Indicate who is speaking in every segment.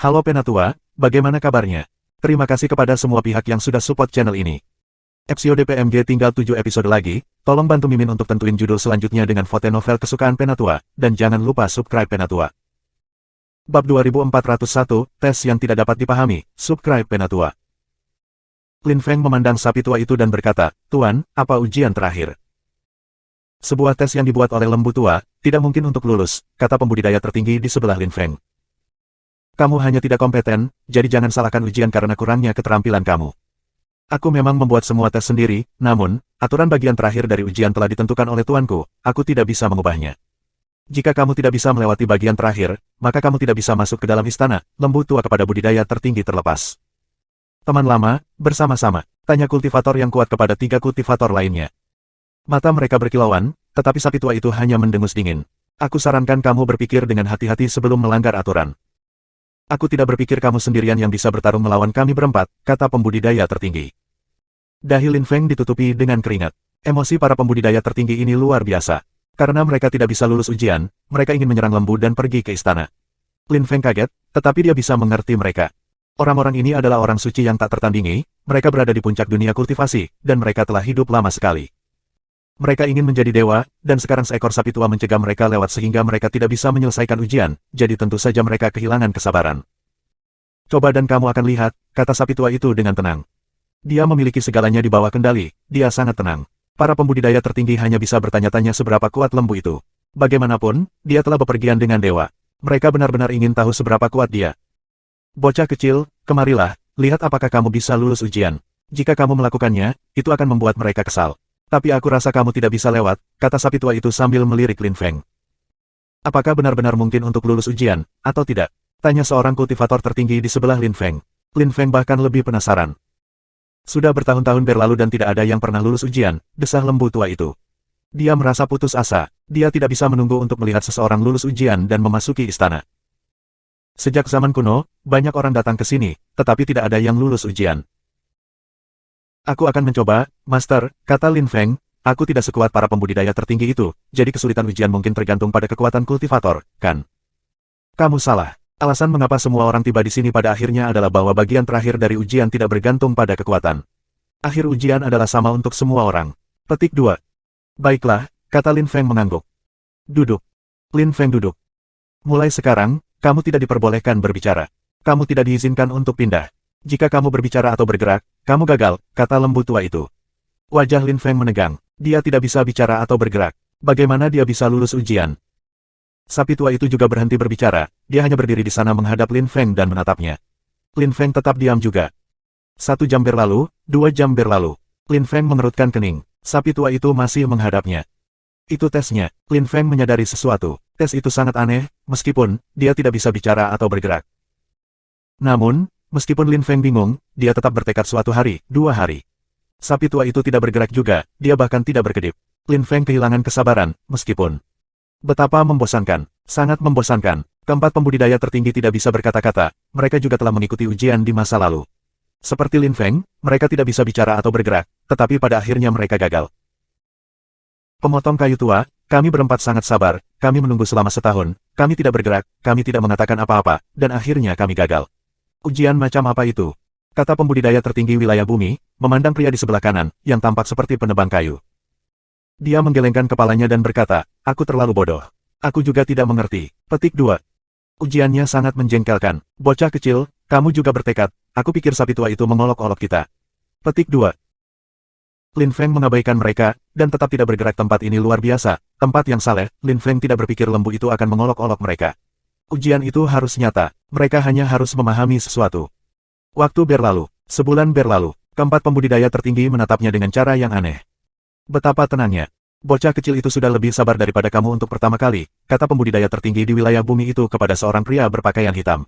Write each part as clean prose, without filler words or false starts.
Speaker 1: Halo Penatua, bagaimana kabarnya? Terima kasih kepada semua pihak yang sudah support channel ini. Episode PMG tinggal 7 episode lagi, tolong bantu Mimin untuk tentuin judul selanjutnya dengan vote novel kesukaan Penatua, dan jangan lupa subscribe Penatua. Bab 2401, tes yang tidak dapat dipahami, subscribe Penatua. Lin Feng memandang sapi tua itu dan berkata, Tuan, apa ujian terakhir? Sebuah tes yang dibuat oleh lembu tua, tidak mungkin untuk lulus, kata pembudidaya tertinggi di sebelah Lin Feng. Kamu hanya tidak kompeten, jadi jangan salahkan ujian karena kurangnya keterampilan kamu. Aku memang membuat semua tes sendiri, namun, aturan bagian terakhir dari ujian telah ditentukan oleh tuanku, aku tidak bisa mengubahnya. Jika kamu tidak bisa melewati bagian terakhir, maka kamu tidak bisa masuk ke dalam istana, lembu tua kepada budidaya tertinggi terlepas. Teman lama, bersama-sama, tanya kultivator yang kuat kepada 3 kultivator lainnya. Mata mereka berkilauan, tetapi sapi tua itu hanya mendengus dingin. Aku sarankan kamu berpikir dengan hati-hati sebelum melanggar aturan. Aku tidak berpikir kamu sendirian yang bisa bertarung melawan kami berempat, kata pembudidaya tertinggi. Dahi Lin Feng ditutupi dengan keringat. Emosi para pembudidaya tertinggi ini luar biasa. Karena mereka tidak bisa lulus ujian, mereka ingin menyerang lembu dan pergi ke istana. Lin Feng kaget, tetapi dia bisa mengerti mereka. Orang-orang ini adalah orang suci yang tak tertandingi, mereka berada di puncak dunia kultivasi, dan mereka telah hidup lama sekali. Mereka ingin menjadi dewa, dan sekarang seekor sapi tua mencegah mereka lewat sehingga mereka tidak bisa menyelesaikan ujian, jadi tentu saja mereka kehilangan kesabaran. Coba dan kamu akan lihat, kata sapi tua itu dengan tenang. Dia memiliki segalanya di bawah kendali, dia sangat tenang. Para pembudidaya tertinggi hanya bisa bertanya-tanya seberapa kuat lembu itu. Bagaimanapun, dia telah bepergian dengan dewa. Mereka benar-benar ingin tahu seberapa kuat dia. Bocah kecil, kemarilah, lihat apakah kamu bisa lulus ujian. Jika kamu melakukannya, itu akan membuat mereka kesal. Tapi aku rasa kamu tidak bisa lewat, kata sapi tua itu sambil melirik Lin Feng. Apakah benar-benar mungkin untuk lulus ujian, atau tidak? Tanya seorang kultivator tertinggi di sebelah Lin Feng. Lin Feng bahkan lebih penasaran. Sudah bertahun-tahun berlalu dan tidak ada yang pernah lulus ujian, desah lembu tua itu. Dia merasa putus asa, dia tidak bisa menunggu untuk melihat seseorang lulus ujian dan memasuki istana. Sejak zaman kuno, banyak orang datang ke sini, tetapi tidak ada yang lulus ujian. Aku akan mencoba, Master, kata Lin Feng, aku tidak sekuat para pembudidaya tertinggi itu, jadi kesulitan ujian mungkin tergantung pada kekuatan kultivator, kan? Kamu salah. Alasan mengapa semua orang tiba di sini pada akhirnya adalah bahwa bagian terakhir dari ujian tidak bergantung pada kekuatan. Akhir ujian adalah sama untuk semua orang. Petik 2. Baiklah, kata Lin Feng mengangguk. Duduk. Lin Feng duduk. Mulai sekarang, kamu tidak diperbolehkan berbicara. Kamu tidak diizinkan untuk pindah. Jika kamu berbicara atau bergerak, kamu gagal, kata lembu tua itu. Wajah Lin Feng menegang. Dia tidak bisa bicara atau bergerak. Bagaimana dia bisa lulus ujian? Sapi tua itu juga berhenti berbicara. Dia hanya berdiri di sana menghadap Lin Feng dan menatapnya. Lin Feng tetap diam juga. 1 jam berlalu, 2 jam berlalu. Lin Feng mengerutkan kening. Sapi tua itu masih menghadapnya. Itu tesnya. Lin Feng menyadari sesuatu. Tes itu sangat aneh, meskipun dia tidak bisa bicara atau bergerak. Namun, meskipun Lin Feng bingung, dia tetap bertekad suatu hari, 2 hari. Sapi tua itu tidak bergerak juga, dia bahkan tidak berkedip. Lin Feng kehilangan kesabaran, meskipun. Betapa membosankan, sangat membosankan. Keempat pembudidaya tertinggi tidak bisa berkata-kata, mereka juga telah mengikuti ujian di masa lalu. Seperti Lin Feng, mereka tidak bisa bicara atau bergerak, tetapi pada akhirnya mereka gagal. Pemotong kayu tua, kami berempat sangat sabar, kami menunggu selama setahun, kami tidak bergerak, kami tidak mengatakan apa-apa, dan akhirnya kami gagal. Ujian macam apa itu? Kata pembudidaya tertinggi wilayah bumi, memandang pria di sebelah kanan, yang tampak seperti penebang kayu. Dia menggelengkan kepalanya dan berkata, aku terlalu bodoh. Aku juga tidak mengerti. Petik 2. Ujiannya sangat menjengkelkan. Bocah kecil, kamu juga bertekad, aku pikir sapi tua itu mengolok-olok kita. Petik 2. Lin Feng mengabaikan mereka, dan tetap tidak bergerak. Tempat ini luar biasa, tempat yang saleh. Lin Feng tidak berpikir lembu itu akan mengolok-olok mereka. Ujian itu harus nyata, mereka hanya harus memahami sesuatu. Waktu berlalu, sebulan berlalu, keempat pembudidaya tertinggi menatapnya dengan cara yang aneh. Betapa tenangnya. Bocah kecil itu sudah lebih sabar daripada kamu untuk pertama kali, kata pembudidaya tertinggi di wilayah bumi itu kepada seorang pria berpakaian hitam.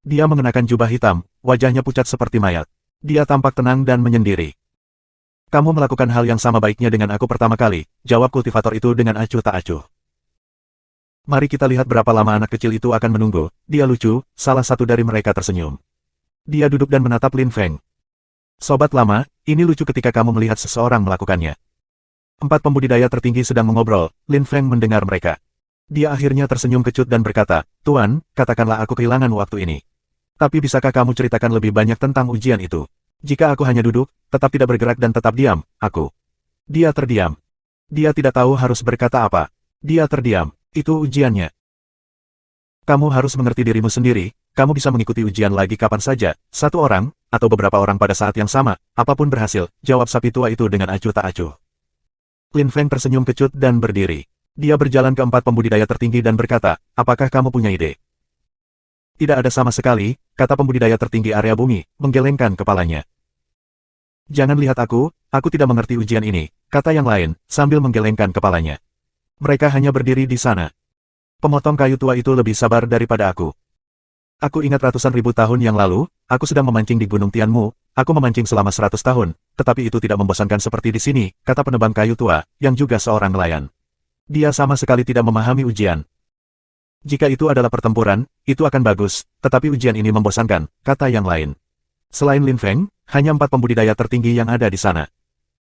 Speaker 1: Dia mengenakan jubah hitam, wajahnya pucat seperti mayat. Dia tampak tenang dan menyendiri. Kamu melakukan hal yang sama baiknya dengan aku pertama kali, jawab kultivator itu dengan acuh tak acuh. Mari kita lihat berapa lama anak kecil itu akan menunggu. Dia lucu, salah satu dari mereka tersenyum. Dia duduk dan menatap Lin Feng. Sobat lama, ini lucu ketika kamu melihat seseorang melakukannya. 4 pembudidaya tertinggi sedang mengobrol, Lin Feng mendengar mereka. Dia akhirnya tersenyum kecut dan berkata, Tuan, katakanlah aku kehilangan waktu ini. Tapi bisakah kamu ceritakan lebih banyak tentang ujian itu? Jika aku hanya duduk, tetap tidak bergerak dan tetap diam, aku. Dia terdiam. Dia tidak tahu harus berkata apa. Dia terdiam. Itu ujiannya. Kamu harus mengerti dirimu sendiri, kamu bisa mengikuti ujian lagi kapan saja, satu orang, atau beberapa orang pada saat yang sama, apapun berhasil, jawab sapi tua itu dengan acuh tak acuh. Lin Feng tersenyum kecut dan berdiri. Dia berjalan ke 4 pembudidaya tertinggi dan berkata, apakah kamu punya ide? Tidak ada sama sekali, kata pembudidaya tertinggi area bumi, menggelengkan kepalanya. Jangan lihat aku tidak mengerti ujian ini, kata yang lain, sambil menggelengkan kepalanya. Mereka hanya berdiri di sana. Pemotong kayu tua itu lebih sabar daripada aku. Aku ingat ratusan ribu tahun yang lalu, aku sedang memancing di Gunung Tianmu, aku memancing selama 100 tahun, tetapi itu tidak membosankan seperti di sini, kata penebang kayu tua, yang juga seorang nelayan. Dia sama sekali tidak memahami ujian. Jika itu adalah pertempuran, itu akan bagus, tetapi ujian ini membosankan, kata yang lain. Selain Lin Feng, hanya 4 pembudidaya tertinggi yang ada di sana.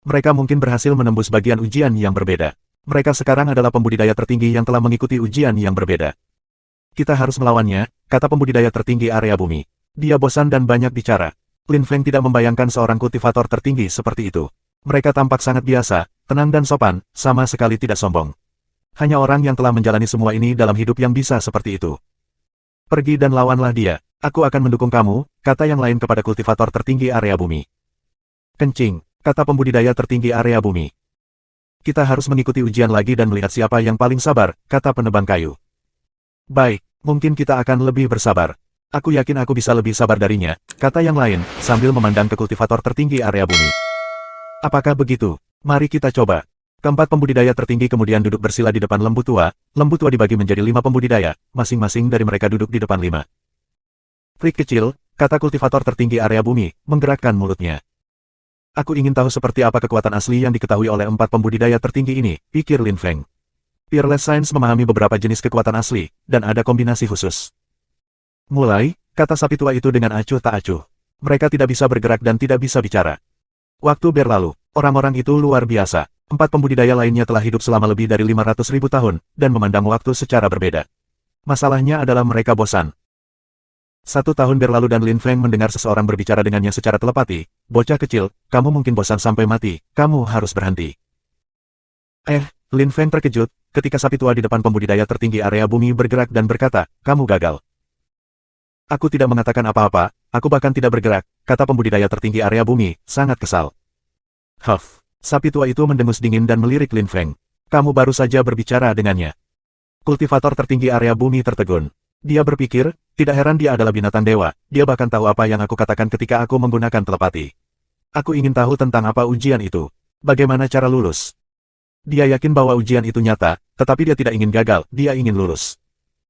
Speaker 1: Mereka mungkin berhasil menembus bagian ujian yang berbeda. Mereka sekarang adalah pembudidaya tertinggi yang telah mengikuti ujian yang berbeda. Kita harus melawannya, kata pembudidaya tertinggi area bumi. Dia bosan dan banyak bicara. Lin Feng tidak membayangkan seorang kultivator tertinggi seperti itu. Mereka tampak sangat biasa, tenang dan sopan, sama sekali tidak sombong. Hanya orang yang telah menjalani semua ini dalam hidup yang bisa seperti itu. Pergi dan lawanlah dia. Aku akan mendukung kamu, kata yang lain kepada kultivator tertinggi area bumi. Kencing, kata pembudidaya tertinggi area bumi. Kita harus mengikuti ujian lagi dan melihat siapa yang paling sabar, kata penebang kayu. Baik, mungkin kita akan lebih bersabar. Aku yakin aku bisa lebih sabar darinya, kata yang lain, sambil memandang ke kultivator tertinggi area bumi. Apakah begitu? Mari kita coba. Keempat pembudidaya tertinggi kemudian duduk bersila di depan lembu tua dibagi menjadi 5 pembudidaya, masing-masing dari mereka duduk di depan 5. Trik kecil, kata kultivator tertinggi area bumi, menggerakkan mulutnya. Aku ingin tahu seperti apa kekuatan asli yang diketahui oleh 4 pembudidaya tertinggi ini, pikir Lin Feng. Fearless Science memahami beberapa jenis kekuatan asli, dan ada kombinasi khusus. Mulai, kata sapi tua itu dengan acuh tak acuh. Mereka tidak bisa bergerak dan tidak bisa bicara. Waktu berlalu, orang-orang itu luar biasa. 4 pembudidaya lainnya telah hidup selama lebih dari 500.000 tahun, dan memandang waktu secara berbeda. Masalahnya adalah mereka bosan. 1 tahun berlalu dan Lin Feng mendengar seseorang berbicara dengannya secara telepati. Bocah kecil, kamu mungkin bosan sampai mati, kamu harus berhenti. Lin Feng terkejut, ketika sapi tua di depan pembudidaya tertinggi area bumi bergerak dan berkata, kamu gagal. Aku tidak mengatakan apa-apa, aku bahkan tidak bergerak, kata pembudidaya tertinggi area bumi, sangat kesal. Huff, sapi tua itu mendengus dingin dan melirik Lin Feng. Kamu baru saja berbicara dengannya. Kultivator tertinggi area bumi tertegun. Dia berpikir, tidak heran dia adalah binatang dewa, dia bahkan tahu apa yang aku katakan ketika aku menggunakan telepati. Aku ingin tahu tentang apa ujian itu. Bagaimana cara lulus? Dia yakin bahwa ujian itu nyata, tetapi dia tidak ingin gagal, dia ingin lulus.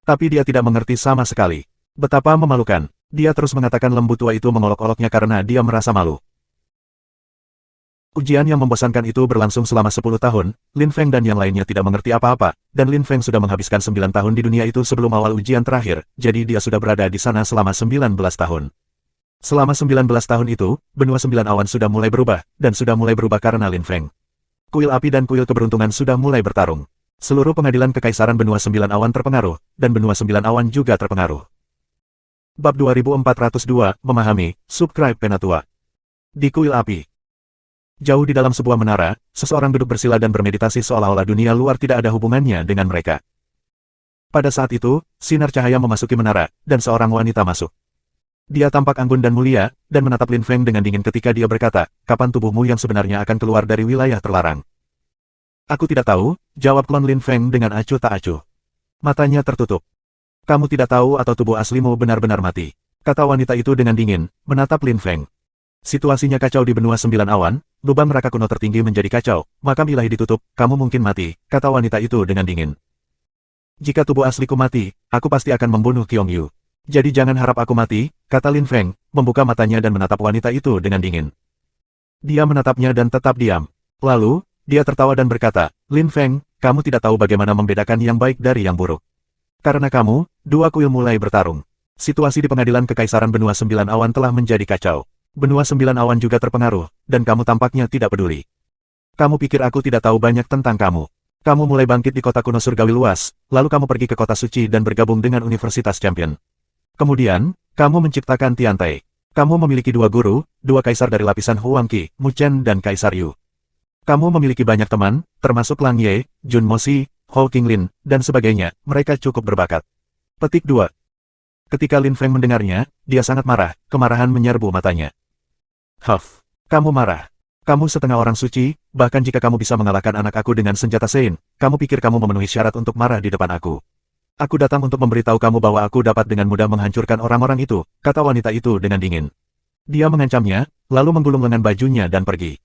Speaker 1: Tapi dia tidak mengerti sama sekali. Betapa memalukan. Dia terus mengatakan lembu tua itu mengolok-oloknya karena dia merasa malu. Ujian yang membosankan itu berlangsung selama 10 tahun, Lin Feng dan yang lainnya tidak mengerti apa-apa, dan Lin Feng sudah menghabiskan 9 tahun di dunia itu sebelum awal ujian terakhir, jadi dia sudah berada di sana selama 19 tahun. Selama 19 tahun itu, benua 9 awan sudah mulai berubah, dan sudah mulai berubah karena Lin Feng. Kuil api dan kuil keberuntungan sudah mulai bertarung. Seluruh pengadilan kekaisaran benua 9 awan terpengaruh, dan benua 9 awan juga terpengaruh. Bab 2402, memahami, subscribe Penatua. Di kuil api. Jauh di dalam sebuah menara, seseorang duduk bersila dan bermeditasi seolah-olah dunia luar tidak ada hubungannya dengan mereka. Pada saat itu, sinar cahaya memasuki menara, dan seorang wanita masuk. Dia tampak anggun dan mulia, dan menatap Lin Feng dengan dingin ketika dia berkata, kapan tubuhmu yang sebenarnya akan keluar dari wilayah terlarang? Aku tidak tahu, jawab klon Lin Feng dengan acuh tak acuh. Matanya tertutup. Kamu tidak tahu atau tubuh aslimu benar-benar mati, kata wanita itu dengan dingin, menatap Lin Feng. Situasinya kacau di benua 9 awan, lubang neraka kuno tertinggi menjadi kacau, makam ilahi ditutup, kamu mungkin mati, kata wanita itu dengan dingin. Jika tubuh asliku mati, aku pasti akan membunuh Qiong Yu. Jadi jangan harap aku mati, kata Lin Feng, membuka matanya dan menatap wanita itu dengan dingin. Dia menatapnya dan tetap diam. Lalu, dia tertawa dan berkata, Lin Feng, kamu tidak tahu bagaimana membedakan yang baik dari yang buruk. Karena kamu, 2 kuil mulai bertarung. Situasi di pengadilan kekaisaran benua 9 awan telah menjadi kacau. Benua 9 awan juga terpengaruh, dan kamu tampaknya tidak peduli. Kamu pikir aku tidak tahu banyak tentang kamu. Kamu mulai bangkit di kota kuno surgawi luas, lalu kamu pergi ke kota suci dan bergabung dengan Universitas Champion. Kemudian, kamu menciptakan Tiantai. Kamu memiliki dua guru, dua kaisar dari lapisan Huangqi, Mu Chen dan Kaisar Yu. Kamu memiliki banyak teman, termasuk Lang Ye, Jun Moxi, Hou Qinglin, dan sebagainya, mereka cukup berbakat. Petik 2. Ketika Lin Feng mendengarnya, dia sangat marah, kemarahan menyerbu matanya. Huff, kamu marah. Kamu setengah orang suci, bahkan jika kamu bisa mengalahkan anak aku dengan senjata Sein, kamu pikir kamu memenuhi syarat untuk marah di depan aku. Aku datang untuk memberitahu kamu bahwa aku dapat dengan mudah menghancurkan orang-orang itu, kata wanita itu dengan dingin. Dia mengancamnya, lalu menggulung lengan bajunya dan pergi.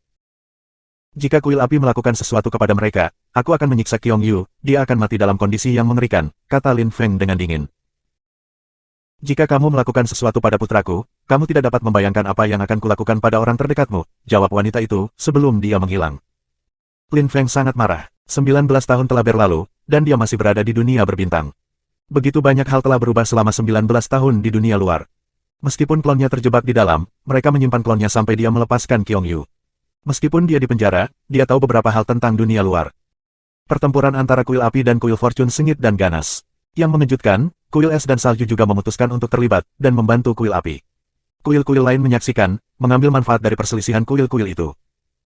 Speaker 1: Jika kuil api melakukan sesuatu kepada mereka, aku akan menyiksa Qiong Yu, dia akan mati dalam kondisi yang mengerikan, kata Lin Feng dengan dingin. Jika kamu melakukan sesuatu pada putraku, kamu tidak dapat membayangkan apa yang akan kulakukan pada orang terdekatmu, jawab wanita itu, sebelum dia menghilang. Lin Feng sangat marah. 19 tahun telah berlalu, dan dia masih berada di dunia berbintang. Begitu banyak hal telah berubah selama 19 tahun di dunia luar. Meskipun klonnya terjebak di dalam, mereka menyimpan klonnya sampai dia melepaskan Qiong Yu. Meskipun dia di penjara, dia tahu beberapa hal tentang dunia luar. Pertempuran antara kuil api dan kuil fortune sengit dan ganas. Yang mengejutkan, kuil es dan salju juga memutuskan untuk terlibat, dan membantu kuil api. Kuil-kuil lain menyaksikan, mengambil manfaat dari perselisihan kuil-kuil itu.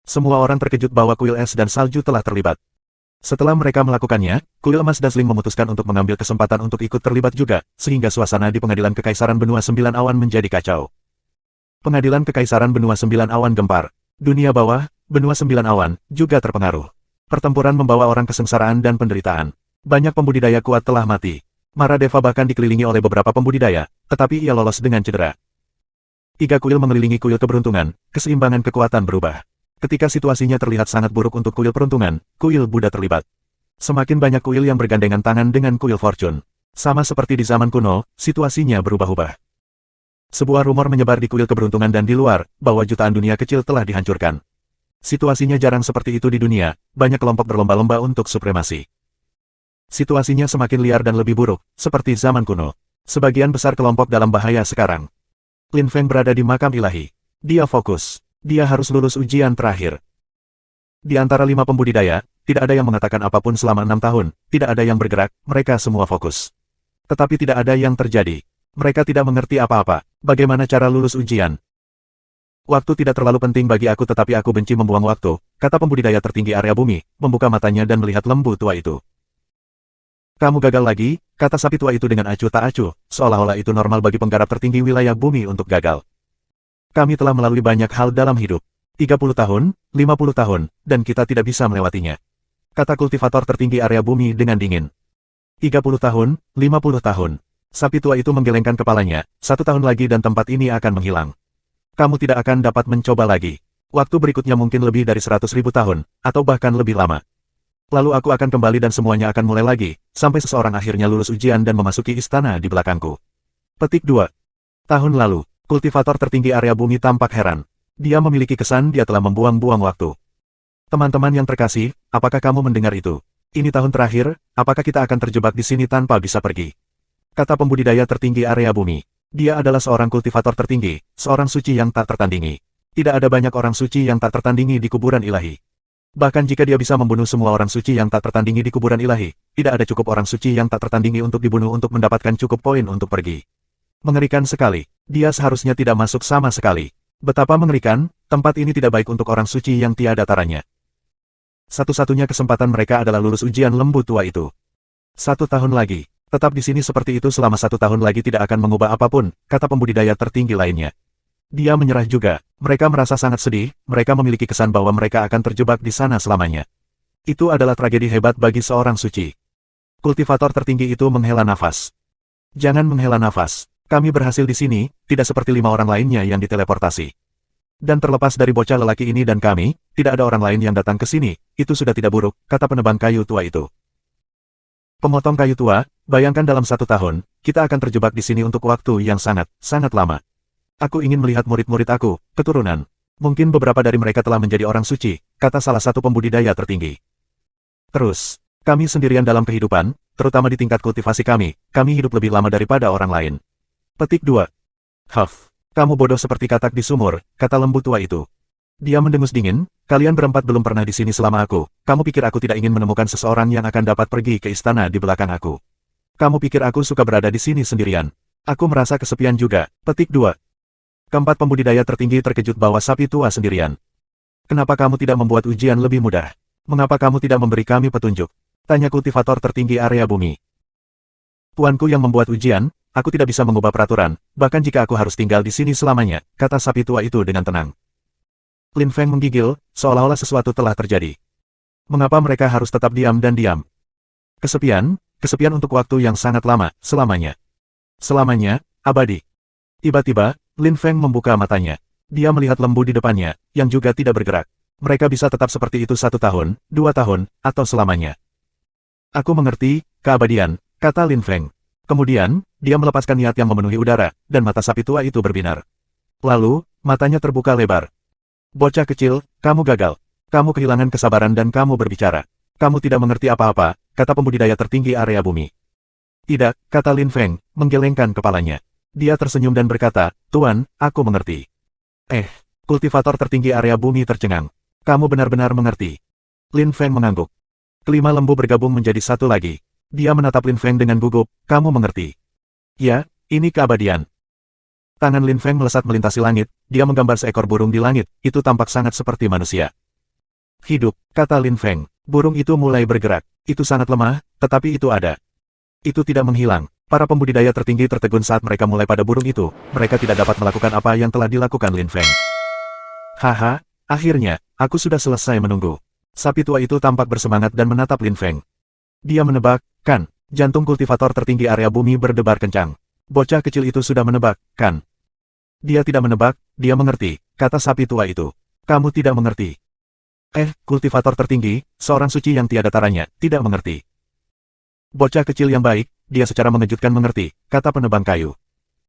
Speaker 1: Semua orang terkejut bahwa kuil es dan salju telah terlibat. Setelah mereka melakukannya, kuil emas Dazzling memutuskan untuk mengambil kesempatan untuk ikut terlibat juga, sehingga suasana di Pengadilan Kekaisaran Benua Sembilan Awan menjadi kacau. Pengadilan Kekaisaran Benua Sembilan Awan gempar. Dunia bawah, Benua Sembilan Awan, juga terpengaruh. Pertempuran membawa orang kesengsaraan dan penderitaan. Banyak pembudidaya kuat telah mati. Maradeva bahkan dikelilingi oleh beberapa pembudidaya, tetapi ia lolos dengan cedera. 3 kuil mengelilingi kuil keberuntungan, keseimbangan kekuatan berubah. Ketika situasinya terlihat sangat buruk untuk kuil peruntungan, kuil Buddha terlibat. Semakin banyak kuil yang bergandengan tangan dengan kuil fortune. Sama seperti di zaman kuno, situasinya berubah-ubah. Sebuah rumor menyebar di kuil keberuntungan dan di luar, bahwa jutaan dunia kecil telah dihancurkan. Situasinya jarang seperti itu di dunia, banyak kelompok berlomba-lomba untuk supremasi. Situasinya semakin liar dan lebih buruk, seperti zaman kuno. Sebagian besar kelompok dalam bahaya sekarang. Lin Feng berada di makam ilahi. Dia fokus. Dia harus lulus ujian terakhir. Di antara 5 pembudidaya, tidak ada yang mengatakan apapun selama 6 tahun, tidak ada yang bergerak, mereka semua fokus. Tetapi tidak ada yang terjadi. Mereka tidak mengerti apa-apa, bagaimana cara lulus ujian. Waktu tidak terlalu penting bagi aku tetapi aku benci membuang waktu, kata pembudidaya tertinggi area bumi, membuka matanya dan melihat lembu tua itu. Kamu gagal lagi, kata sapi tua itu dengan acuh tak acuh, seolah-olah itu normal bagi penggarap tertinggi wilayah bumi untuk gagal. Kami telah melalui banyak hal dalam hidup. 30 tahun, 50 tahun, dan kita tidak bisa melewatinya. Kata kultivator tertinggi area bumi dengan dingin. 30 tahun, 50 tahun. Sapi tua itu menggelengkan kepalanya, 1 tahun lagi dan tempat ini akan menghilang. Kamu tidak akan dapat mencoba lagi. Waktu berikutnya mungkin lebih dari 100.000 tahun, atau bahkan lebih lama. Lalu aku akan kembali dan semuanya akan mulai lagi, sampai seseorang akhirnya lulus ujian dan memasuki istana di belakangku. Petik 2. Tahun lalu. Kultivator tertinggi area bumi tampak heran. Dia memiliki kesan dia telah membuang-buang waktu. Teman-teman yang terkasih, apakah kamu mendengar itu? Ini tahun terakhir, apakah kita akan terjebak di sini tanpa bisa pergi? Kata pembudidaya tertinggi area bumi. Dia adalah seorang kultivator tertinggi, seorang suci yang tak tertandingi. Tidak ada banyak orang suci yang tak tertandingi di kuburan ilahi. Bahkan jika dia bisa membunuh semua orang suci yang tak tertandingi di kuburan ilahi, tidak ada cukup orang suci yang tak tertandingi untuk dibunuh untuk mendapatkan cukup poin untuk pergi. Mengerikan sekali. Dia seharusnya tidak masuk sama sekali. Betapa mengerikan, tempat ini tidak baik untuk orang suci yang tiada taranya. Satu-satunya kesempatan mereka adalah lulus ujian lembu tua itu. 1 tahun lagi. Tetap di sini seperti itu selama 1 tahun lagi tidak akan mengubah apapun, kata pembudidaya tertinggi lainnya. Dia menyerah juga. Mereka merasa sangat sedih, mereka memiliki kesan bahwa mereka akan terjebak di sana selamanya. Itu adalah tragedi hebat bagi seorang suci. Kultivator tertinggi itu menghela nafas. Jangan menghela nafas. Kami berhasil di sini, tidak seperti 5 orang lainnya yang diteleportasi. Dan terlepas dari bocah lelaki ini dan kami, tidak ada orang lain yang datang ke sini, itu sudah tidak buruk, kata penebang kayu tua itu. Pemotong kayu tua, bayangkan dalam 1 tahun, kita akan terjebak di sini untuk waktu yang sangat, sangat lama. Aku ingin melihat murid-murid aku, keturunan. Mungkin beberapa dari mereka telah menjadi orang suci, kata salah satu pembudidaya tertinggi. Terus, kami sendirian dalam kehidupan, terutama di tingkat kultivasi kami hidup lebih lama daripada orang lain. Petik 2. Huff, kamu bodoh seperti katak di sumur, kata lembu tua itu. Dia mendengus dingin, kalian berempat belum pernah di sini selama aku, kamu pikir aku tidak ingin menemukan seseorang yang akan dapat pergi ke istana di belakang aku. Kamu pikir aku suka berada di sini sendirian. Aku merasa kesepian juga. Petik 2. Keempat pembudidaya tertinggi terkejut bahwa sapi tua sendirian. Kenapa kamu tidak membuat ujian lebih mudah? Mengapa kamu tidak memberi kami petunjuk? Tanya kultivator tertinggi area bumi. Tuanku yang membuat ujian, aku tidak bisa mengubah peraturan, bahkan jika aku harus tinggal di sini selamanya, kata sapi tua itu dengan tenang. Lin Feng menggigil, seolah-olah sesuatu telah terjadi. Mengapa mereka harus tetap diam dan diam? Kesepian untuk waktu yang sangat lama, selamanya. Selamanya, abadi. Tiba-tiba, Lin Feng membuka matanya. Dia melihat lembu di depannya, yang juga tidak bergerak. Mereka bisa tetap seperti itu 1 tahun, 2 tahun, atau selamanya. Aku mengerti, keabadian, kata Lin Feng. Kemudian, dia melepaskan niat yang memenuhi udara, dan mata sapi tua itu berbinar. Lalu, matanya terbuka lebar. Bocah kecil, kamu gagal. Kamu kehilangan kesabaran dan kamu berbicara. Kamu tidak mengerti apa-apa, kata pembudidaya tertinggi area bumi. Tidak, kata Lin Feng, menggelengkan kepalanya. Dia tersenyum dan berkata, Tuan, aku mengerti. Kultivator tertinggi area bumi tercengang. Kamu benar-benar mengerti. Lin Feng mengangguk. Kelima lembu bergabung menjadi satu lagi. Dia menatap Lin Feng dengan gugup, kamu mengerti. Ya, ini keabadian. Tangan Lin Feng melesat melintasi langit, dia menggambar seekor burung di langit, itu tampak sangat seperti manusia. Hidup, kata Lin Feng. Burung itu mulai bergerak. Itu sangat lemah, tetapi itu ada. Itu tidak menghilang. Para pembudidaya tertinggi tertegun saat mereka mulai pada burung itu, mereka tidak dapat melakukan apa yang telah dilakukan Lin Feng. Haha, akhirnya, aku sudah selesai menunggu. Sapi tua itu tampak bersemangat dan menatap Lin Feng. Dia menebak, kan? Jantung kultivator tertinggi area bumi berdebar kencang. Bocah kecil itu sudah menebak, kan? Dia tidak menebak, dia mengerti, kata sapi tua itu. Kamu tidak mengerti. Kultivator tertinggi, seorang suci yang tiada taranya, tidak mengerti. Bocah kecil yang baik, dia secara mengejutkan mengerti, kata penebang kayu.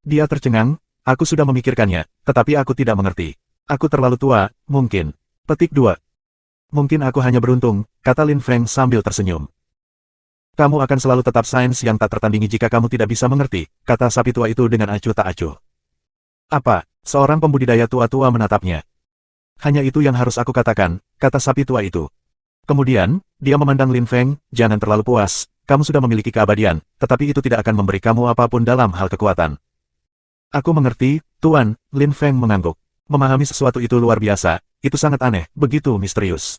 Speaker 1: Dia tercengang, aku sudah memikirkannya, tetapi aku tidak mengerti. Aku terlalu tua, mungkin. Petik 2. Mungkin aku hanya beruntung, kata Lin Feng sambil tersenyum. Kamu akan selalu tetap sains yang tak tertandingi jika kamu tidak bisa mengerti, kata sapi tua itu dengan acuh tak acuh. Apa? Seorang pembudidaya tua-tua menatapnya. Hanya itu yang harus aku katakan, kata sapi tua itu. Kemudian, dia memandang Lin Feng, jangan terlalu puas, kamu sudah memiliki keabadian, tetapi itu tidak akan memberi kamu apapun dalam hal kekuatan. Aku mengerti, Tuan, Lin Feng mengangguk. Memahami sesuatu itu luar biasa, itu sangat aneh, begitu misterius.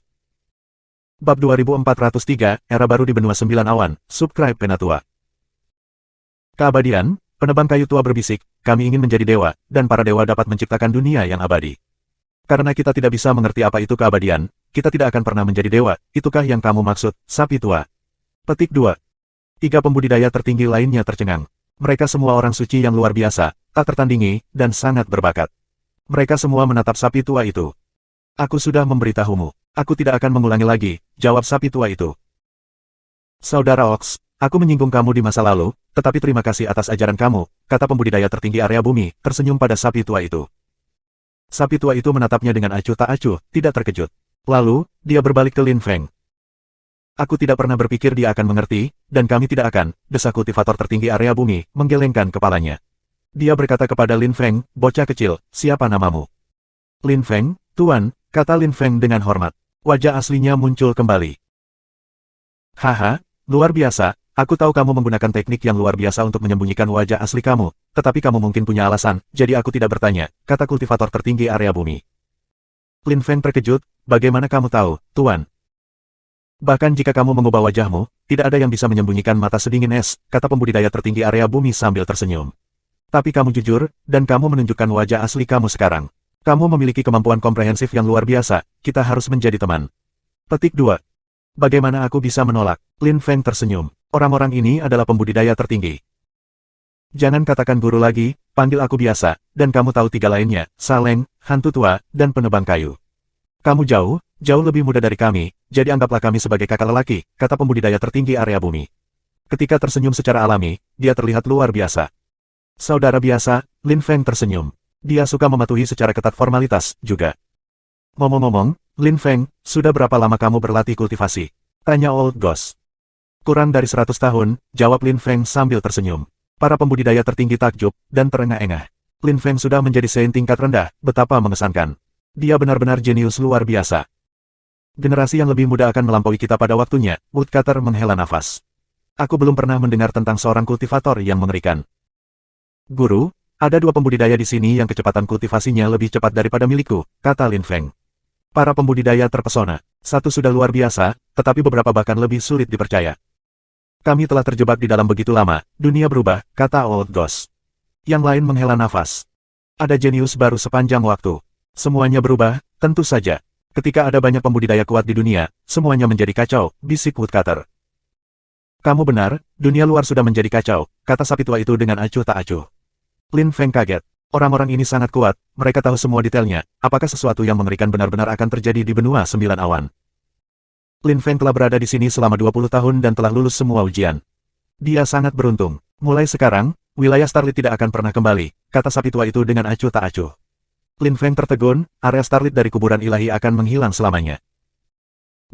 Speaker 1: Bab 2403, Era Baru di Benua Sembilan Awan, Subscribe Penatua. Keabadian, penebang kayu tua berbisik, kami ingin menjadi dewa, dan para dewa dapat menciptakan dunia yang abadi. Karena kita tidak bisa mengerti apa itu keabadian, kita tidak akan pernah menjadi dewa, itukah yang kamu maksud, sapi tua? Petik 2. 3 pembudidaya tertinggi lainnya tercengang. Mereka semua orang suci yang luar biasa, tak tertandingi, dan sangat berbakat. Mereka semua menatap sapi tua itu. Aku sudah memberitahumu. Aku tidak akan mengulangi lagi, jawab sapi tua itu. Saudara Ox, aku menyinggung kamu di masa lalu, tetapi terima kasih atas ajaran kamu, kata pembudidaya tertinggi area bumi, tersenyum pada sapi tua itu. Sapi tua itu menatapnya dengan acuh tak acuh, tidak terkejut. Lalu, dia berbalik ke Lin Feng. Aku tidak pernah berpikir dia akan mengerti, dan kami tidak akan, desa kultivator tertinggi area bumi, menggelengkan kepalanya. Dia berkata kepada Lin Feng, bocah kecil, siapa namamu? Lin Feng, Tuan, kata Lin Feng dengan hormat. Wajah aslinya muncul kembali. Haha, luar biasa, aku tahu kamu menggunakan teknik yang luar biasa untuk menyembunyikan wajah asli kamu, tetapi kamu mungkin punya alasan, jadi aku tidak bertanya, kata kultivator tertinggi area bumi. Lin Feng terkejut, bagaimana kamu tahu, Tuan? Bahkan jika kamu mengubah wajahmu, tidak ada yang bisa menyembunyikan mata sedingin es, kata pembudidaya tertinggi area bumi sambil tersenyum. Tapi kamu jujur, dan kamu menunjukkan wajah asli kamu sekarang. Kamu memiliki kemampuan komprehensif yang luar biasa, kita harus menjadi teman. Petik 2. Bagaimana aku bisa menolak? Lin Feng tersenyum. Orang-orang ini adalah pembudidaya tertinggi. Jangan katakan guru lagi, panggil aku biasa, dan kamu tahu 3 lainnya, Saleng, hantu tua, dan penebang kayu. Kamu jauh lebih muda dari kami, jadi anggaplah kami sebagai kakak lelaki, kata pembudidaya tertinggi area bumi. Ketika tersenyum secara alami, dia terlihat luar biasa. Saudara biasa, Lin Feng tersenyum. Dia suka mematuhi secara ketat formalitas, juga. Ngomong-ngomong, Lin Feng, sudah berapa lama kamu berlatih kultivasi? Tanya Old Ghost. Kurang dari 100 tahun, jawab Lin Feng sambil tersenyum. Para pembudidaya tertinggi takjub, dan terengah-engah. Lin Feng sudah menjadi saint tingkat rendah, betapa mengesankan. Dia benar-benar jenius luar biasa. Generasi yang lebih muda akan melampaui kita pada waktunya, Woodcutter menghela nafas. Aku belum pernah mendengar tentang seorang kultivator yang mengerikan. Guru, ada dua pembudidaya di sini yang kecepatan kultivasinya lebih cepat daripada milikku, kata Lin Feng. Para pembudidaya terpesona. Satu sudah luar biasa, tetapi beberapa bahkan lebih sulit dipercaya. Kami telah terjebak di dalam begitu lama, dunia berubah, kata Old Ghost. Yang lain menghela nafas. Ada jenius baru sepanjang waktu. Semuanya berubah, tentu saja. Ketika ada banyak pembudidaya kuat di dunia, semuanya menjadi kacau, bisik Woodcutter. Kamu benar, dunia luar sudah menjadi kacau, kata sapi tua itu dengan acuh tak acuh. Lin Feng kaget. Orang-orang ini sangat kuat, mereka tahu semua detailnya, apakah sesuatu yang mengerikan benar-benar akan terjadi di benua 9 awan. Lin Feng telah berada di sini selama 20 tahun dan telah lulus semua ujian. Dia sangat beruntung. Mulai sekarang, wilayah Starlit tidak akan pernah kembali, kata sapi tua itu dengan acuh tak acuh. Lin Feng tertegun, area Starlit dari kuburan ilahi akan menghilang selamanya.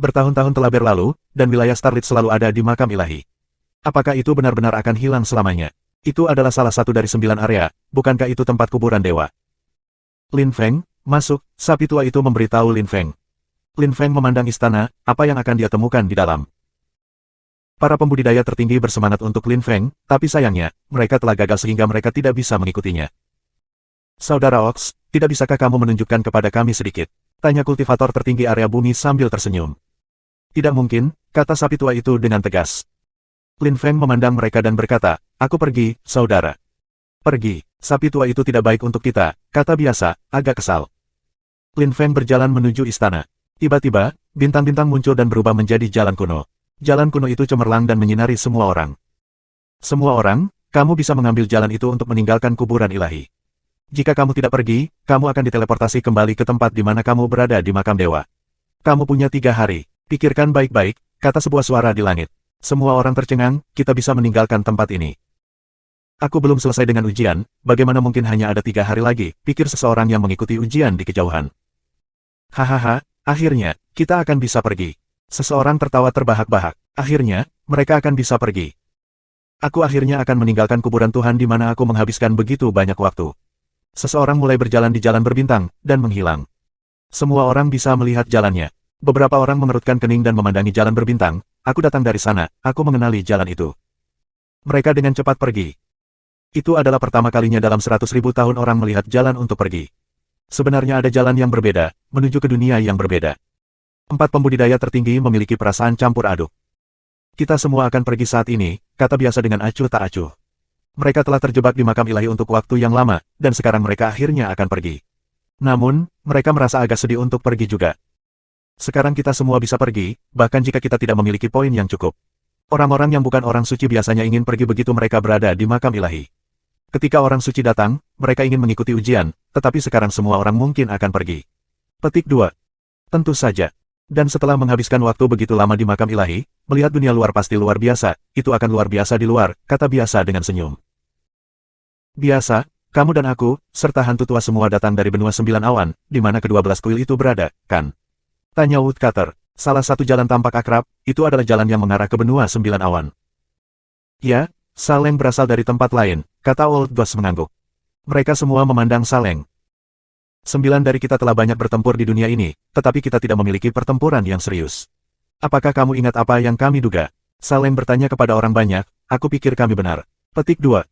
Speaker 1: Bertahun-tahun telah berlalu, dan wilayah Starlit selalu ada di makam ilahi. Apakah itu benar-benar akan hilang selamanya? Itu adalah salah satu dari 9 area, bukankah itu tempat kuburan dewa? Lin Feng, masuk, sapi tua itu memberitahu Lin Feng. Lin Feng memandang istana, apa yang akan dia temukan di dalam. Para pembudidaya tertinggi bersemangat untuk Lin Feng, tapi sayangnya, mereka telah gagal sehingga mereka tidak bisa mengikutinya. Saudara Ox, tidak bisakah kamu menunjukkan kepada kami sedikit? Tanya kultivator tertinggi area bumi sambil tersenyum. Tidak mungkin, kata sapi tua itu dengan tegas. Lin Feng memandang mereka dan berkata, aku pergi, saudara. Pergi, sapi tua itu tidak baik untuk kita, kata biasa, agak kesal. Lin Feng berjalan menuju istana. Tiba-tiba, bintang-bintang muncul dan berubah menjadi jalan kuno. Jalan kuno itu cemerlang dan menyinari semua orang. Semua orang, kamu bisa mengambil jalan itu untuk meninggalkan kuburan ilahi. Jika kamu tidak pergi, kamu akan diteleportasi kembali ke tempat di mana kamu berada di makam dewa. Kamu punya 3 hari. Pikirkan baik-baik, kata sebuah suara di langit. Semua orang tercengang, kita bisa meninggalkan tempat ini. Aku belum selesai dengan ujian, bagaimana mungkin hanya ada 3 hari lagi, pikir seseorang yang mengikuti ujian di kejauhan. Hahaha, akhirnya, kita akan bisa pergi. Seseorang tertawa terbahak-bahak. Akhirnya, mereka akan bisa pergi. Aku akhirnya akan meninggalkan kuburan Tuhan di mana aku menghabiskan begitu banyak waktu. Seseorang mulai berjalan di jalan berbintang, dan menghilang. Semua orang bisa melihat jalannya. Beberapa orang mengerutkan kening dan memandangi jalan berbintang. Aku datang dari sana, aku mengenali jalan itu. Mereka dengan cepat pergi. Itu adalah pertama kalinya dalam 100.000 tahun orang melihat jalan untuk pergi. Sebenarnya ada jalan yang berbeda, menuju ke dunia yang berbeda. 4 pembudidaya tertinggi memiliki perasaan campur aduk. Kita semua akan pergi saat ini, kata biasa dengan acuh tak acuh. Mereka telah terjebak di makam ilahi untuk waktu yang lama, dan sekarang mereka akhirnya akan pergi. Namun, mereka merasa agak sedih untuk pergi juga. Sekarang kita semua bisa pergi, bahkan jika kita tidak memiliki poin yang cukup. Orang-orang yang bukan orang suci biasanya ingin pergi begitu mereka berada di makam ilahi. Ketika orang suci datang, mereka ingin mengikuti ujian, tetapi sekarang semua orang mungkin akan pergi. Petik 2. Tentu saja. Dan setelah menghabiskan waktu begitu lama di makam ilahi, melihat dunia luar pasti luar biasa, itu akan luar biasa di luar, kata biasa dengan senyum. Biasa, kamu dan aku, serta hantu tua semua datang dari benua 9 awan, di mana ke-12 kuil itu berada, kan? Tanya Woodcutter. Salah satu jalan tampak akrab, itu adalah jalan yang mengarah ke benua 9 awan. Ya, Saleng berasal dari tempat lain, kata Old Ghost mengangguk. Mereka semua memandang Saleng. 9 dari kita telah banyak bertempur di dunia ini, tetapi kita tidak memiliki pertempuran yang serius. Apakah kamu ingat apa yang kami duga? Saleng bertanya kepada orang banyak, aku pikir kami benar. Petik 2.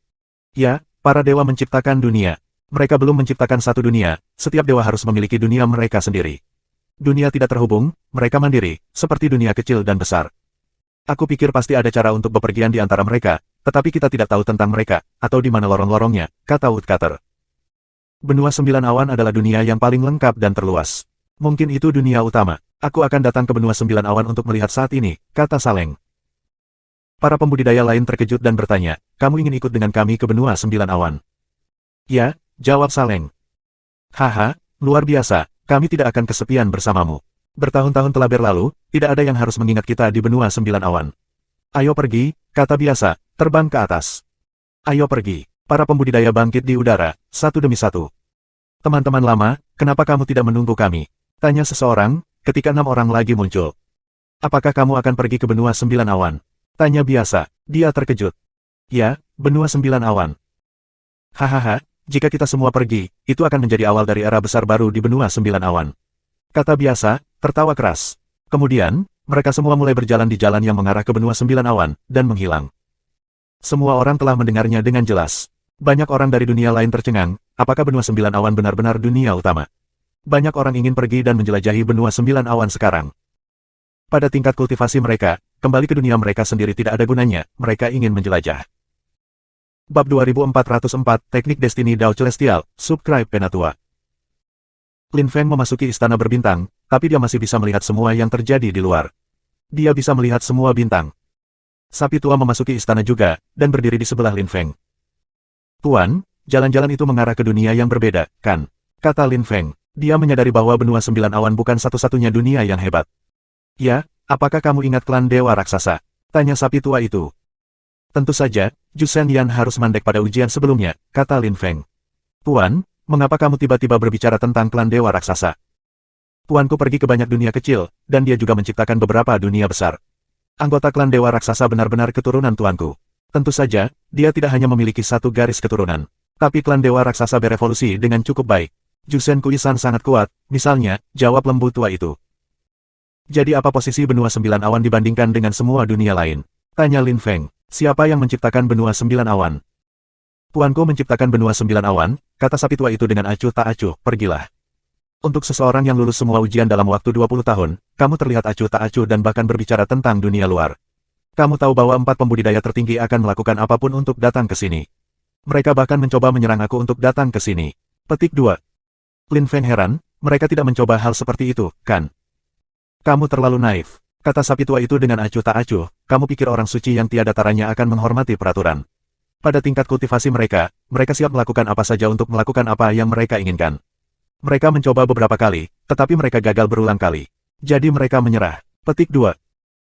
Speaker 1: Ya, para dewa menciptakan dunia. Mereka belum menciptakan satu dunia, setiap dewa harus memiliki dunia mereka sendiri. Dunia tidak terhubung, mereka mandiri, seperti dunia kecil dan besar. Aku pikir pasti ada cara untuk bepergian di antara mereka, tetapi kita tidak tahu tentang mereka, atau di mana lorong-lorongnya, kata Woodcutter. Benua 9 awan adalah dunia yang paling lengkap dan terluas. Mungkin itu dunia utama. Aku akan datang ke benua 9 awan untuk melihat saat ini, kata Saleng. Para pembudidaya lain terkejut dan bertanya, kamu ingin ikut dengan kami ke benua 9 awan? Ya, jawab Saleng. Haha, luar biasa, kami tidak akan kesepian bersamamu. Bertahun-tahun telah berlalu, tidak ada yang harus mengingat kita di benua 9 awan. Ayo pergi, kata biasa, terbang ke atas. Ayo pergi. Para pembudidaya bangkit di udara, satu demi satu. Teman-teman lama, kenapa kamu tidak menunggu kami? Tanya seseorang, ketika 6 orang lagi muncul. Apakah kamu akan pergi ke benua 9 awan? Tanya biasa, dia terkejut. Ya, benua 9 awan. Hahaha, jika kita semua pergi, itu akan menjadi awal dari era besar baru di benua 9 awan. Kata biasa, tertawa keras. Kemudian, mereka semua mulai berjalan di jalan yang mengarah ke benua 9 awan, dan menghilang. Semua orang telah mendengarnya dengan jelas. Banyak orang dari dunia lain tercengang, apakah benua sembilan awan benar-benar dunia utama? Banyak orang ingin pergi dan menjelajahi benua sembilan awan sekarang. Pada tingkat kultivasi mereka, kembali ke dunia mereka sendiri tidak ada gunanya, mereka ingin menjelajah. Bab 2404, Teknik Destiny Dao Celestial, Subscribe Penatua. Lin Feng memasuki istana berbintang, tapi dia masih bisa melihat semua yang terjadi di luar. Dia bisa melihat semua bintang. Sapi tua memasuki istana juga, dan berdiri di sebelah Lin Feng. Tuan, jalan-jalan itu mengarah ke dunia yang berbeda, kan? Kata Lin Feng. Dia menyadari bahwa benua sembilan awan bukan satu-satunya dunia yang hebat. Ya, apakah kamu ingat klan Dewa Raksasa? Tanya sapi tua itu. Tentu saja, Ju Shenyan harus mandek pada ujian sebelumnya, kata Lin Feng. Tuan, mengapa kamu tiba-tiba berbicara tentang klan Dewa Raksasa? Tuanku pergi ke banyak dunia kecil, dan dia juga menciptakan beberapa dunia besar. Anggota klan Dewa Raksasa benar-benar keturunan tuanku. Tentu saja, dia tidak hanya memiliki satu garis keturunan. Tapi klan Dewa Raksasa berevolusi dengan cukup baik. Jusen Kuisan sangat kuat, misalnya, jawab lembu tua itu. Jadi apa posisi benua sembilan awan dibandingkan dengan semua dunia lain? Tanya Lin Feng. Siapa yang menciptakan benua sembilan awan? Tuanku menciptakan benua sembilan awan, kata sapi tua itu dengan acuh tak acuh, pergilah. Untuk seseorang yang lulus semua ujian dalam waktu 20 tahun, kamu terlihat acuh tak acuh dan bahkan berbicara tentang dunia luar. Kamu tahu bahwa 4 pembudidaya tertinggi akan melakukan apapun untuk datang ke sini. Mereka bahkan mencoba menyerang aku untuk datang ke sini. Petik 2. Lin Feng heran, mereka tidak mencoba hal seperti itu, kan? Kamu terlalu naif, kata sapi tua itu dengan acuh tak acuh, kamu pikir orang suci yang tiada taranya akan menghormati peraturan. Pada tingkat kultivasi mereka siap melakukan apa saja untuk melakukan apa yang mereka inginkan. Mereka mencoba beberapa kali, tetapi mereka gagal berulang kali. Jadi mereka menyerah. Petik 2.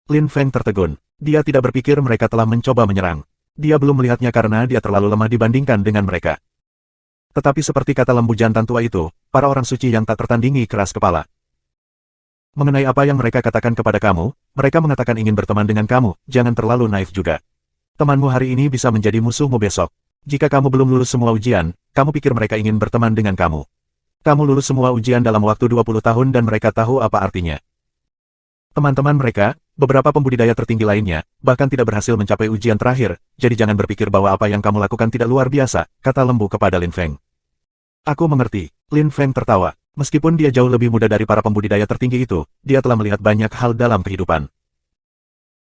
Speaker 1: Lin Feng tertegun. Dia tidak berpikir mereka telah mencoba menyerang. Dia belum melihatnya karena dia terlalu lemah dibandingkan dengan mereka. Tetapi seperti kata lembu jantan tua itu, para orang suci yang tak tertandingi keras kepala. Mengenai apa yang mereka katakan kepada kamu, mereka mengatakan ingin berteman dengan kamu, jangan terlalu naif juga. Temanmu hari ini bisa menjadi musuhmu besok. Jika kamu belum lulus semua ujian, kamu pikir mereka ingin berteman dengan kamu. Kamu lulus semua ujian dalam waktu 20 tahun dan mereka tahu apa artinya. Teman-teman mereka, beberapa pembudidaya tertinggi lainnya, bahkan tidak berhasil mencapai ujian terakhir, jadi jangan berpikir bahwa apa yang kamu lakukan tidak luar biasa, kata lembu kepada Lin Feng. Aku mengerti. Lin Feng tertawa. Meskipun dia jauh lebih muda dari para pembudidaya tertinggi itu, dia telah melihat banyak hal dalam kehidupan.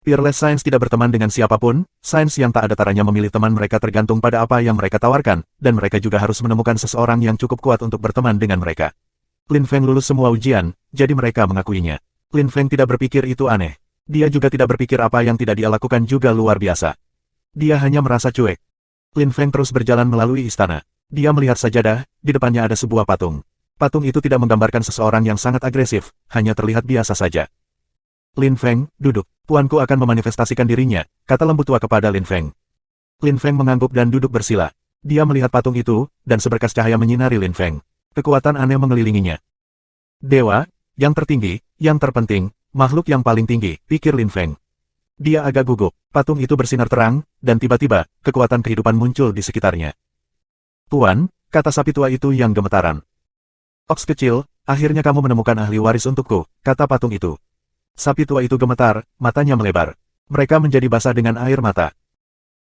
Speaker 1: Fearless Science tidak berteman dengan siapapun, sains yang tak ada taranya memilih teman mereka tergantung pada apa yang mereka tawarkan, dan mereka juga harus menemukan seseorang yang cukup kuat untuk berteman dengan mereka. Lin Feng lulus semua ujian, jadi mereka mengakuinya. Lin Feng tidak berpikir itu aneh. Dia juga tidak berpikir apa yang tidak dia lakukan juga luar biasa. Dia hanya merasa cuek. Lin Feng terus berjalan melalui istana. Dia melihat sajadah, di depannya ada sebuah patung. Patung itu tidak menggambarkan seseorang yang sangat agresif, hanya terlihat biasa saja. Lin Feng, duduk. Tuanku akan memanifestasikan dirinya, kata lembu tua kepada Lin Feng. Lin Feng mengangguk dan duduk bersila. Dia melihat patung itu, dan seberkas cahaya menyinari Lin Feng. Kekuatan aneh mengelilinginya. Dewa, yang tertinggi, yang terpenting, makhluk yang paling tinggi, pikir Lin Feng. Dia agak gugup. Patung itu bersinar terang, dan tiba-tiba, kekuatan kehidupan muncul di sekitarnya. Tuan, kata sapi tua itu yang gemetaran. Oks kecil, akhirnya kamu menemukan ahli waris untukku, kata patung itu. Sapi tua itu gemetar, matanya melebar. Mereka menjadi basah dengan air mata.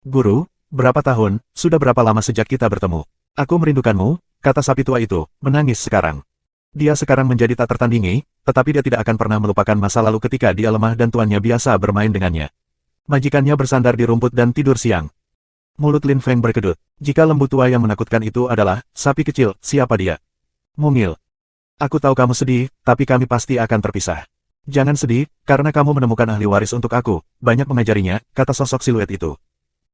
Speaker 1: Guru, berapa tahun, sudah berapa lama sejak kita bertemu? Aku merindukanmu, kata sapi tua itu, menangis sekarang. Dia sekarang menjadi tak tertandingi, tetapi dia tidak akan pernah melupakan masa lalu ketika dia lemah dan tuannya biasa bermain dengannya. Majikannya bersandar di rumput dan tidur siang. Mulut Lin Feng berkedut. Jika lembu tua yang menakutkan itu adalah sapi kecil, siapa dia? Mungil. Aku tahu kamu sedih, tapi kami pasti akan terpisah. Jangan sedih, karena kamu menemukan ahli waris untuk aku, banyak mengajarinya, kata sosok siluet itu.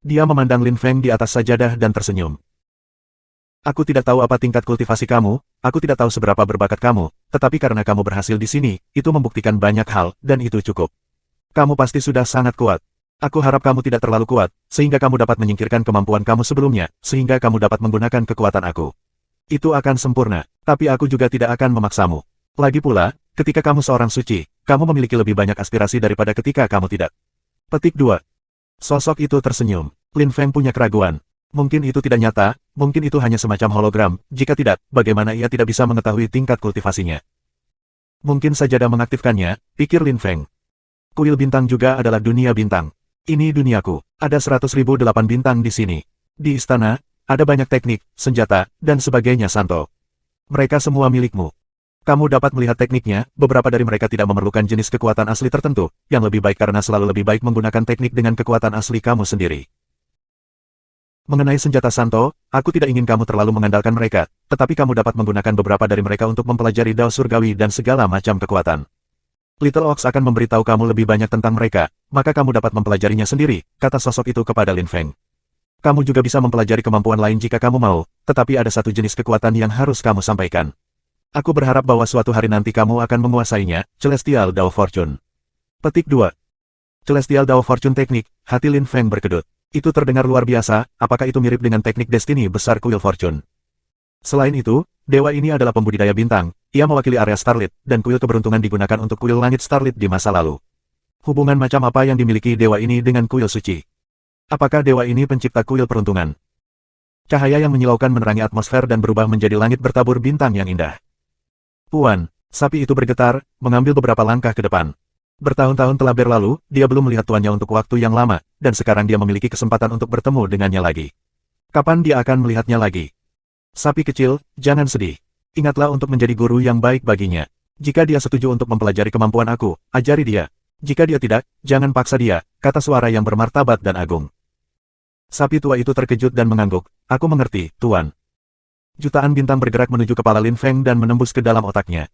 Speaker 1: Dia memandang Lin Feng di atas sajadah dan tersenyum. Aku tidak tahu apa tingkat kultivasi kamu, aku tidak tahu seberapa berbakat kamu, tetapi karena kamu berhasil di sini, itu membuktikan banyak hal, dan itu cukup. Kamu pasti sudah sangat kuat. Aku harap kamu tidak terlalu kuat, sehingga kamu dapat menyingkirkan kemampuan kamu sebelumnya, sehingga kamu dapat menggunakan kekuatan aku. Itu akan sempurna, tapi aku juga tidak akan memaksamu. Lagi pula, ketika kamu seorang suci, kamu memiliki lebih banyak aspirasi daripada ketika kamu tidak. Petik 2. Sosok itu tersenyum. Lin Feng punya keraguan. Mungkin itu tidak nyata, mungkin itu hanya semacam hologram, jika tidak, bagaimana ia tidak bisa mengetahui tingkat kultivasinya. Mungkin sajadah mengaktifkannya, pikir Lin Feng. Kuil bintang juga adalah dunia bintang. Ini duniaku, ada 100.008 bintang di sini. Di istana, ada banyak teknik, senjata, dan sebagainya Santo. Mereka semua milikmu. Kamu dapat melihat tekniknya, beberapa dari mereka tidak memerlukan jenis kekuatan asli tertentu, yang lebih baik karena selalu lebih baik menggunakan teknik dengan kekuatan asli kamu sendiri. Mengenai senjata Santo, aku tidak ingin kamu terlalu mengandalkan mereka, tetapi kamu dapat menggunakan beberapa dari mereka untuk mempelajari Dao Surgawi dan segala macam kekuatan. Little Ox akan memberitahu kamu lebih banyak tentang mereka, maka kamu dapat mempelajarinya sendiri, kata sosok itu kepada Lin Feng. Kamu juga bisa mempelajari kemampuan lain jika kamu mau, tetapi ada satu jenis kekuatan yang harus kamu sampaikan. Aku berharap bahwa suatu hari nanti kamu akan menguasainya, Celestial Dao Fortune. Petik 2. Celestial Dao Fortune Teknik, hati Lin Feng berkedut. Itu terdengar luar biasa, apakah itu mirip dengan teknik destiny besar kuil Fortune? Selain itu, dewa ini adalah pembudidaya bintang, ia mewakili area Starlit, dan kuil keberuntungan digunakan untuk kuil langit Starlit di masa lalu. Hubungan macam apa yang dimiliki dewa ini dengan kuil suci? Apakah dewa ini pencipta kuil peruntungan? Cahaya yang menyilaukan menerangi atmosfer dan berubah menjadi langit bertabur bintang yang indah. Puan, sapi itu bergetar, mengambil beberapa langkah ke depan. Bertahun-tahun telah berlalu, dia belum melihat tuannya untuk waktu yang lama, dan sekarang dia memiliki kesempatan untuk bertemu dengannya lagi. Kapan dia akan melihatnya lagi? Sapi kecil, jangan sedih. Ingatlah untuk menjadi guru yang baik baginya. Jika dia setuju untuk mempelajari kemampuan aku, ajari dia. Jika dia tidak, jangan paksa dia, kata suara yang bermartabat dan agung. Sapi tua itu terkejut dan mengangguk. Aku mengerti, Tuan. Jutaan bintang bergerak menuju kepala Lin Feng dan menembus ke dalam otaknya.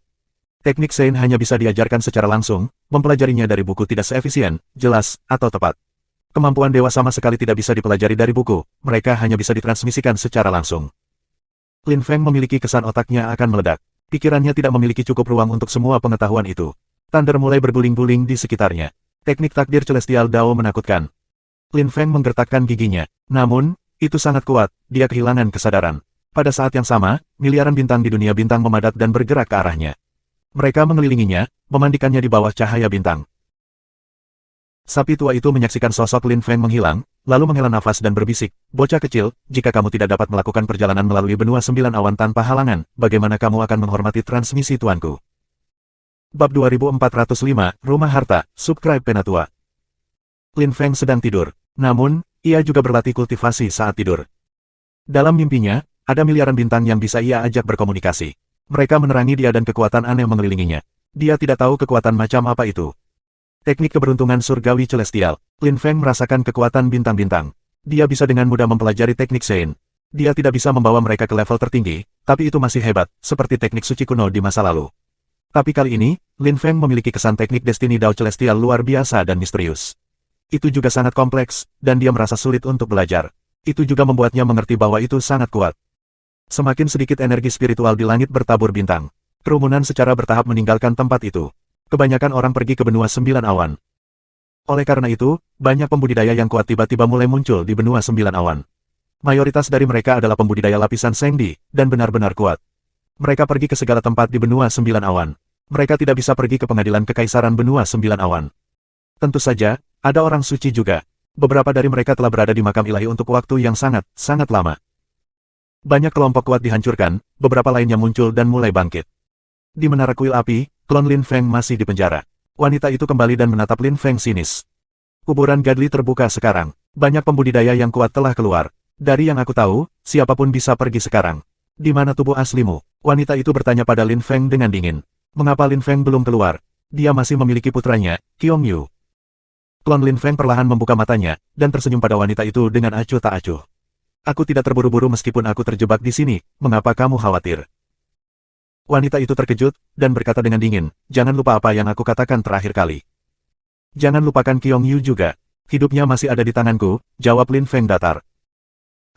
Speaker 1: Teknik Sein hanya bisa diajarkan secara langsung, mempelajarinya dari buku tidak seefisien, jelas, atau tepat. Kemampuan dewa sama sekali tidak bisa dipelajari dari buku, mereka hanya bisa ditransmisikan secara langsung. Lin Feng memiliki kesan otaknya akan meledak. Pikirannya tidak memiliki cukup ruang untuk semua pengetahuan itu. Thunder mulai berguling-guling di sekitarnya. Teknik takdir Celestial Dao menakutkan. Lin Feng menggertakkan giginya. Namun, itu sangat kuat, dia kehilangan kesadaran. Pada saat yang sama, miliaran bintang di dunia bintang memadat dan bergerak ke arahnya. Mereka mengelilinginya, memandikannya di bawah cahaya bintang. Sapi tua itu menyaksikan sosok Lin Feng menghilang, lalu menghela nafas dan berbisik, bocah kecil, jika kamu tidak dapat melakukan perjalanan melalui benua 9 awan tanpa halangan, bagaimana kamu akan menghormati transmisi tuanku? Bab 2405, Rumah Harta, Subscribe Penatua. Lin Feng sedang tidur, namun, ia juga berlatih kultivasi saat tidur. Dalam mimpinya, ada miliaran bintang yang bisa ia ajak berkomunikasi. Mereka menerangi dia dan kekuatan aneh mengelilinginya. Dia tidak tahu kekuatan macam apa itu. Teknik keberuntungan surgawi celestial. Lin Feng merasakan kekuatan bintang-bintang. Dia bisa dengan mudah mempelajari teknik Sein. Dia tidak bisa membawa mereka ke level tertinggi, tapi itu masih hebat, seperti teknik suci kuno di masa lalu. Tapi kali ini, Lin Feng memiliki kesan teknik destiny Dao celestial luar biasa dan misterius. Itu juga sangat kompleks, dan dia merasa sulit untuk belajar. Itu juga membuatnya mengerti bahwa itu sangat kuat. Semakin sedikit energi spiritual di langit bertabur bintang. Kerumunan secara bertahap meninggalkan tempat itu. Kebanyakan orang pergi ke benua 9 awan. Oleh karena itu, banyak pembudidaya yang kuat tiba-tiba mulai muncul di benua 9 awan. Mayoritas dari mereka adalah pembudidaya lapisan Sengdi, dan benar-benar kuat. Mereka pergi ke segala tempat di benua 9 awan. Mereka tidak bisa pergi ke pengadilan kekaisaran benua 9 awan. Tentu saja, ada orang suci juga. Beberapa dari mereka telah berada di makam ilahi untuk waktu yang sangat lama. Banyak kelompok kuat dihancurkan, beberapa lainnya muncul dan mulai bangkit. Di menara kuil api, klon Lin Feng masih di penjara. Wanita itu kembali dan menatap Lin Feng sinis. Kuburan Gadli terbuka sekarang. Banyak pembudidaya yang kuat telah keluar. Dari yang aku tahu, siapapun bisa pergi sekarang. Di mana tubuh aslimu? Wanita itu bertanya pada Lin Feng dengan dingin. Mengapa Lin Feng belum keluar? Dia masih memiliki putranya, Qiong Yu. Klon Lin Feng perlahan membuka matanya, dan tersenyum pada wanita itu dengan acuh tak acuh. Aku tidak terburu-buru meskipun aku terjebak di sini, mengapa kamu khawatir? Wanita itu terkejut, dan berkata dengan dingin, jangan lupa apa yang aku katakan terakhir kali. Jangan lupakan Qiong Yu juga. Hidupnya masih ada di tanganku, jawab Lin Feng datar.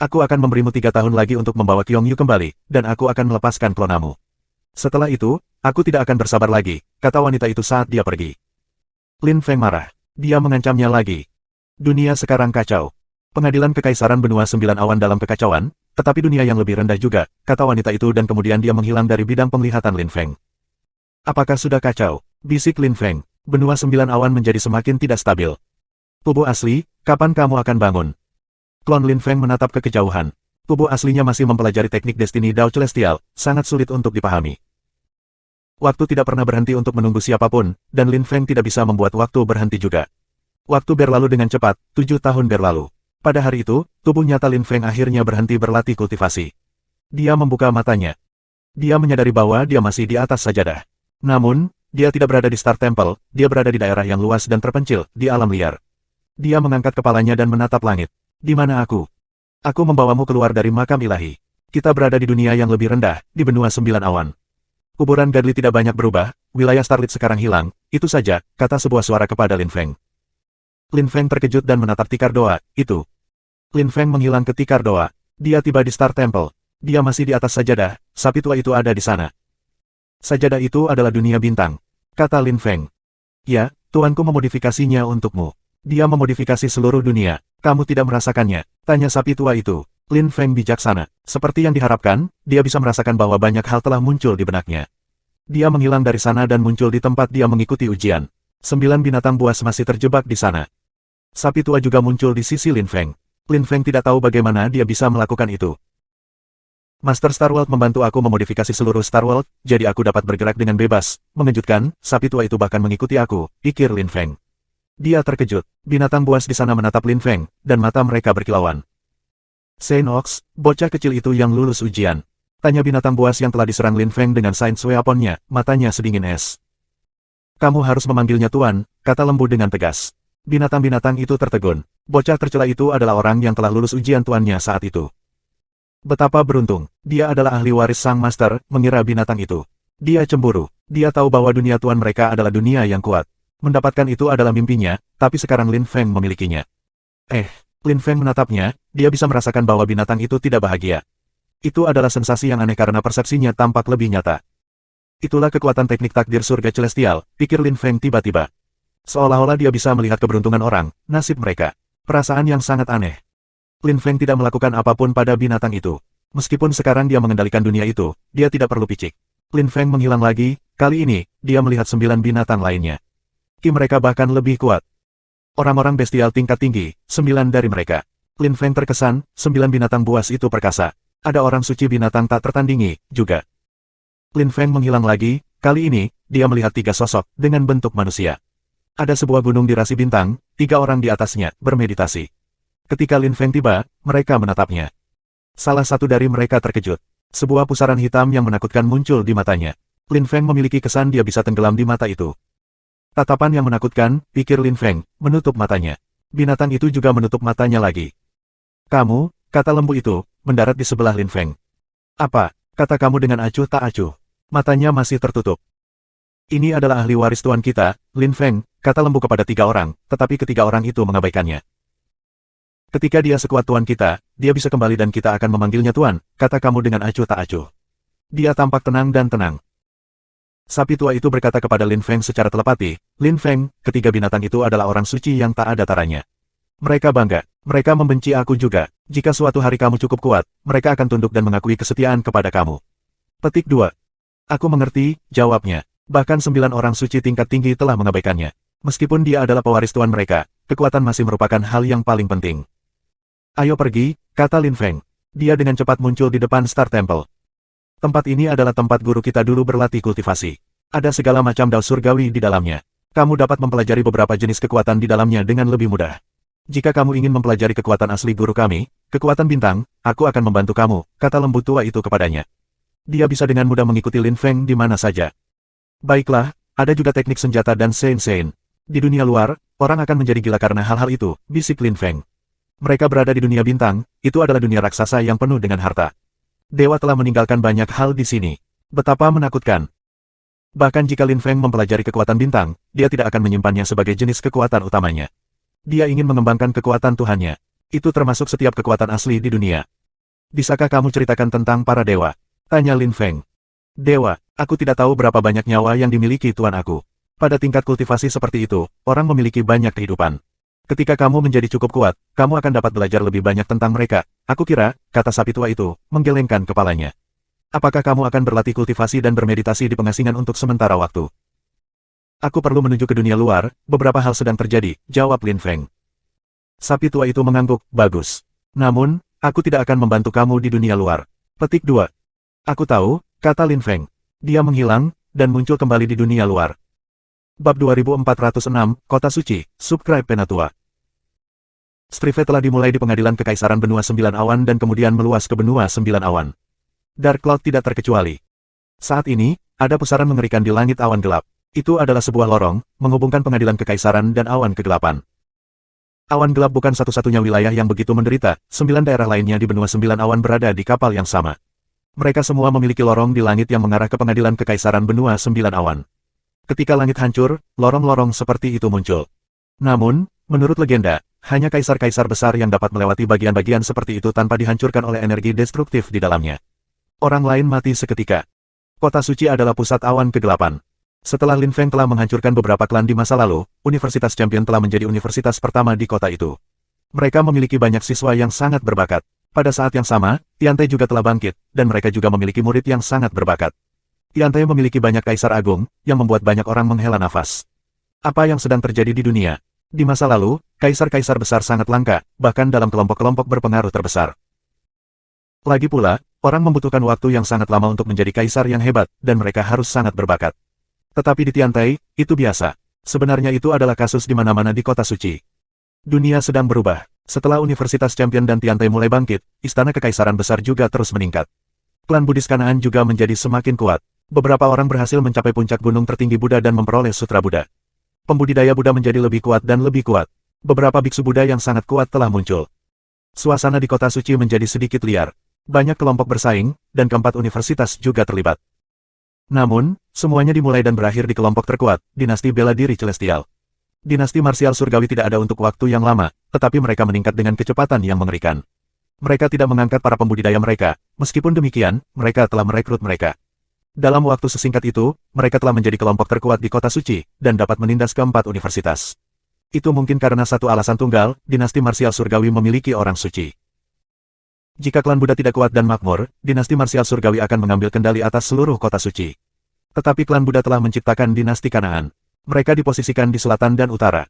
Speaker 1: Aku akan memberimu 3 tahun lagi untuk membawa Qiong Yu kembali, dan aku akan melepaskan klonamu. Setelah itu, aku tidak akan bersabar lagi, kata wanita itu saat dia pergi. Lin Feng marah. Dia mengancamnya lagi. Dunia sekarang kacau. Pengadilan kekaisaran benua 9 awan dalam kekacauan, tetapi dunia yang lebih rendah juga, kata wanita itu dan kemudian dia menghilang dari bidang penglihatan Lin Feng. Apakah sudah kacau? Bisik Lin Feng. Benua 9 awan menjadi semakin tidak stabil. Tubuh asli, kapan kamu akan bangun? Klon Lin Feng menatap ke kejauhan. Tubuh aslinya masih mempelajari teknik destiny Dao Celestial, sangat sulit untuk dipahami. Waktu tidak pernah berhenti untuk menunggu siapapun, dan Lin Feng tidak bisa membuat waktu berhenti juga. Waktu berlalu dengan cepat, 7 tahun berlalu. Pada hari itu, tubuh nyata Lin Feng akhirnya berhenti berlatih kultivasi. Dia membuka matanya. Dia menyadari bahwa dia masih di atas sajadah. Namun, dia tidak berada di Star Temple, dia berada di daerah yang luas dan terpencil, di alam liar. Dia mengangkat kepalanya dan menatap langit. Di mana aku? Aku membawamu keluar dari makam ilahi. Kita berada di dunia yang lebih rendah, di benua 9 awan. Kuburan Gadli tidak banyak berubah, wilayah Starlit sekarang hilang, itu saja, kata sebuah suara kepada Lin Feng. Lin Feng terkejut dan menatap tikar doa, itu. Lin Feng menghilang ke tikar doa. Dia tiba di Star Temple. Dia masih di atas sajadah, sapi tua itu ada di sana. Sajadah itu adalah dunia bintang, kata Lin Feng. Ya, tuanku memodifikasinya untukmu. Dia memodifikasi seluruh dunia. Kamu tidak merasakannya, tanya sapi tua itu. Lin Feng bijaksana. Seperti yang diharapkan, dia bisa merasakan bahwa banyak hal telah muncul di benaknya. Dia menghilang dari sana dan muncul di tempat dia mengikuti ujian. 9 binatang buas masih terjebak di sana. Sapi tua juga muncul di sisi Lin Feng. Lin Feng tidak tahu bagaimana dia bisa melakukan itu. Master Starworld membantu aku memodifikasi seluruh Starworld, jadi aku dapat bergerak dengan bebas. Mengejutkan, sapi tua itu bahkan mengikuti aku, pikir Lin Feng. Dia terkejut. Binatang buas di sana menatap Lin Feng, dan mata mereka berkilauan. Saint Ox, bocah kecil itu yang lulus ujian. Tanya binatang buas yang telah diserang Lin Feng dengan Saint Weaponnya, matanya sedingin es. Kamu harus memanggilnya Tuan, kata lembu dengan tegas. Binatang-binatang itu tertegun. Bocah tercela itu adalah orang yang telah lulus ujian tuannya saat itu. Betapa beruntung, dia adalah ahli waris sang master, mengira binatang itu. Dia cemburu, dia tahu bahwa dunia tuan mereka adalah dunia yang kuat. Mendapatkan itu adalah mimpinya, tapi sekarang Lin Feng memilikinya. Lin Feng menatapnya, dia bisa merasakan bahwa binatang itu tidak bahagia. Itu adalah sensasi yang aneh karena persepsinya tampak lebih nyata. Itulah kekuatan teknik takdir surga celestial, pikir Lin Feng tiba-tiba. Seolah-olah dia bisa melihat keberuntungan orang, nasib mereka. Perasaan yang sangat aneh. Lin Feng tidak melakukan apapun pada binatang itu. Meskipun sekarang dia mengendalikan dunia itu, dia tidak perlu picik. Lin Feng menghilang lagi, kali ini, dia melihat 9 binatang lainnya. Ki mereka bahkan lebih kuat. Orang-orang bestial tingkat tinggi, 9 dari mereka. Lin Feng terkesan, 9 binatang buas itu perkasa. Ada orang suci binatang tak tertandingi, juga. Lin Feng menghilang lagi, kali ini, dia melihat 3 sosok, dengan bentuk manusia. Ada sebuah gunung di rasi bintang, 3 orang di atasnya, bermeditasi. Ketika Lin Feng tiba, mereka menatapnya. Salah satu dari mereka terkejut. Sebuah pusaran hitam yang menakutkan muncul di matanya. Lin Feng memiliki kesan dia bisa tenggelam di mata itu. Tatapan yang menakutkan, pikir Lin Feng, menutup matanya. Binatang itu juga menutup matanya lagi. Kamu, kata lembu itu, mendarat di sebelah Lin Feng. Apa, kata kamu dengan acuh tak acuh. Matanya masih tertutup. Ini adalah ahli waris tuan kita, Lin Feng, kata lembu kepada 3 orang, tetapi ketiga orang itu mengabaikannya. Ketika dia sekuat tuan kita, dia bisa kembali dan kita akan memanggilnya tuan, kata kamu dengan acuh tak acuh. Dia tampak tenang dan tenang. Sapi tua itu berkata kepada Lin Feng secara telepati, Lin Feng, ketiga binatang itu adalah orang suci yang tak ada taranya. Mereka bangga, mereka membenci aku juga, jika suatu hari kamu cukup kuat, mereka akan tunduk dan mengakui kesetiaan kepada kamu. Petik 2. Aku mengerti, jawabnya. Bahkan 9 orang suci tingkat tinggi telah mengabaikannya. Meskipun dia adalah pewaris tuan mereka, kekuatan masih merupakan hal yang paling penting. Ayo pergi, kata Lin Feng. Dia dengan cepat muncul di depan Star Temple. Tempat ini adalah tempat guru kita dulu berlatih kultivasi. Ada segala macam dao surgawi di dalamnya. Kamu dapat mempelajari beberapa jenis kekuatan di dalamnya dengan lebih mudah. Jika kamu ingin mempelajari kekuatan asli guru kami, kekuatan bintang, aku akan membantu kamu, kata lembu tua itu kepadanya. Dia bisa dengan mudah mengikuti Lin Feng di mana saja. Baiklah, ada juga teknik senjata dan sein-sein. Di dunia luar, orang akan menjadi gila karena hal-hal itu, bisik Lin Feng. Mereka berada di dunia bintang, itu adalah dunia raksasa yang penuh dengan harta. Dewa telah meninggalkan banyak hal di sini. Betapa menakutkan. Bahkan jika Lin Feng mempelajari kekuatan bintang, dia tidak akan menyimpannya sebagai jenis kekuatan utamanya. Dia ingin mengembangkan kekuatan Tuhannya. Itu termasuk setiap kekuatan asli di dunia. Bisakah kamu ceritakan tentang para dewa? Tanya Lin Feng. Dewa, aku tidak tahu berapa banyak nyawa yang dimiliki tuan aku. Pada tingkat kultivasi seperti itu, orang memiliki banyak kehidupan. Ketika kamu menjadi cukup kuat, kamu akan dapat belajar lebih banyak tentang mereka. Aku kira, kata sapi tua itu, menggelengkan kepalanya. Apakah kamu akan berlatih kultivasi dan bermeditasi di pengasingan untuk sementara waktu? Aku perlu menuju ke dunia luar, beberapa hal sedang terjadi, jawab Lin Feng. Sapi tua itu mengangguk, bagus. Namun, aku tidak akan membantu kamu di dunia luar. Petik 2. Aku tahu, kata Lin Feng. Dia menghilang, dan muncul kembali di dunia luar. Bab 2406, Kota Suci, Subscribe Penatua. Strife telah dimulai di pengadilan Kekaisaran Benua Sembilan Awan dan kemudian meluas ke Benua Sembilan Awan. Dark Cloud tidak terkecuali. Saat ini, ada pusaran mengerikan di langit awan gelap. Itu adalah sebuah lorong, menghubungkan pengadilan Kekaisaran dan awan kegelapan. Awan gelap bukan satu-satunya wilayah yang begitu menderita, 9 daerah lainnya di Benua Sembilan Awan berada di kapal yang sama. Mereka semua memiliki lorong di langit yang mengarah ke pengadilan Kekaisaran Benua Sembilan Awan. Ketika langit hancur, lorong-lorong seperti itu muncul. Namun, menurut legenda, hanya kaisar-kaisar besar yang dapat melewati bagian-bagian seperti itu tanpa dihancurkan oleh energi destruktif di dalamnya. Orang lain mati seketika. Kota suci adalah pusat awan kegelapan. Setelah Lin Feng telah menghancurkan beberapa klan di masa lalu, Universitas Champion telah menjadi universitas pertama di kota itu. Mereka memiliki banyak siswa yang sangat berbakat. Pada saat yang sama, Tiantai juga telah bangkit, dan mereka juga memiliki murid yang sangat berbakat. Tiantai memiliki banyak kaisar agung, yang membuat banyak orang menghela nafas. Apa yang sedang terjadi di dunia? Di masa lalu, kaisar-kaisar besar sangat langka, bahkan dalam kelompok-kelompok berpengaruh terbesar. Lagi pula, orang membutuhkan waktu yang sangat lama untuk menjadi kaisar yang hebat, dan mereka harus sangat berbakat. Tetapi di Tiantai, itu biasa. Sebenarnya itu adalah kasus di mana-mana di kota suci. Dunia sedang berubah. Setelah Universitas Champion dan Tiantai mulai bangkit, istana kekaisaran besar juga terus meningkat. Klan Buddhis Kanaan juga menjadi semakin kuat. Beberapa orang berhasil mencapai puncak gunung tertinggi Buddha dan memperoleh sutra Buddha. Pembudidaya Buddha menjadi lebih kuat dan lebih kuat. Beberapa biksu Buddha yang sangat kuat telah muncul. Suasana di kota suci menjadi sedikit liar. Banyak kelompok bersaing, dan keempat universitas juga terlibat. Namun, semuanya dimulai dan berakhir di kelompok terkuat, dinasti bela diri Celestial. Dinasti marsial surgawi tidak ada untuk waktu yang lama, tetapi mereka meningkat dengan kecepatan yang mengerikan. Mereka tidak mengangkat para pembudidaya mereka, meskipun demikian, mereka telah merekrut mereka. Dalam waktu sesingkat itu, mereka telah menjadi kelompok terkuat di kota suci, dan dapat menindas keempat universitas. Itu mungkin karena satu alasan tunggal, dinasti marsial surgawi memiliki orang suci. Jika klan Buddha tidak kuat dan makmur, dinasti marsial surgawi akan mengambil kendali atas seluruh kota suci. Tetapi klan Buddha telah menciptakan dinasti Kanaan. Mereka diposisikan di selatan dan utara.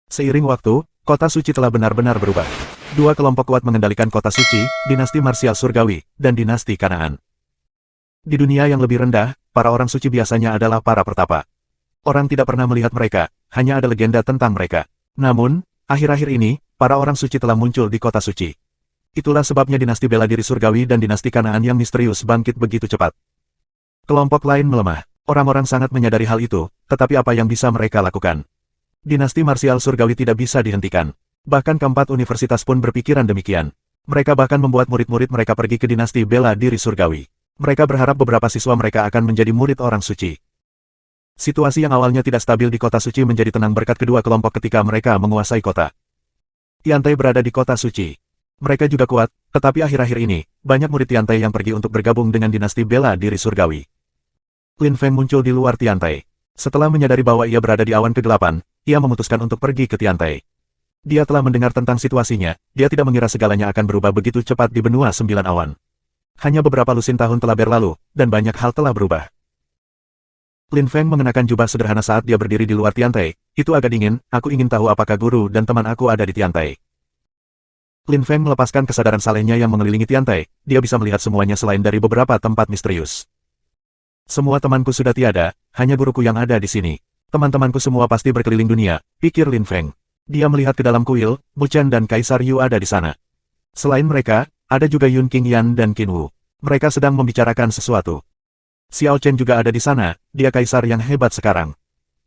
Speaker 1: Seiring waktu, kota suci telah benar-benar berubah. Dua kelompok kuat mengendalikan kota suci, dinasti marsial surgawi, dan dinasti Kanaan. Di dunia yang lebih rendah, para orang suci biasanya adalah para pertapa. Orang tidak pernah melihat mereka, hanya ada legenda tentang mereka. Namun, akhir-akhir ini, para orang suci telah muncul di kota suci. Itulah sebabnya dinasti bela diri surgawi dan dinasti Kanaan yang misterius bangkit begitu cepat. Kelompok lain melemah. Orang-orang sangat menyadari hal itu, tetapi apa yang bisa mereka lakukan? Dinasti marsial surgawi tidak bisa dihentikan. Bahkan keempat universitas pun berpikiran demikian. Mereka bahkan membuat murid-murid mereka pergi ke dinasti bela diri surgawi. Mereka berharap beberapa siswa mereka akan menjadi murid orang suci. Situasi yang awalnya tidak stabil di kota suci menjadi tenang berkat kedua kelompok ketika mereka menguasai kota. Tiantai berada di kota suci. Mereka juga kuat, tetapi akhir-akhir ini, banyak murid Tiantai yang pergi untuk bergabung dengan dinasti bela diri surgawi. Lin Feng muncul di luar Tiantai. Setelah menyadari bahwa ia berada di awan kegelapan, ia memutuskan untuk pergi ke Tiantai. Dia telah mendengar tentang situasinya, dia tidak mengira segalanya akan berubah begitu cepat di benua sembilan awan. Hanya beberapa lusin tahun telah berlalu, dan banyak hal telah berubah. Lin Feng mengenakan jubah sederhana saat dia berdiri di luar Tiantai. Itu agak dingin, aku ingin tahu apakah guru dan teman aku ada di Tiantai. Lin Feng melepaskan kesadaran salehnya yang mengelilingi Tiantai, dia bisa melihat semuanya selain dari beberapa tempat misterius. Semua temanku sudah tiada, hanya guruku yang ada di sini. Teman-temanku semua pasti berkeliling dunia, pikir Lin Feng. Dia melihat ke dalam kuil, Mu Chen dan Kaisar Yu ada di sana. Selain mereka, ada juga Yun Qingyan dan Qin Wu. Mereka sedang membicarakan sesuatu. Xiao Chen juga ada di sana, dia kaisar yang hebat sekarang.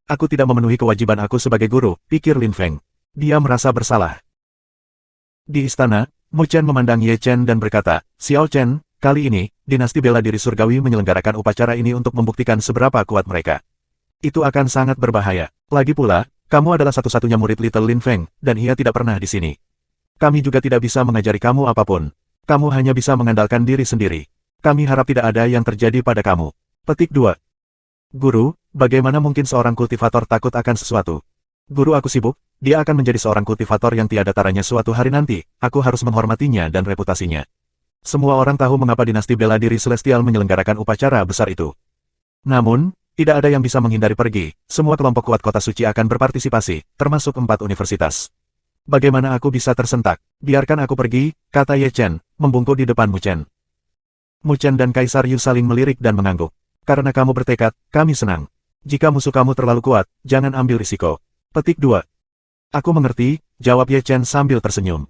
Speaker 1: Aku tidak memenuhi kewajiban aku sebagai guru, pikir Lin Feng. Dia merasa bersalah. Di istana, Mu Chen memandang Ye Chen dan berkata, Xiao Chen, kali ini, dinasti bela diri surgawi menyelenggarakan upacara ini untuk membuktikan seberapa kuat mereka. Itu akan sangat berbahaya. Lagi pula, kamu adalah satu-satunya murid Little Lin Feng, dan ia tidak pernah di sini. Kami juga tidak bisa mengajari kamu apapun. Kamu hanya bisa mengandalkan diri sendiri. Kami harap tidak ada yang terjadi pada kamu. Petik 2. Guru, bagaimana mungkin seorang kultivator takut akan sesuatu? Guru aku sibuk, dia akan menjadi seorang kultivator yang tiada taranya suatu hari nanti, aku harus menghormatinya dan reputasinya. Semua orang tahu mengapa dinasti bela diri Celestial menyelenggarakan upacara besar itu. Namun, tidak ada yang bisa menghindari pergi, semua kelompok kuat kota suci akan berpartisipasi, termasuk 4 universitas. Bagaimana aku bisa tersentak? Biarkan aku pergi, kata Ye Chen, membungkuk di depan Mu Chen. Mu Chen dan Kaisar Yu saling melirik dan mengangguk. Karena kamu bertekad, kami senang. Jika musuh kamu terlalu kuat, jangan ambil risiko. Petik 2. Aku mengerti, jawab Ye Chen sambil tersenyum.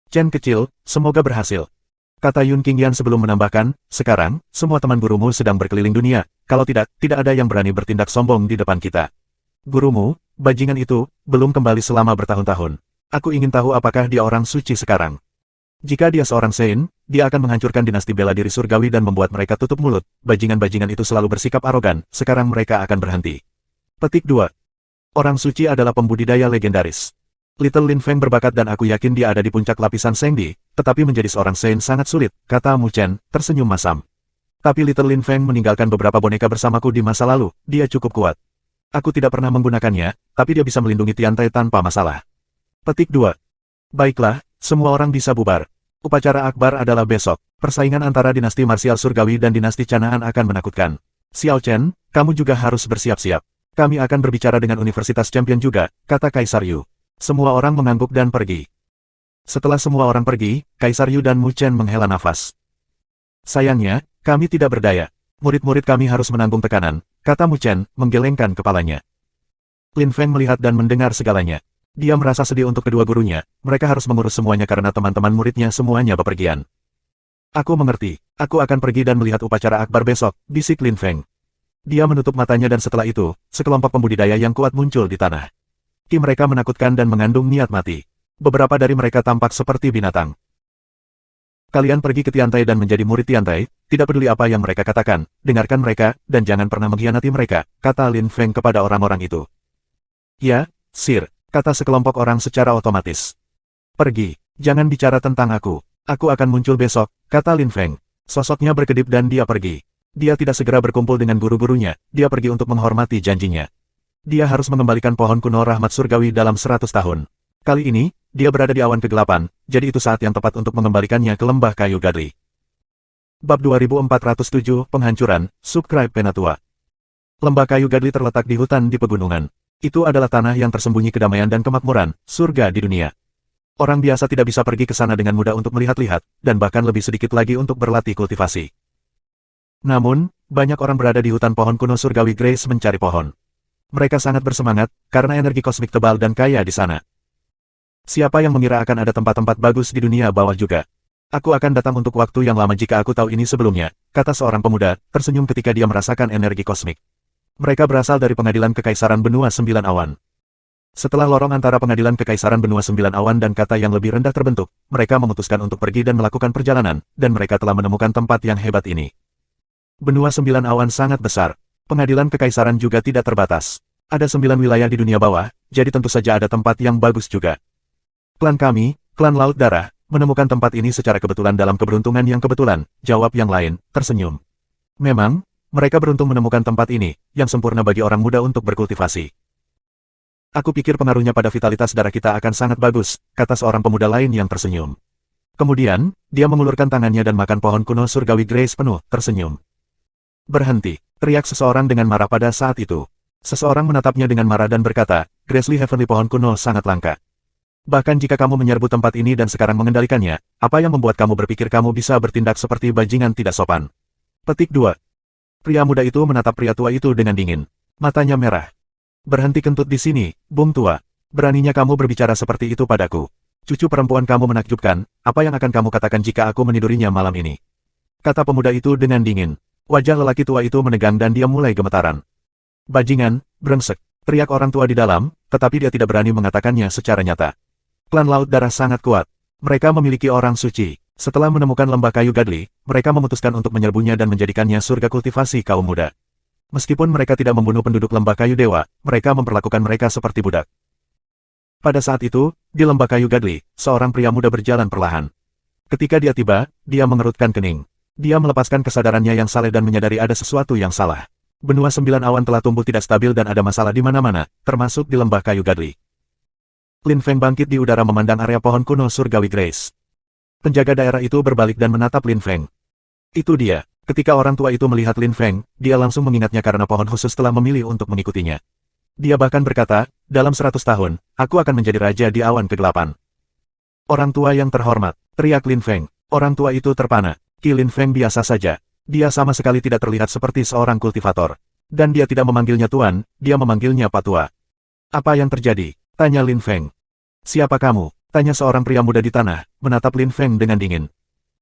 Speaker 1: Chen kecil, semoga berhasil. Kata Yun Qingyan sebelum menambahkan, sekarang, semua teman gurumu sedang berkeliling dunia, kalau tidak, tidak ada yang berani bertindak sombong di depan kita. Gurumu, bajingan itu, belum kembali selama bertahun-tahun. Aku ingin tahu apakah dia orang suci sekarang. Jika dia seorang Sein, dia akan menghancurkan dinasti bela diri surgawi dan membuat mereka tutup mulut. Bajingan-bajingan itu selalu bersikap arogan, sekarang mereka akan berhenti. Petik 2. Orang suci adalah pembudidaya legendaris. Little Lin Feng berbakat dan aku yakin dia ada di puncak lapisan Shengdi, tetapi menjadi seorang Sein sangat sulit, kata Mu Chen, tersenyum masam. Tapi Little Lin Feng meninggalkan beberapa boneka bersamaku di masa lalu, dia cukup kuat. Aku tidak pernah menggunakannya, tapi dia bisa melindungi Tiantai tanpa masalah. Petik 2. Baiklah, semua orang bisa bubar. Upacara akbar adalah besok. Persaingan antara dinasti marsial surgawi dan dinasti Canaan akan menakutkan. Xiao Chen, kamu juga harus bersiap-siap. Kami akan berbicara dengan Universitas Champion juga, kata Kaisar Yu. Semua orang mengangguk dan pergi. Setelah semua orang pergi, Kaisar Yu dan Mu Chen menghela nafas. Sayangnya, kami tidak berdaya. Murid-murid kami harus menanggung tekanan, kata Mu Chen, menggelengkan kepalanya. Lin Feng melihat dan mendengar segalanya. Dia merasa sedih untuk kedua gurunya, mereka harus mengurus semuanya karena teman-teman muridnya semuanya bepergian. Aku mengerti, aku akan pergi dan melihat upacara akbar besok, bisik Lin Feng. Dia menutup matanya dan setelah itu, sekelompok pembudidaya yang kuat muncul di tanah. Ki mereka menakutkan dan mengandung niat mati. Beberapa dari mereka tampak seperti binatang. Kalian pergi ke Tiantai dan menjadi murid Tiantai, tidak peduli apa yang mereka katakan, dengarkan mereka, dan jangan pernah mengkhianati mereka, kata Lin Feng kepada orang-orang itu. Ya, Sir, kata sekelompok orang secara otomatis. Pergi, jangan bicara tentang aku akan muncul besok, kata Lin Feng. Sosoknya berkedip dan dia pergi. Dia tidak segera berkumpul dengan guru-gurunya, dia pergi untuk menghormati janjinya. Dia harus mengembalikan pohon kuno rahmat surgawi dalam 100 tahun. Kali ini, dia berada di awan kegelapan, jadi itu saat yang tepat untuk mengembalikannya ke lembah kayu Gadli. Bab 2407 Penghancuran, Subscribe Penatua. Lembah kayu Gadli terletak di hutan di pegunungan. Itu adalah tanah yang tersembunyi kedamaian dan kemakmuran, surga di dunia. Orang biasa tidak bisa pergi ke sana dengan mudah untuk melihat-lihat, dan bahkan lebih sedikit lagi untuk berlatih kultivasi. Namun, banyak orang berada di hutan pohon kuno surgawi Grace mencari pohon. Mereka sangat bersemangat, karena energi kosmik tebal dan kaya di sana. Siapa yang mengira akan ada tempat-tempat bagus di dunia bawah juga? Aku akan datang untuk waktu yang lama jika aku tahu ini sebelumnya, kata seorang pemuda, tersenyum ketika dia merasakan energi kosmik. Mereka berasal dari pengadilan Kekaisaran Benua Sembilan Awan. Setelah lorong antara pengadilan Kekaisaran Benua Sembilan Awan dan kata yang lebih rendah terbentuk, mereka memutuskan untuk pergi dan melakukan perjalanan, dan mereka telah menemukan tempat yang hebat ini. Benua Sembilan Awan sangat besar. Pengadilan Kekaisaran juga tidak terbatas. Ada 9 wilayah di dunia bawah, jadi tentu saja ada tempat yang bagus juga. Klan kami, klan Laut Darah, menemukan tempat ini secara kebetulan dalam keberuntungan yang kebetulan, jawab yang lain, tersenyum. Memang, mereka beruntung menemukan tempat ini, yang sempurna bagi orang muda untuk berkultivasi. Aku pikir pengaruhnya pada vitalitas darah kita akan sangat bagus, kata seorang pemuda lain yang tersenyum. Kemudian, dia mengulurkan tangannya dan makan pohon kuno surgawi Grace penuh, tersenyum. Berhenti, teriak seseorang dengan marah pada saat itu. Seseorang menatapnya dengan marah dan berkata, Gracely Heavenly pohon kuno sangat langka. Bahkan jika kamu menyerbu tempat ini dan sekarang mengendalikannya, apa yang membuat kamu berpikir kamu bisa bertindak seperti bajingan tidak sopan? Petik 2. Pria muda itu menatap pria tua itu dengan dingin. Matanya merah. Berhenti kentut di sini, Bung tua. Beraninya kamu berbicara seperti itu padaku. Cucu perempuan kamu menakjubkan, apa yang akan kamu katakan jika aku menidurinya malam ini? Kata pemuda itu dengan dingin. Wajah lelaki tua itu menegang dan dia mulai gemetaran. Bajingan, brengsek, teriak orang tua di dalam, tetapi dia tidak berani mengatakannya secara nyata. Klan Laut Darah sangat kuat. Mereka memiliki orang suci. Setelah menemukan lembah kayu Gadli, mereka memutuskan untuk menyerbunya dan menjadikannya surga kultivasi kaum muda. Meskipun mereka tidak membunuh penduduk lembah kayu dewa, mereka memperlakukan mereka seperti budak. Pada saat itu, di lembah kayu Gadli, seorang pria muda berjalan perlahan. Ketika dia tiba, dia mengerutkan kening. Dia melepaskan kesadarannya yang saleh dan menyadari ada sesuatu yang salah. Benua Sembilan Awan telah tumbuh tidak stabil dan ada masalah di mana-mana, termasuk di lembah kayu Gadli. Lin Feng bangkit di udara memandang area pohon kuno surgawi Grace. Penjaga daerah itu berbalik dan menatap Lin Feng. Itu dia. Ketika orang tua itu melihat Lin Feng, dia langsung mengingatnya karena pohon khusus telah memilih untuk mengikutinya. Dia bahkan berkata, dalam 100 tahun, aku akan menjadi raja di awan kegelapan. Orang tua yang terhormat, teriak Lin Feng. Orang tua itu terpana. Ki Lin Feng biasa saja. Dia sama sekali tidak terlihat seperti seorang kultivator. Dan dia tidak memanggilnya tuan, dia memanggilnya Pak Tua. Apa yang terjadi? Tanya Lin Feng. Siapa kamu? Tanya seorang pria muda di tanah, menatap Lin Feng dengan dingin.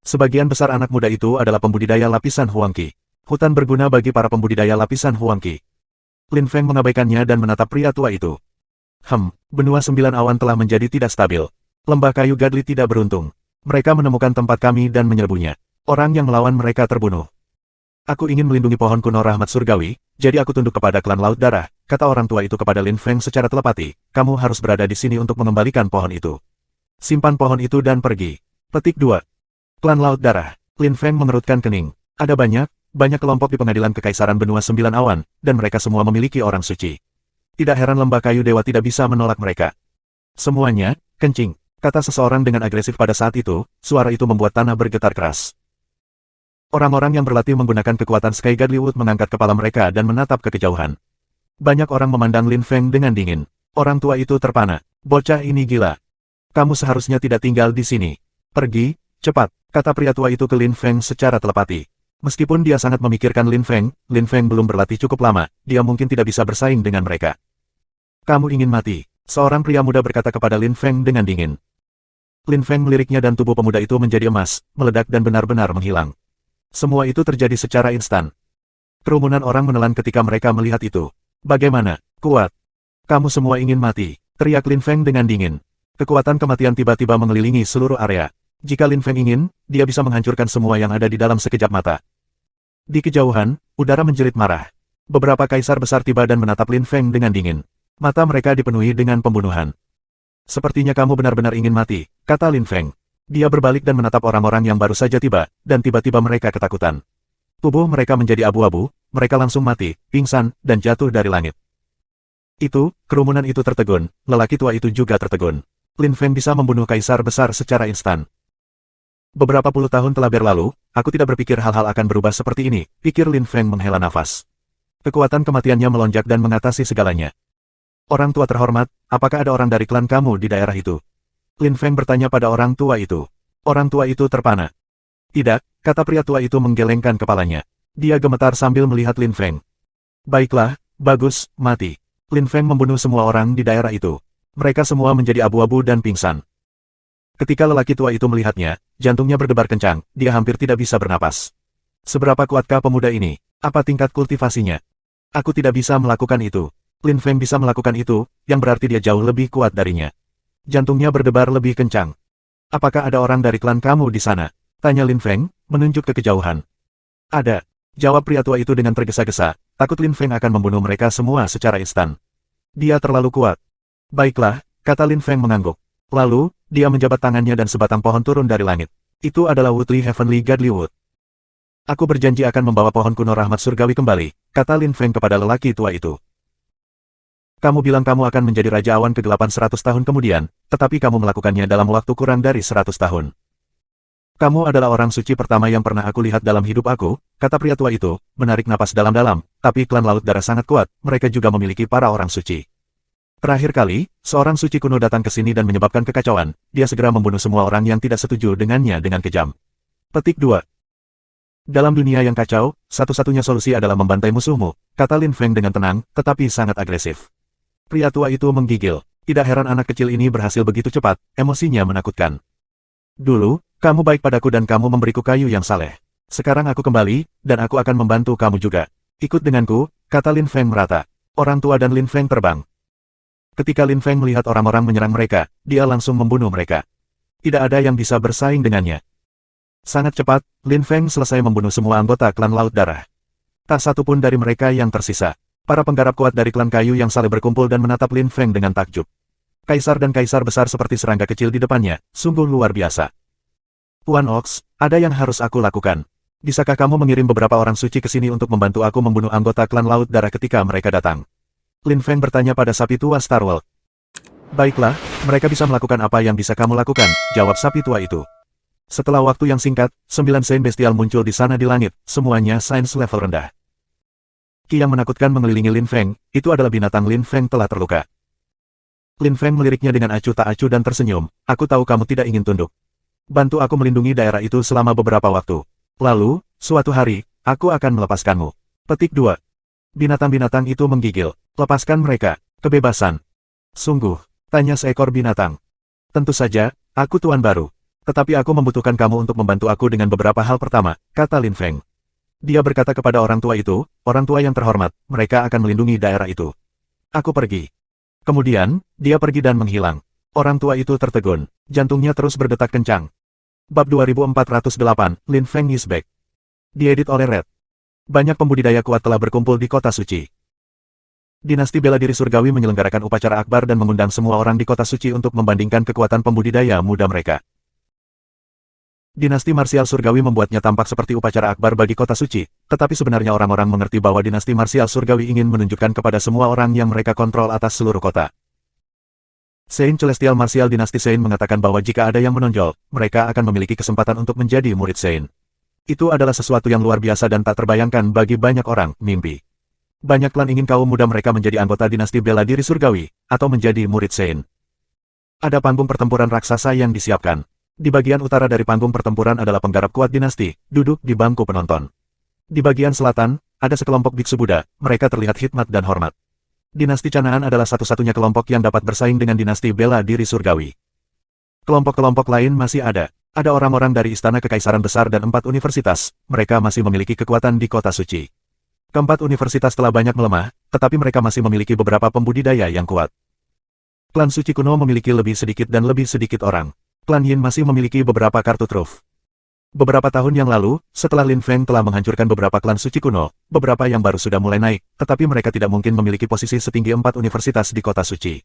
Speaker 1: Sebagian besar anak muda itu adalah pembudidaya lapisan Huangqi. Hutan berguna bagi para pembudidaya lapisan Huangqi. Lin Feng mengabaikannya dan menatap pria tua itu. Benua sembilan awan telah menjadi tidak stabil. Lembah kayu Gadli tidak beruntung. Mereka menemukan tempat kami dan menyerbunya. Orang yang melawan mereka terbunuh. Aku ingin melindungi pohon kuno rahmat surgawi, jadi aku tunduk kepada klan Laut Darah, kata orang tua itu kepada Lin Feng secara telepati. Kamu harus berada di sini untuk mengembalikan pohon itu. Simpan pohon itu dan pergi. Petik 2. Klan Laut Darah. Lin Feng mengerutkan kening. Ada banyak kelompok di pengadilan kekaisaran benua sembilan awan, dan mereka semua memiliki orang suci. Tidak heran lembah kayu dewa tidak bisa menolak mereka. Semuanya, kencing, kata seseorang dengan agresif pada saat itu, suara itu membuat tanah bergetar keras. Orang-orang yang berlatih menggunakan kekuatan Sky Godlywood mengangkat kepala mereka dan menatap ke kejauhan. Banyak orang memandang Lin Feng dengan dingin. Orang tua itu terpana. Bocah ini gila. Kamu seharusnya tidak tinggal di sini. Pergi, cepat, kata pria tua itu ke Lin Feng secara telepati. Meskipun dia sangat memikirkan Lin Feng belum berlatih cukup lama, dia mungkin tidak bisa bersaing dengan mereka. Kamu ingin mati, seorang pria muda berkata kepada Lin Feng dengan dingin. Lin Feng meliriknya dan tubuh pemuda itu menjadi emas, meledak dan benar-benar menghilang. Semua itu terjadi secara instan. Kerumunan orang menelan ketika mereka melihat itu. Bagaimana? Kuat. Kamu semua ingin mati, teriak Lin Feng dengan dingin. Kekuatan kematian tiba-tiba mengelilingi seluruh area. Jika Lin Feng ingin, dia bisa menghancurkan semua yang ada di dalam sekejap mata. Di kejauhan, udara menjerit marah. Beberapa kaisar besar tiba dan menatap Lin Feng dengan dingin. Mata mereka dipenuhi dengan pembunuhan. Sepertinya kamu benar-benar ingin mati, kata Lin Feng. Dia berbalik dan menatap orang-orang yang baru saja tiba, dan tiba-tiba mereka ketakutan. Tubuh mereka menjadi abu-abu, mereka langsung mati, pingsan, dan jatuh dari langit. Kerumunan itu tertegun, lelaki tua itu juga tertegun. Lin Feng bisa membunuh kaisar besar secara instan. Beberapa puluh tahun telah berlalu, aku tidak berpikir hal-hal akan berubah seperti ini, pikir Lin Feng menghela nafas. Kekuatan kematiannya melonjak dan mengatasi segalanya. Orang tua terhormat, apakah ada orang dari klan kamu di daerah itu? Lin Feng bertanya pada orang tua itu. Orang tua itu terpana. Tidak, kata pria tua itu menggelengkan kepalanya. Dia gemetar sambil melihat Lin Feng. Baiklah, bagus, mati. Lin Feng membunuh semua orang di daerah itu. Mereka semua menjadi abu-abu dan pingsan. Ketika lelaki tua itu melihatnya, jantungnya berdebar kencang, dia hampir tidak bisa bernapas. Seberapa kuatkah pemuda ini? Apa tingkat kultivasinya? Aku tidak bisa melakukan itu. Lin Feng bisa melakukan itu, yang berarti dia jauh lebih kuat darinya. Jantungnya berdebar lebih kencang. Apakah ada orang dari klan kamu di sana? Tanya Lin Feng, menunjuk ke kejauhan. Ada. Jawab pria tua itu dengan tergesa-gesa, takut Lin Feng akan membunuh mereka semua secara instan. Dia terlalu kuat. Baiklah, kata Lin Feng mengangguk. Lalu, dia menjabat tangannya dan sebatang pohon turun dari langit. Itu adalah Woodley Heavenly Godlywood. Aku berjanji akan membawa pohon kuno rahmat surgawi kembali, kata Lin Feng kepada lelaki tua itu. Kamu bilang kamu akan menjadi Raja Awan kegelapan 100 tahun kemudian, tetapi kamu melakukannya dalam waktu kurang dari 100 tahun. Kamu adalah orang suci pertama yang pernah aku lihat dalam hidup aku, kata pria tua itu, menarik napas dalam-dalam, tapi klan Laut Darah sangat kuat, mereka juga memiliki para orang suci. Terakhir kali, seorang suci kuno datang ke sini dan menyebabkan kekacauan, dia segera membunuh semua orang yang tidak setuju dengannya dengan kejam. Petik 2. Dalam dunia yang kacau, satu-satunya solusi adalah membantai musuhmu, kata Lin Feng dengan tenang, tetapi sangat agresif. Pria tua itu menggigil. Tidak heran anak kecil ini berhasil begitu cepat, emosinya menakutkan. Dulu, kamu baik padaku dan kamu memberiku kayu yang saleh. Sekarang aku kembali, dan aku akan membantu kamu juga. Ikut denganku, kata Lin Feng merata. Orang tua dan Lin Feng terbang. Ketika Lin Feng melihat orang-orang menyerang mereka, dia langsung membunuh mereka. Tidak ada yang bisa bersaing dengannya. Sangat cepat, Lin Feng selesai membunuh semua anggota klan Laut Darah. Tak satu pun dari mereka yang tersisa. Para penggarap kuat dari klan kayu yang saling berkumpul dan menatap Lin Feng dengan takjub. Kaisar dan kaisar besar seperti serangga kecil di depannya, sungguh luar biasa. Tuan Ox, ada yang harus aku lakukan. Bisakah kamu mengirim beberapa orang suci ke sini untuk membantu aku membunuh anggota klan Laut Darah ketika mereka datang? Lin Feng bertanya pada sapi tua Starworld. Baiklah, mereka bisa melakukan apa yang bisa kamu lakukan, jawab sapi tua itu. Setelah waktu yang singkat, 9 saint bestial muncul di sana di langit, semuanya sains level rendah. Ki yang menakutkan mengelilingi Lin Feng, itu adalah binatang Lin Feng telah terluka. Lin Feng meliriknya dengan acuh tak acuh dan tersenyum, aku tahu kamu tidak ingin tunduk. Bantu aku melindungi daerah itu selama beberapa waktu. Lalu, suatu hari, aku akan melepaskanmu. Petik 2. Binatang-binatang itu menggigil. Lepaskan mereka. Kebebasan. Sungguh, tanya seekor binatang. Tentu saja, aku tuan baru. Tetapi aku membutuhkan kamu untuk membantu aku dengan beberapa hal pertama, kata Lin Feng. Dia berkata kepada orang tua itu, orang tua yang terhormat, mereka akan melindungi daerah itu. Aku pergi. Kemudian, dia pergi dan menghilang. Orang tua itu tertegun, jantungnya terus berdetak kencang. Bab 2408, Lin Feng is back. Diedit oleh Red. Banyak pembudidaya kuat telah berkumpul di kota suci. Dinasti bela diri surgawi menyelenggarakan upacara akbar dan mengundang semua orang di kota suci untuk membandingkan kekuatan pembudidaya muda mereka. Dinasti marsial surgawi membuatnya tampak seperti upacara akbar bagi kota suci, tetapi sebenarnya orang-orang mengerti bahwa dinasti marsial surgawi ingin menunjukkan kepada semua orang yang mereka kontrol atas seluruh kota. Saint Celestial Martial Dinasti Saint mengatakan bahwa jika ada yang menonjol, mereka akan memiliki kesempatan untuk menjadi murid Saint. Itu adalah sesuatu yang luar biasa dan tak terbayangkan bagi banyak orang, mimpi. Banyak klan ingin kaum muda mereka menjadi anggota dinasti bela diri surgawi, atau menjadi murid Saint. Ada panggung pertempuran raksasa yang disiapkan. Di bagian utara dari panggung pertempuran adalah penggarap kuat dinasti, duduk di bangku penonton. Di bagian selatan, ada sekelompok biksu Buddha, mereka terlihat hikmat dan hormat. Dinasti Canaan adalah satu-satunya kelompok yang dapat bersaing dengan dinasti bela diri surgawi. Kelompok-kelompok lain masih ada. Ada orang-orang dari Istana Kekaisaran Besar dan 4 universitas, mereka masih memiliki kekuatan di kota suci. Keempat universitas telah banyak melemah, tetapi mereka masih memiliki beberapa pembudidaya yang kuat. Klan suci kuno memiliki lebih sedikit dan lebih sedikit orang. Klan Yin masih memiliki beberapa kartu truf. Beberapa tahun yang lalu, setelah Lin Feng telah menghancurkan beberapa klan suci kuno, beberapa yang baru sudah mulai naik, tetapi mereka tidak mungkin memiliki posisi setinggi 4 universitas di kota suci.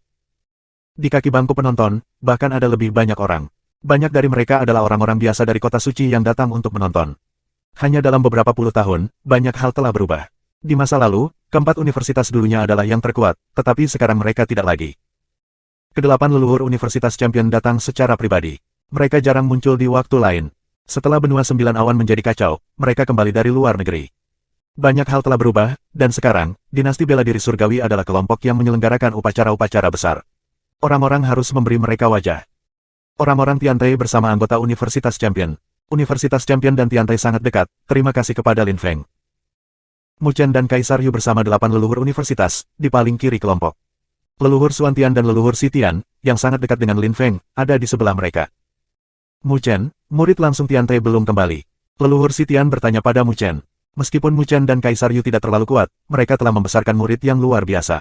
Speaker 1: Di kaki bangku penonton, bahkan ada lebih banyak orang. Banyak dari mereka adalah orang-orang biasa dari kota suci yang datang untuk menonton. Hanya dalam beberapa puluh tahun, banyak hal telah berubah. Di masa lalu, keempat universitas dulunya adalah yang terkuat, tetapi sekarang mereka tidak lagi. Kedelapan leluhur Universitas Champion datang secara pribadi. Mereka jarang muncul di waktu lain. Setelah benua 9 awan menjadi kacau, mereka kembali dari luar negeri. Banyak hal telah berubah, dan sekarang, dinasti bela diri surgawi adalah kelompok yang menyelenggarakan upacara-upacara besar. Orang-orang harus memberi mereka wajah. Orang-orang Tiantai bersama anggota Universitas Champion. Universitas Champion dan Tiantai sangat dekat, terima kasih kepada Lin Feng. Mu Chen dan Kaisar Yu bersama 8 leluhur universitas, di paling kiri kelompok. Leluhur Xuantian dan leluhur Sitian, yang sangat dekat dengan Lin Feng, ada di sebelah mereka. Mu Chen, murid langsung Tiantai belum kembali. Leluhur Sitian bertanya pada Mu Chen. Meskipun Mu Chen dan Kaisar Yu tidak terlalu kuat, mereka telah membesarkan murid yang luar biasa.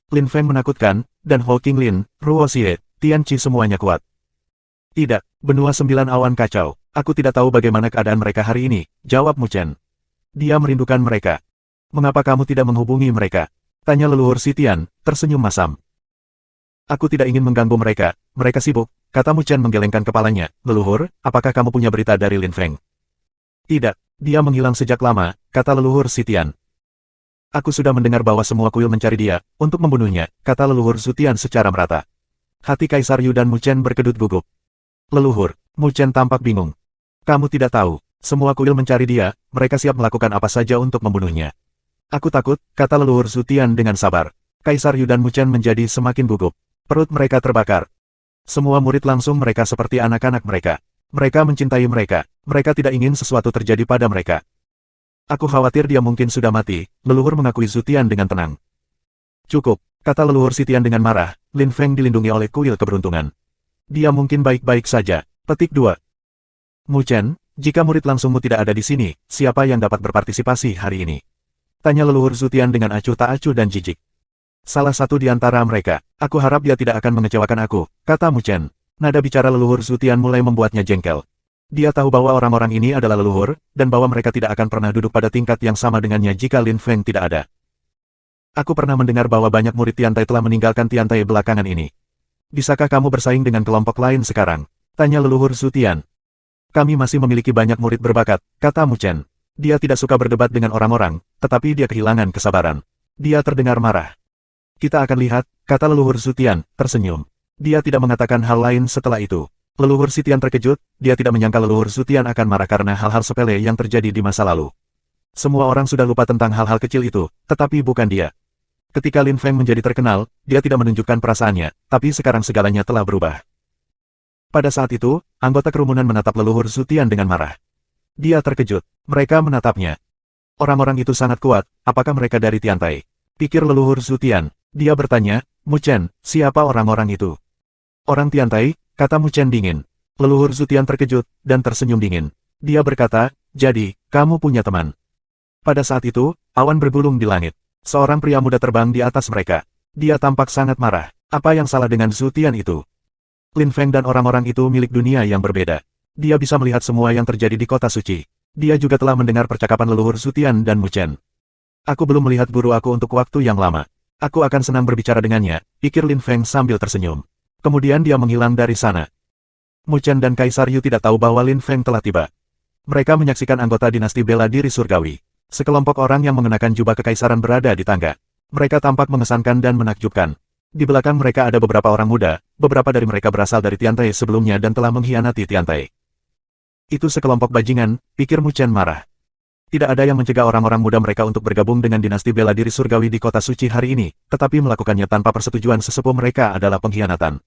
Speaker 1: Lin Feng menakutkan, dan Ho Qinglin, Ruo Xie, Tian Qi semuanya kuat. Tidak, benua 9 awan kacau. Aku tidak tahu bagaimana keadaan mereka hari ini, jawab Mu Chen. Dia merindukan mereka. Mengapa kamu tidak menghubungi mereka? Tanya leluhur Sitian, tersenyum masam. Aku tidak ingin mengganggu mereka, mereka sibuk, kata Mu Chen menggelengkan kepalanya. Leluhur, apakah kamu punya berita dari Lin Feng? Tidak, dia menghilang sejak lama, kata leluhur Sitian. Aku sudah mendengar bahwa semua kuil mencari dia, untuk membunuhnya, kata leluhur Sitian secara merata. Hati Kaisar Yu dan Mu Chen berkedut gugup. Leluhur, Mu Chen tampak bingung. Kamu tidak tahu, semua kuil mencari dia, mereka siap melakukan apa saja untuk membunuhnya. Aku takut, kata leluhur Sutian dengan sabar. Kaisar Yu dan Mu Chen menjadi semakin gugup. Perut mereka terbakar. Semua murid langsung mereka seperti anak-anak mereka. Mereka mencintai mereka. Mereka tidak ingin sesuatu terjadi pada mereka. Aku khawatir dia mungkin sudah mati, leluhur mengakui Sutian dengan tenang. Cukup, kata leluhur Sitian dengan marah. Lin Feng dilindungi oleh kuil keberuntungan. Dia mungkin baik-baik saja. Petik 2. Mu Chen, jika murid langsungmu tidak ada di sini, siapa yang dapat berpartisipasi hari ini? Tanya leluhur Sutian dengan acuh tak acuh dan jijik. Salah satu di antara mereka. Aku harap dia tidak akan mengecewakan aku, kata Mu Chen. Nada bicara leluhur Sutian mulai membuatnya jengkel. Dia tahu bahwa orang-orang ini adalah leluhur, dan bahwa mereka tidak akan pernah duduk pada tingkat yang sama dengannya jika Lin Feng tidak ada. Aku pernah mendengar bahwa banyak murid Tiantai telah meninggalkan Tiantai belakangan ini. Bisakah kamu bersaing dengan kelompok lain sekarang? Tanya leluhur Sutian. Kami masih memiliki banyak murid berbakat, kata Mu Chen. Dia tidak suka berdebat dengan orang-orang, tetapi dia kehilangan kesabaran. Dia terdengar marah. Kita akan lihat, kata leluhur Sutian, tersenyum. Dia tidak mengatakan hal lain setelah itu. Leluhur Sitian terkejut, dia tidak menyangka leluhur Sutian akan marah karena hal-hal sepele yang terjadi di masa lalu. Semua orang sudah lupa tentang hal-hal kecil itu, tetapi bukan dia. Ketika Lin Feng menjadi terkenal, dia tidak menunjukkan perasaannya, tapi sekarang segalanya telah berubah. Pada saat itu, anggota kerumunan menatap leluhur Sutian dengan marah. Dia terkejut. Mereka menatapnya. Orang-orang itu sangat kuat, apakah mereka dari Tiantai? Pikir leluhur Sutian. Dia bertanya, Mu Chen, siapa orang-orang itu? Orang Tiantai, kata Mu Chen dingin. Leluhur Zutian terkejut, dan tersenyum dingin. Dia berkata, jadi, kamu punya teman. Pada saat itu, awan bergulung di langit. Seorang pria muda terbang di atas mereka. Dia tampak sangat marah. Apa yang salah dengan Zutian itu? Lin Feng dan orang-orang itu milik dunia yang berbeda. Dia bisa melihat semua yang terjadi di kota suci. Dia juga telah mendengar percakapan leluhur Zutian dan Mu Chen. Aku belum melihat guru aku untuk waktu yang lama. Aku akan senang berbicara dengannya, pikir Lin Feng sambil tersenyum. Kemudian dia menghilang dari sana. Mu Chen dan Kaisar Yu tidak tahu bahwa Lin Feng telah tiba. Mereka menyaksikan anggota dinasti bela diri surgawi. Sekelompok orang yang mengenakan jubah kekaisaran berada di tangga. Mereka tampak mengesankan dan menakjubkan. Di belakang mereka ada beberapa orang muda, beberapa dari mereka berasal dari Tiantai sebelumnya dan telah mengkhianati Tiantai. Itu sekelompok bajingan, pikir Mu Chen marah. Tidak ada yang mencegah orang-orang muda mereka untuk bergabung dengan dinasti bela diri surgawi di kota suci hari ini, tetapi melakukannya tanpa persetujuan sesepuh mereka adalah pengkhianatan.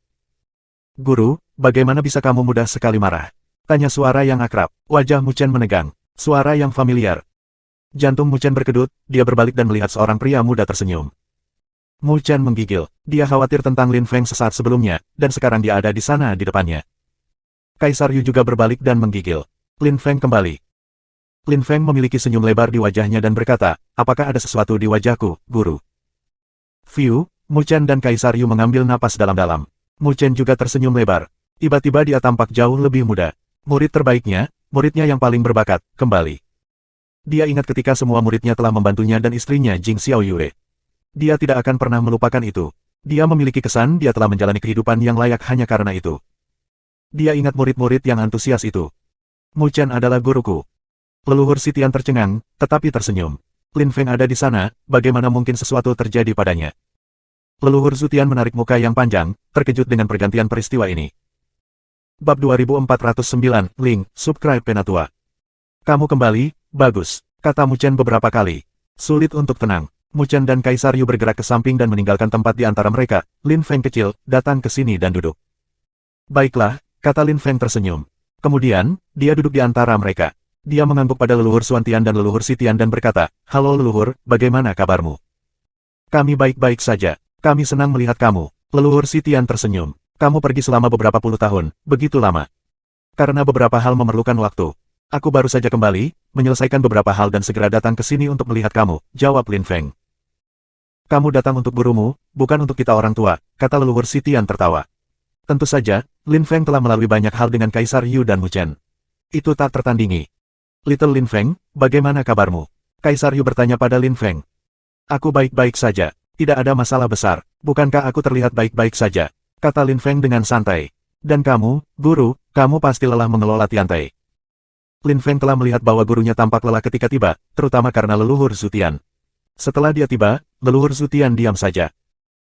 Speaker 1: Guru, bagaimana bisa kamu mudah sekali marah? Tanya suara yang akrab. Wajah Mu Chen menegang. Suara yang familiar. Jantung Mu Chen berkedut, dia berbalik dan melihat seorang pria muda tersenyum. Mu Chen menggigil. Dia khawatir tentang Lin Feng sesaat sebelumnya, dan sekarang dia ada di sana di depannya. Kaisar Yu juga berbalik dan menggigil. Lin Feng kembali. Lin Feng memiliki senyum lebar di wajahnya dan berkata, apakah ada sesuatu di wajahku, guru? Fiu, Mu Chen dan Kaisar Yu mengambil napas dalam-dalam. Mu Chen juga tersenyum lebar. Tiba-tiba dia tampak jauh lebih muda. Murid terbaiknya, muridnya yang paling berbakat, kembali. Dia ingat ketika semua muridnya telah membantunya dan istrinya Jing Xiaoyue. Dia tidak akan pernah melupakan itu. Dia memiliki kesan dia telah menjalani kehidupan yang layak hanya karena itu. Dia ingat murid-murid yang antusias itu. Mu Chen adalah guruku. Leluhur Sitian tercengang, tetapi tersenyum. Lin Feng ada di sana, bagaimana mungkin sesuatu terjadi padanya? Leluhur Zutian menarik muka yang panjang, terkejut dengan pergantian peristiwa ini. Bab 2409, link, subscribe Penatua. Kamu kembali, bagus, kata Mu Chen beberapa kali. Sulit untuk tenang. Mu Chen dan Kaisar Yu bergerak ke samping dan meninggalkan tempat di antara mereka. Lin Feng kecil, datang ke sini dan duduk. Baiklah, kata Lin Feng tersenyum. Kemudian, dia duduk di antara mereka. Dia mengangguk pada leluhur Xuantian dan leluhur Sitian dan berkata, halo leluhur, bagaimana kabarmu? Kami baik-baik saja. Kami senang melihat kamu. Leluhur Sitian tersenyum. Kamu pergi selama beberapa puluh tahun, begitu lama. Karena beberapa hal memerlukan waktu. Aku baru saja kembali, menyelesaikan beberapa hal dan segera datang ke sini untuk melihat kamu, jawab Lin Feng. Kamu datang untuk gurumu, bukan untuk kita orang tua, kata leluhur Sitian tertawa. Tentu saja, Lin Feng telah melalui banyak hal dengan Kaisar Yu dan Mu Chen. Itu tak tertandingi. Little Lin Feng, bagaimana kabarmu? Kaisar Yu bertanya pada Lin Feng. Aku baik-baik saja, tidak ada masalah besar, bukankah aku terlihat baik-baik saja? Kata Lin Feng dengan santai. Dan kamu, guru, kamu pasti lelah mengelola Tiantai. Lin Feng telah melihat bahwa gurunya tampak lelah ketika tiba, terutama karena leluhur Zutian. Setelah dia tiba, leluhur Zutian diam saja.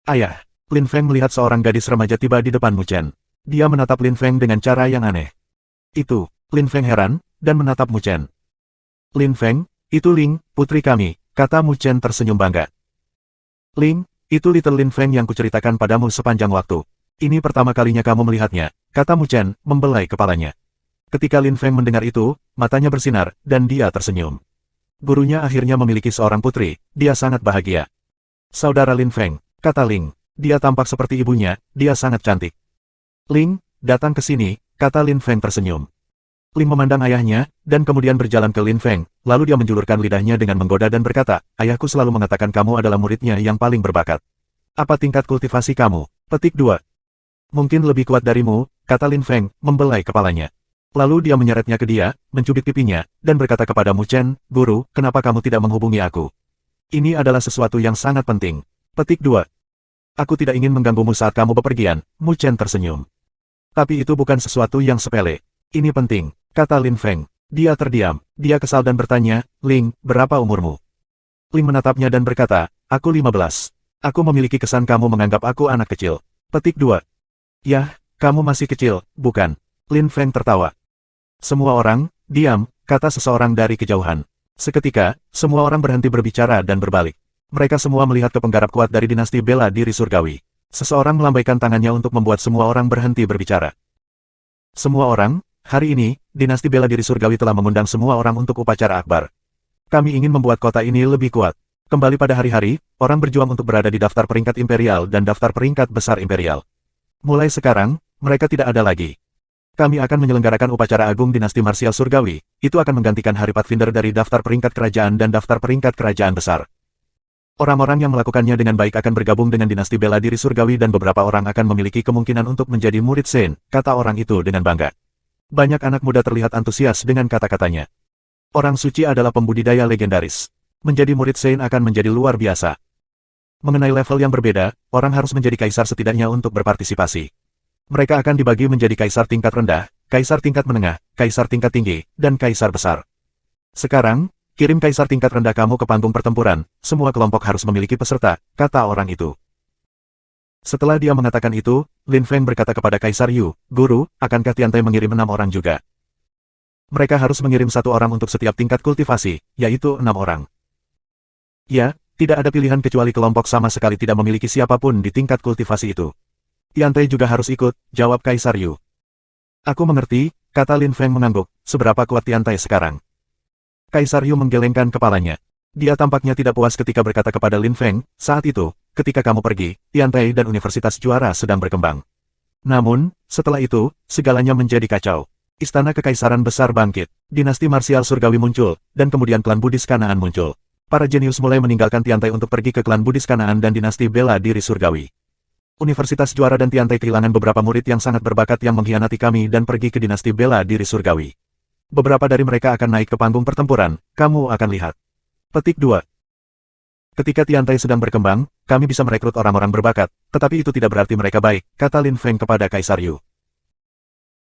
Speaker 1: Ayah, Lin Feng melihat seorang gadis remaja tiba di depan Mu Chen. Dia menatap Lin Feng dengan cara yang aneh. Itu, Lin Feng heran, dan menatap Mu Chen. Lin Feng, itu Ling, putri kami, kata Mu Chen tersenyum bangga. Ling, itu Little Lin Feng yang kuceritakan padamu sepanjang waktu. Ini pertama kalinya kamu melihatnya, kata Mu Chen, membelai kepalanya. Ketika Lin Feng mendengar itu, matanya bersinar, dan dia tersenyum. Gurunya akhirnya memiliki seorang putri, dia sangat bahagia. Saudara Lin Feng, kata Ling, dia tampak seperti ibunya, dia sangat cantik. Ling, datang ke sini, kata Lin Feng tersenyum. Ling memandang ayahnya, dan kemudian berjalan ke Lin Feng, lalu dia menjulurkan lidahnya dengan menggoda dan berkata, ayahku selalu mengatakan kamu adalah muridnya yang paling berbakat. Apa tingkat kultivasi kamu? Petik 2. Mungkin lebih kuat darimu, kata Lin Feng, membelai kepalanya. Lalu dia menyeretnya ke dia, mencubit pipinya, dan berkata kepada Mu Chen, guru, kenapa kamu tidak menghubungi aku? Ini adalah sesuatu yang sangat penting. Petik 2. Aku tidak ingin mengganggumu saat kamu bepergian, Mu Chen tersenyum. Tapi itu bukan sesuatu yang sepele. Ini penting, kata Lin Feng. Dia terdiam, dia kesal dan bertanya, Ling, berapa umurmu? Ling menatapnya dan berkata, aku 15. Aku memiliki kesan kamu menganggap aku anak kecil. Petik 2. Yah, kamu masih kecil, bukan? Lin Feng tertawa. Semua orang, diam, kata seseorang dari kejauhan. Seketika, semua orang berhenti berbicara dan berbalik. Mereka semua melihat ke penggarap kuat dari dinasti bela diri surgawi. Seseorang melambaikan tangannya untuk membuat semua orang berhenti berbicara. Semua orang, hari ini, dinasti bela diri surgawi telah mengundang semua orang untuk upacara akbar. Kami ingin membuat kota ini lebih kuat. Kembali pada hari-hari, orang berjuang untuk berada di daftar peringkat imperial dan daftar peringkat besar imperial. Mulai sekarang, mereka tidak ada lagi. Kami akan menyelenggarakan upacara agung dinasti marsial surgawi, itu akan menggantikan Hari Pathfinder dari daftar peringkat kerajaan dan daftar peringkat kerajaan besar. Orang-orang yang melakukannya dengan baik akan bergabung dengan dinasti bela diri surgawi dan beberapa orang akan memiliki kemungkinan untuk menjadi murid Saint, kata orang itu dengan bangga. Banyak anak muda terlihat antusias dengan kata-katanya. Orang suci adalah pembudidaya legendaris. Menjadi murid Saint akan menjadi luar biasa. Mengenai level yang berbeda, orang harus menjadi kaisar setidaknya untuk berpartisipasi. Mereka akan dibagi menjadi kaisar tingkat rendah, kaisar tingkat menengah, kaisar tingkat tinggi, dan kaisar besar. Sekarang, kirim kaisar tingkat rendah kamu ke panggung pertempuran, semua kelompok harus memiliki peserta, kata orang itu. Setelah dia mengatakan itu, Lin Feng berkata kepada Kaisar Yu, Guru, akankah Tiantai mengirim 6 orang juga? Mereka harus mengirim 1 orang untuk setiap tingkat kultivasi, yaitu 6 orang. Ya, tidak ada pilihan kecuali kelompok sama sekali tidak memiliki siapapun di tingkat kultivasi itu. Tiantai juga harus ikut, jawab Kaisar Yu. Aku mengerti, kata Lin Feng mengangguk, seberapa kuat Tiantai sekarang? Kaisar Yu menggelengkan kepalanya. Dia tampaknya tidak puas ketika berkata kepada Lin Feng, saat itu, ketika kamu pergi, Tiantai dan Universitas Juara sedang berkembang. Namun, setelah itu, segalanya menjadi kacau. Istana Kekaisaran Besar bangkit, dinasti marsial surgawi muncul, dan kemudian klan Buddhis Kanaan muncul. Para jenius mulai meninggalkan Tiantai untuk pergi ke klan Buddhis Kanaan dan dinasti bela diri surgawi. Universitas Juara dan Tiantai kehilangan beberapa murid yang sangat berbakat yang mengkhianati kami dan pergi ke dinasti bela diri surgawi. Beberapa dari mereka akan naik ke panggung pertempuran, kamu akan lihat. Petik 2. Ketika Tiantai sedang berkembang, kami bisa merekrut orang-orang berbakat, tetapi itu tidak berarti mereka baik, kata Lin Feng kepada Kaisar Yu.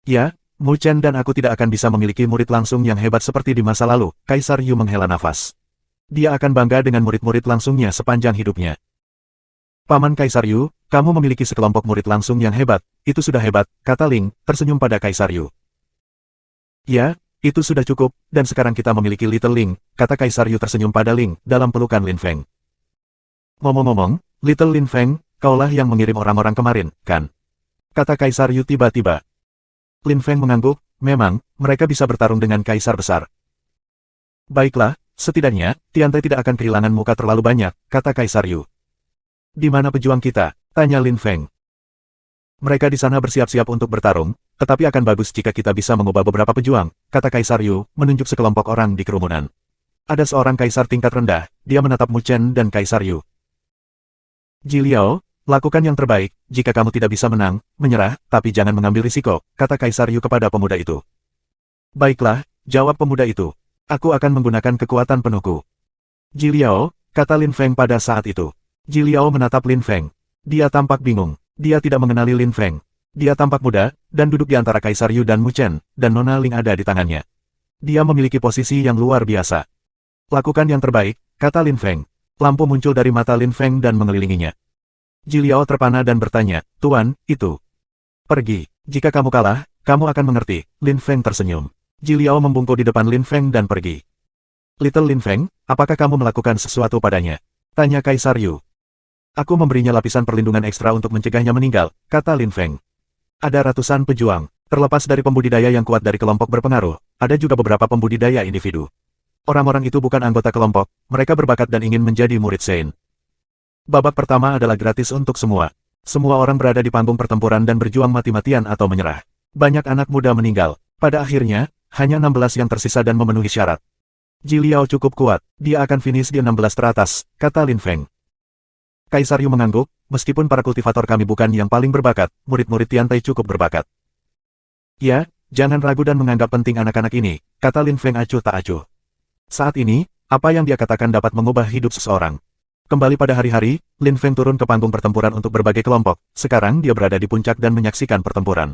Speaker 1: Ya, Mu Chen dan aku tidak akan bisa memiliki murid langsung yang hebat seperti di masa lalu, Kaisar Yu menghela nafas. Dia akan bangga dengan murid-murid langsungnya sepanjang hidupnya. Paman Kaisar Yu, kamu memiliki sekelompok murid langsung yang hebat, itu sudah hebat, kata Ling, tersenyum pada Kaisar Yu. Ya, itu sudah cukup, dan sekarang kita memiliki Little Ling, kata Kaisar Yu tersenyum pada Ling, dalam pelukan Lin Feng. Ngomong-ngomong, Little Lin Feng, kaulah yang mengirim orang-orang kemarin, kan? Kata Kaisar Yu tiba-tiba. Lin Feng mengangguk, memang, mereka bisa bertarung dengan Kaisar Besar. Baiklah, setidaknya, Tiantai tidak akan kehilangan muka terlalu banyak, kata Kaisar Yu. Di mana pejuang kita? Tanya Lin Feng. Mereka di sana bersiap-siap untuk bertarung, tetapi akan bagus jika kita bisa mengubah beberapa pejuang, kata Kaisar Yu, menunjuk sekelompok orang di kerumunan. Ada seorang kaisar tingkat rendah, dia menatap Mu Chen dan Kaisar Yu. Ji Liao, lakukan yang terbaik, jika kamu tidak bisa menang, menyerah, tapi jangan mengambil risiko, kata Kaisar Yu kepada pemuda itu. Baiklah, jawab pemuda itu. Aku akan menggunakan kekuatan penuhku. Ji Liao, kata Lin Feng pada saat itu. Ji Liao menatap Lin Feng. Dia tampak bingung. Dia tidak mengenali Lin Feng. Dia tampak muda, dan duduk di antara Kaisar Yu dan Mu Chen, dan Nona Ling ada di tangannya. Dia memiliki posisi yang luar biasa. Lakukan yang terbaik, kata Lin Feng. Lampu muncul dari mata Lin Feng dan mengelilinginya. Ji Liao terpana dan bertanya, Tuan, itu. Pergi. Jika kamu kalah, kamu akan mengerti. Lin Feng tersenyum. Ji Liao membungkuk di depan Lin Feng dan pergi. Little Lin Feng, apakah kamu melakukan sesuatu padanya? Tanya Kaisar Yu. Aku memberinya lapisan perlindungan ekstra untuk mencegahnya meninggal, kata Lin Feng. Ada ratusan pejuang. Terlepas dari pembudidaya yang kuat dari kelompok berpengaruh, ada juga beberapa pembudidaya individu. Orang-orang itu bukan anggota kelompok, mereka berbakat dan ingin menjadi murid Saint. Babak pertama adalah gratis untuk semua. Semua orang berada di panggung pertempuran dan berjuang mati-matian atau menyerah. Banyak anak muda meninggal. Pada akhirnya, hanya 16 yang tersisa dan memenuhi syarat. Ji Liao cukup kuat, dia akan finish di 16 teratas, kata Lin Feng. Kaisar Yu mengangguk, meskipun para kultivator kami bukan yang paling berbakat, murid-murid Tiantai cukup berbakat. Ya, jangan ragu dan menganggap penting anak-anak ini, kata Lin Feng acuh tak acuh. Saat ini, apa yang dia katakan dapat mengubah hidup seseorang. Kembali pada hari-hari, Lin Feng turun ke panggung pertempuran untuk berbagai kelompok, sekarang dia berada di puncak dan menyaksikan pertempuran.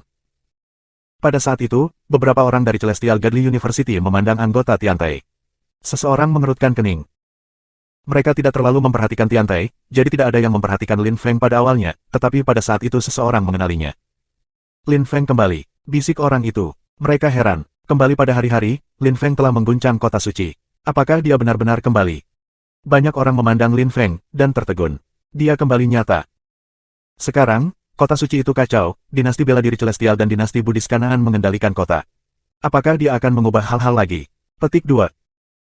Speaker 1: Pada saat itu, beberapa orang dari Celestial Godly University memandang anggota Tiantai. Seseorang mengerutkan kening. Mereka tidak terlalu memperhatikan Tiantai, jadi tidak ada yang memperhatikan Lin Feng pada awalnya, tetapi pada saat itu seseorang mengenalinya. Lin Feng kembali, bisik orang itu. Mereka heran, kembali pada hari-hari, Lin Feng telah mengguncang kota suci. Apakah dia benar-benar kembali? Banyak orang memandang Lin Feng, dan tertegun. Dia kembali nyata. Sekarang, kota suci itu kacau, dinasti bela diri Celestial dan dinasti Buddhis Kanaan mengendalikan kota. Apakah dia akan mengubah hal-hal lagi? Petik 2.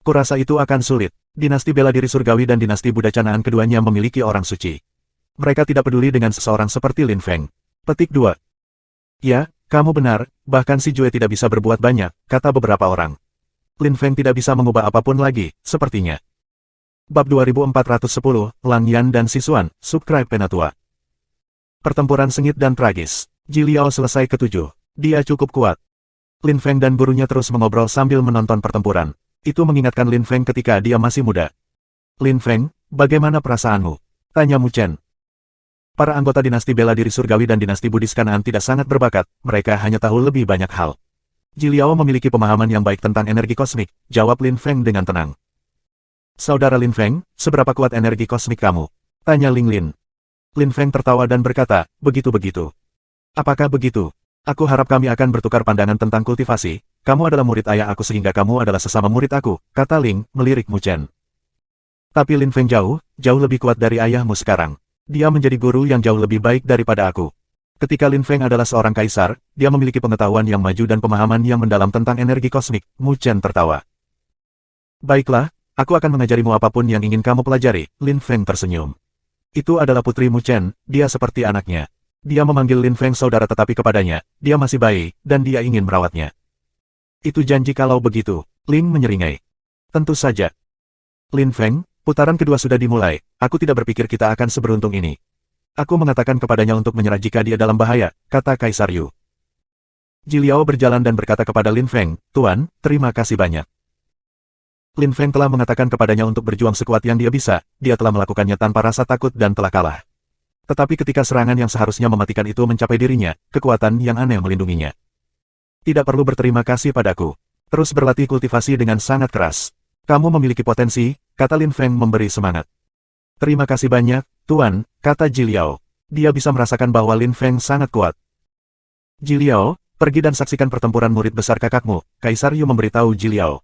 Speaker 1: Kurasa itu akan sulit. Dinasti bela diri surgawi dan dinasti Buddha Kanaan keduanya memiliki orang suci. Mereka tidak peduli dengan seseorang seperti Lin Feng. Petik 2. Ya, kamu benar, bahkan si Jue tidak bisa berbuat banyak, kata beberapa orang. Lin Feng tidak bisa mengubah apapun lagi, sepertinya. Bab 2410, Lang Yan dan Sisuan, Subscribe Penatua. Pertempuran sengit dan tragis. Ji Liao selesai ketujuh. Dia cukup kuat. Lin Feng dan gurunya terus mengobrol sambil menonton pertempuran. Itu mengingatkan Lin Feng ketika dia masih muda. Lin Feng, bagaimana perasaanmu? Tanya Mu Chen. Para anggota dinasti bela diri surgawi dan dinasti Buddhis Kanaan tidak sangat berbakat, mereka hanya tahu lebih banyak hal. Ji Liao memiliki pemahaman yang baik tentang energi kosmik, jawab Lin Feng dengan tenang. Saudara Lin Feng, seberapa kuat energi kosmik kamu? Tanya Ling Lin. Lin Feng tertawa dan berkata, begitu-begitu. Apakah begitu? Aku harap kami akan bertukar pandangan tentang kultivasi, kamu adalah murid ayah aku sehingga kamu adalah sesama murid aku, kata Ling, melirik Mu Chen. Tapi Lin Feng jauh lebih kuat dari ayahmu sekarang. Dia menjadi guru yang jauh lebih baik daripada aku. Ketika Lin Feng adalah seorang kaisar, dia memiliki pengetahuan yang maju dan pemahaman yang mendalam tentang energi kosmik, Mu Chen tertawa. Baiklah, aku akan mengajarimu apapun yang ingin kamu pelajari, Lin Feng tersenyum. Itu adalah putri Mu Chen, dia seperti anaknya. Dia memanggil Lin Feng saudara tetapi kepadanya, dia masih bayi, dan dia ingin merawatnya. Itu janji kalau begitu, Ling menyeringai. Tentu saja. Lin Feng, putaran kedua sudah dimulai, aku tidak berpikir kita akan seberuntung ini. Aku mengatakan kepadanya untuk menyerah jika dia dalam bahaya, kata Kaisar Yu. Ji Liao berjalan dan berkata kepada Lin Feng, Tuan, terima kasih banyak. Lin Feng telah mengatakan kepadanya untuk berjuang sekuat yang dia bisa, dia telah melakukannya tanpa rasa takut dan telah kalah. Tetapi ketika serangan yang seharusnya mematikan itu mencapai dirinya, kekuatan yang aneh melindunginya. Tidak perlu berterima kasih padaku. Terus berlatih kultivasi dengan sangat keras. Kamu memiliki potensi, kata Lin Feng memberi semangat. Terima kasih banyak, Tuan, kata Ji Liao. Dia bisa merasakan bahwa Lin Feng sangat kuat. Ji Liao, pergi dan saksikan pertempuran murid besar kakakmu, Kaisar Yu memberitahu Ji Liao.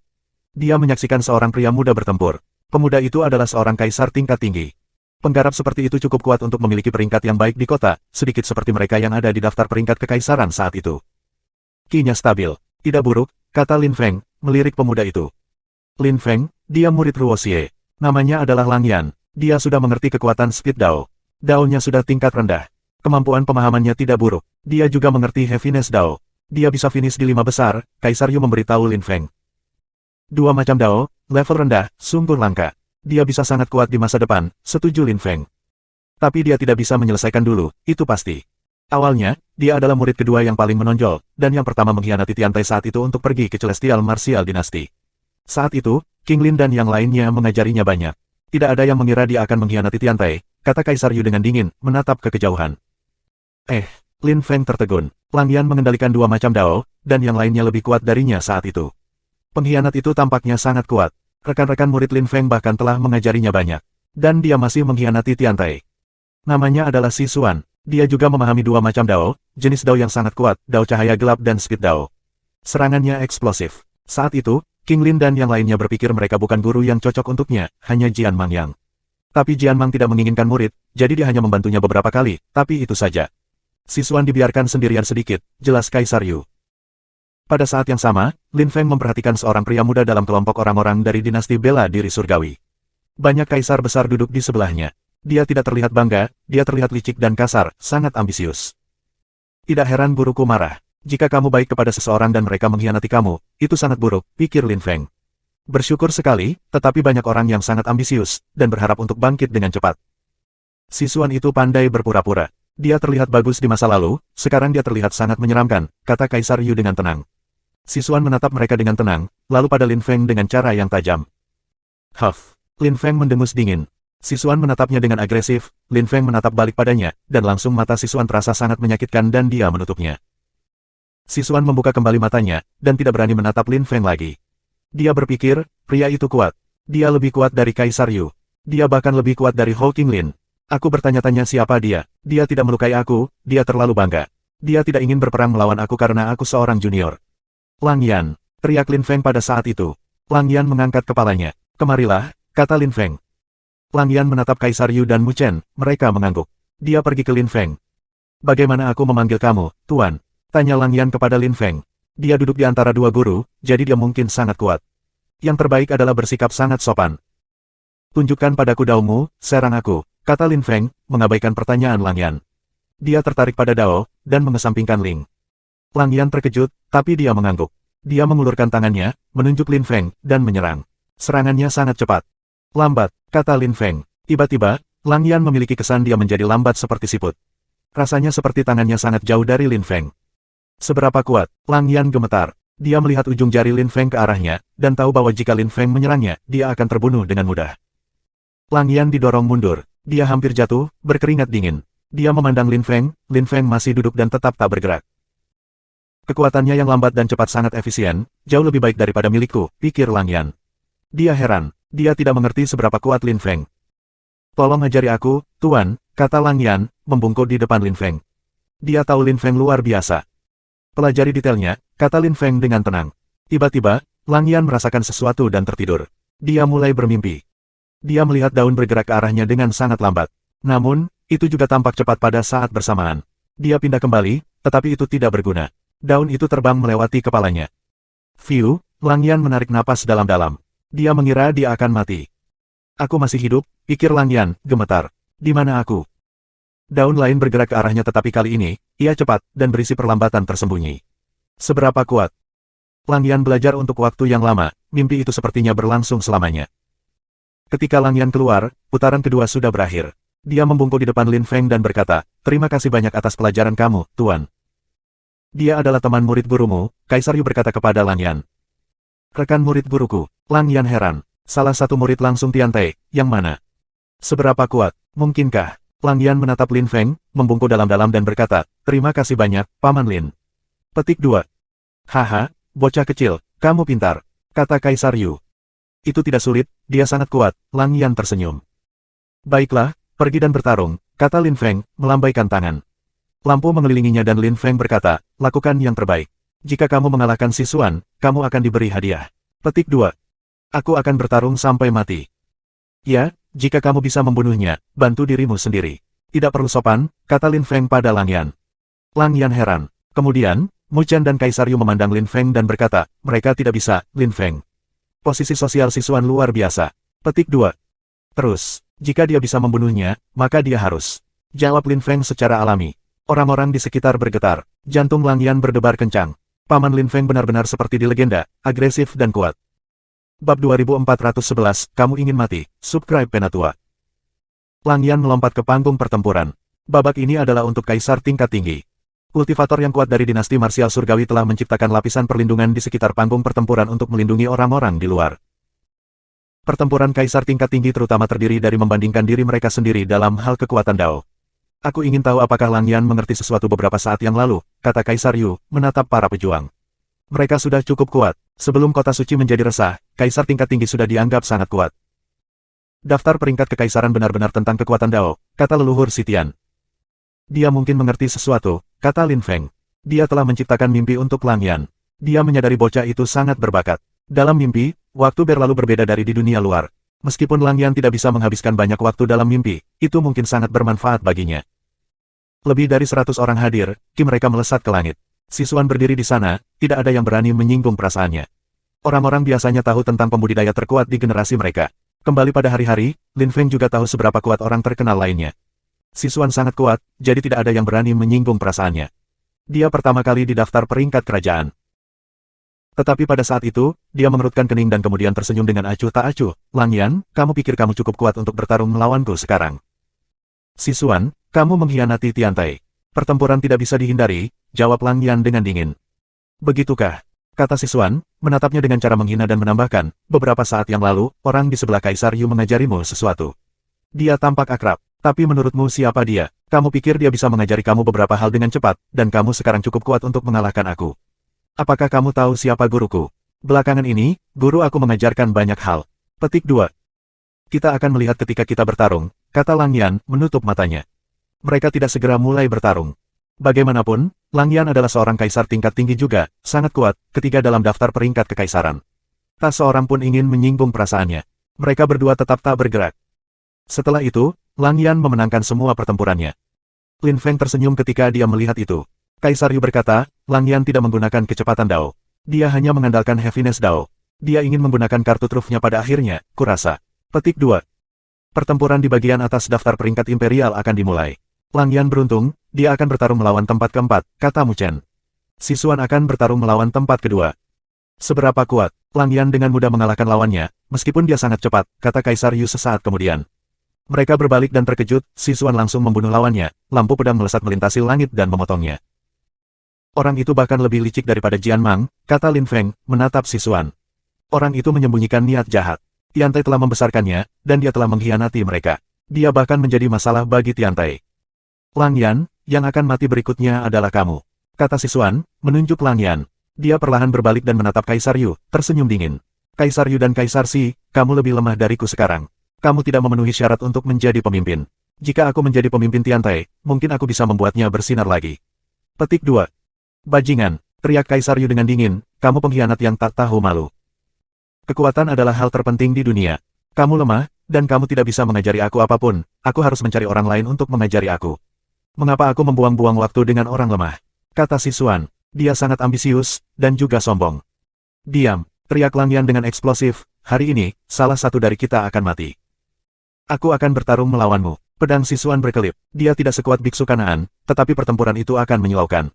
Speaker 1: Dia menyaksikan seorang pria muda bertempur. Pemuda itu adalah seorang kaisar tingkat tinggi. Penggarap seperti itu cukup kuat untuk memiliki peringkat yang baik di kota, sedikit seperti mereka yang ada di daftar peringkat kekaisaran saat itu. Ki-nya stabil, tidak buruk, kata Lin Feng, melirik pemuda itu. Lin Feng, dia murid Ruo Xie. Namanya adalah Lang Yan. Dia sudah mengerti kekuatan Speed Dao. Dao-nya sudah tingkat rendah. Kemampuan pemahamannya tidak buruk. Dia juga mengerti Heaviness Dao. Dia bisa finish di 5 besar, Kaisar Yu memberitahu Lin Feng. 2 macam Dao, level rendah, sungguh langka. Dia bisa sangat kuat di masa depan, setuju Lin Feng. Tapi dia tidak bisa menyelesaikan dulu, itu pasti. Awalnya, dia adalah murid kedua yang paling menonjol, dan yang pertama mengkhianati Tiantai saat itu untuk pergi ke Celestial Martial Dynasty. Saat itu, King Lin dan yang lainnya mengajarinya banyak. Tidak ada yang mengira dia akan mengkhianati Tiantai, kata Kaisar Yu dengan dingin, menatap ke kejauhan. Lin Feng tertegun. Lang Yan mengendalikan 2 macam Dao, dan yang lainnya lebih kuat darinya saat itu. Pengkhianat itu tampaknya sangat kuat. Rekan-rekan murid Lin Feng bahkan telah mengajarinya banyak. Dan dia masih mengkhianati Tiantai. Namanya adalah Sisuan. Dia juga memahami 2 macam Dao, jenis Dao yang sangat kuat, Dao cahaya gelap dan Speed Dao. Serangannya eksplosif. Saat itu, King Lin dan yang lainnya berpikir mereka bukan guru yang cocok untuknya, hanya Jian Mang yang. Tapi Jian Mang tidak menginginkan murid, jadi dia hanya membantunya beberapa kali, tapi itu saja. Sisuan dibiarkan sendirian sedikit, jelas Kaisar Yu. Pada saat yang sama, Lin Feng memperhatikan seorang pria muda dalam kelompok orang-orang dari dinasti bela diri surgawi. Banyak kaisar besar duduk di sebelahnya. Dia tidak terlihat bangga, dia terlihat licik dan kasar, sangat ambisius. Tidak heran guruku marah. Jika kamu baik kepada seseorang dan mereka mengkhianati kamu, itu sangat buruk, pikir Lin Feng. Bersyukur sekali, tetapi banyak orang yang sangat ambisius, dan berharap untuk bangkit dengan cepat. Sisuan itu pandai berpura-pura. Dia terlihat bagus di masa lalu, sekarang dia terlihat sangat menyeramkan, kata Kaisar Yu dengan tenang. Sisuan menatap mereka dengan tenang, lalu pada Lin Feng dengan cara yang tajam. Huff. Lin Feng mendengus dingin. Sisuan menatapnya dengan agresif, Lin Feng menatap balik padanya, dan langsung mata Sisuan terasa sangat menyakitkan dan dia menutupnya. Sisuan membuka kembali matanya, dan tidak berani menatap Lin Feng lagi. Dia berpikir, pria itu kuat. Dia lebih kuat dari Kaisar Yu. Dia bahkan lebih kuat dari Ho King Lin. Aku bertanya-tanya siapa dia. Dia tidak melukai aku, dia terlalu bangga. Dia tidak ingin berperang melawan aku karena aku seorang junior. Lang Yan, teriak Lin Feng pada saat itu. Lang Yan mengangkat kepalanya. Kemarilah, kata Lin Feng. Lang Yan menatap Kaisar Yu dan Mu Chen, mereka mengangguk. Dia pergi ke Lin Feng. Bagaimana aku memanggil kamu, Tuan? Tanya Lang Yan kepada Lin Feng. Dia duduk di antara 2 guru, jadi dia mungkin sangat kuat. Yang terbaik adalah bersikap sangat sopan. Tunjukkan padaku Daomu, serang aku, kata Lin Feng, mengabaikan pertanyaan Lang Yan. Dia tertarik pada Dao, dan mengesampingkan Ling. Lang Yan terkejut, tapi dia mengangguk. Dia mengulurkan tangannya, menunjuk Lin Feng, dan menyerang. Serangannya sangat cepat. Lambat, kata Lin Feng. Tiba-tiba, Lang Yan memiliki kesan dia menjadi lambat seperti siput. Rasanya seperti tangannya sangat jauh dari Lin Feng. Seberapa kuat, Lang Yan gemetar. Dia melihat ujung jari Lin Feng ke arahnya, dan tahu bahwa jika Lin Feng menyerangnya, dia akan terbunuh dengan mudah. Lang Yan didorong mundur. Dia hampir jatuh, berkeringat dingin. Dia memandang Lin Feng masih duduk dan tetap tak bergerak. Kekuatannya yang lambat dan cepat sangat efisien, jauh lebih baik daripada milikku, pikir Lang Yan. Dia heran, dia tidak mengerti seberapa kuat Lin Feng. Tolong ajari aku, Tuan, kata Lang Yan, membungkuk di depan Lin Feng. Dia tahu Lin Feng luar biasa. Pelajari detailnya, kata Lin Feng dengan tenang. Tiba-tiba, Lang Yan merasakan sesuatu dan tertidur. Dia mulai bermimpi. Dia melihat daun bergerak ke arahnya dengan sangat lambat. Namun, itu juga tampak cepat pada saat bersamaan. Dia pindah kembali, tetapi itu tidak berguna. Daun itu terbang melewati kepalanya. Fiu, Lang Yan menarik napas dalam-dalam. Dia mengira dia akan mati. Aku masih hidup, pikir Lang Yan, gemetar. Di mana aku? Daun lain bergerak ke arahnya tetapi kali ini, ia cepat, dan berisi perlambatan tersembunyi. Seberapa kuat? Lang Yan belajar untuk waktu yang lama, mimpi itu sepertinya berlangsung selamanya. Ketika Lang Yan keluar, putaran kedua sudah berakhir. Dia membungkuk di depan Lin Feng dan berkata, terima kasih banyak atas pelajaran kamu, Tuan. Dia adalah teman murid gurumu, Kaisar Yu berkata kepada Lang Yan. Rekan murid guruku, Lang Yan heran. Salah satu murid langsung Tiantai, yang mana? Seberapa kuat, mungkinkah? Lang Yan menatap Lin Feng, membungkuk dalam-dalam dan berkata, terima kasih banyak, Paman Lin. Petik 2. Haha, bocah kecil, kamu pintar, kata Kaisar Yu. Itu tidak sulit, dia sangat kuat, Lang Yan tersenyum. Baiklah, pergi dan bertarung, kata Lin Feng, melambaikan tangan. Lampu mengelilinginya dan Lin Feng berkata, lakukan yang terbaik. Jika kamu mengalahkan siswan, kamu akan diberi hadiah. Petik 2. Aku akan bertarung sampai mati. Ya, jika kamu bisa membunuhnya, bantu dirimu sendiri. Tidak perlu sopan, kata Lin Feng pada Lang Yan. Lang Yan heran. Kemudian, Mu Chen dan Kaisar Yu memandang Lin Feng dan berkata, mereka tidak bisa, Lin Feng. Posisi sosial siswan luar biasa. Petik 2. Terus, jika dia bisa membunuhnya, maka dia harus. Jawab Lin Feng secara alami. Orang-orang di sekitar bergetar. Jantung Lang Yan berdebar kencang. Paman Lin Feng benar-benar seperti di legenda, agresif dan kuat. Bab 2411, kamu ingin mati, subscribe Penatua. Lang Yan melompat ke panggung pertempuran. Babak ini adalah untuk kaisar tingkat tinggi. Kultivator yang kuat dari dinasti marsial surgawi telah menciptakan lapisan perlindungan di sekitar panggung pertempuran untuk melindungi orang-orang di luar. Pertempuran kaisar tingkat tinggi terutama terdiri dari membandingkan diri mereka sendiri dalam hal kekuatan Dao. Aku ingin tahu apakah Lang Yan mengerti sesuatu beberapa saat yang lalu, kata Kaisar Yu, menatap para pejuang. Mereka sudah cukup kuat. Sebelum kota suci menjadi resah, kaisar tingkat tinggi sudah dianggap sangat kuat. Daftar peringkat kekaisaran benar-benar tentang kekuatan Dao, kata leluhur Sitian. Dia mungkin mengerti sesuatu, kata Lin Feng. Dia telah menciptakan mimpi untuk Lang Yan. Dia menyadari bocah itu sangat berbakat. Dalam mimpi, waktu berlalu berbeda dari di dunia luar. Meskipun Lang Yan tidak bisa menghabiskan banyak waktu dalam mimpi, itu mungkin sangat bermanfaat baginya. Lebih dari 100 orang hadir, mereka melesat ke langit. Siswan berdiri di sana, tidak ada yang berani menyinggung perasaannya. Orang-orang biasanya tahu tentang pembudidaya terkuat di generasi mereka. Kembali pada hari-hari, Lin Feng juga tahu seberapa kuat orang terkenal lainnya. Siswan sangat kuat, jadi tidak ada yang berani menyinggung perasaannya. Dia pertama kali di daftar peringkat kerajaan. Tetapi pada saat itu, dia mengerutkan kening dan kemudian tersenyum dengan acuh tak acuh. Lang Yan, kamu pikir kamu cukup kuat untuk bertarung melawanku sekarang? Siswan, kamu mengkhianati Tiantai. Pertempuran tidak bisa dihindari, jawab Lang Yan dengan dingin. Begitukah? Kata siswan, menatapnya dengan cara menghina dan menambahkan, beberapa saat yang lalu, orang di sebelah Kaisar Yu mengajarimu sesuatu. Dia tampak akrab, tapi menurutmu siapa dia? Kamu pikir dia bisa mengajari kamu beberapa hal dengan cepat, dan kamu sekarang cukup kuat untuk mengalahkan aku. Apakah kamu tahu siapa guruku? Belakangan ini, guru aku mengajarkan banyak hal. Petik 2. Kita akan melihat ketika kita bertarung, kata Lang Yan, menutup matanya. Mereka tidak segera mulai bertarung. Bagaimanapun, Lang Yan adalah seorang kaisar tingkat tinggi juga, sangat kuat, ketiga dalam daftar peringkat kekaisaran. Tak seorang pun ingin menyinggung perasaannya. Mereka berdua tetap tak bergerak. Setelah itu, Lang Yan memenangkan semua pertempurannya. Lin Feng tersenyum ketika dia melihat itu. Kaisar Yu berkata, Lang Yan tidak menggunakan kecepatan Dao. Dia hanya mengandalkan heaviness Dao. Dia ingin menggunakan kartu trufnya pada akhirnya, kurasa. Petik 2. Pertempuran di bagian atas daftar peringkat imperial akan dimulai. Lang Yan beruntung, dia akan bertarung melawan tempat keempat, kata Mu Chen. Sisuan akan bertarung melawan tempat kedua. Seberapa kuat? Lang Yan dengan mudah mengalahkan lawannya, meskipun dia sangat cepat, kata Kaisar Yu sesaat kemudian. Mereka berbalik dan terkejut, Sisuan langsung membunuh lawannya, lampu pedang melesat melintasi langit dan memotongnya. Orang itu bahkan lebih licik daripada Jian Mang, kata Lin Feng, menatap Sisuan. Orang itu menyembunyikan niat jahat. Tiantai telah membesarkannya, dan dia telah mengkhianati mereka. Dia bahkan menjadi masalah bagi Tiantai. Lang Yan, yang akan mati berikutnya adalah kamu, kata Sisuan, menunjuk Lang Yan. Dia perlahan berbalik dan menatap Kaisar Yu, tersenyum dingin. Kaisar Yu dan Kaisar Si, kamu lebih lemah dariku sekarang. Kamu tidak memenuhi syarat untuk menjadi pemimpin. Jika aku menjadi pemimpin Tiantai, mungkin aku bisa membuatnya bersinar lagi. Petik 2. Bajingan, teriak Kaisar Yu dengan dingin, kamu pengkhianat yang tak tahu malu. Kekuatan adalah hal terpenting di dunia. Kamu lemah, dan kamu tidak bisa mengajari aku apapun, aku harus mencari orang lain untuk mengajari aku. Mengapa aku membuang-buang waktu dengan orang lemah? Kata Sisuan, dia sangat ambisius, dan juga sombong. Diam, teriak Lang Yan dengan eksplosif, hari ini, salah satu dari kita akan mati. Aku akan bertarung melawanmu. Pedang Sisuan berkelip. Dia tidak sekuat biksu Kanaan, tetapi pertempuran itu akan menyilaukan.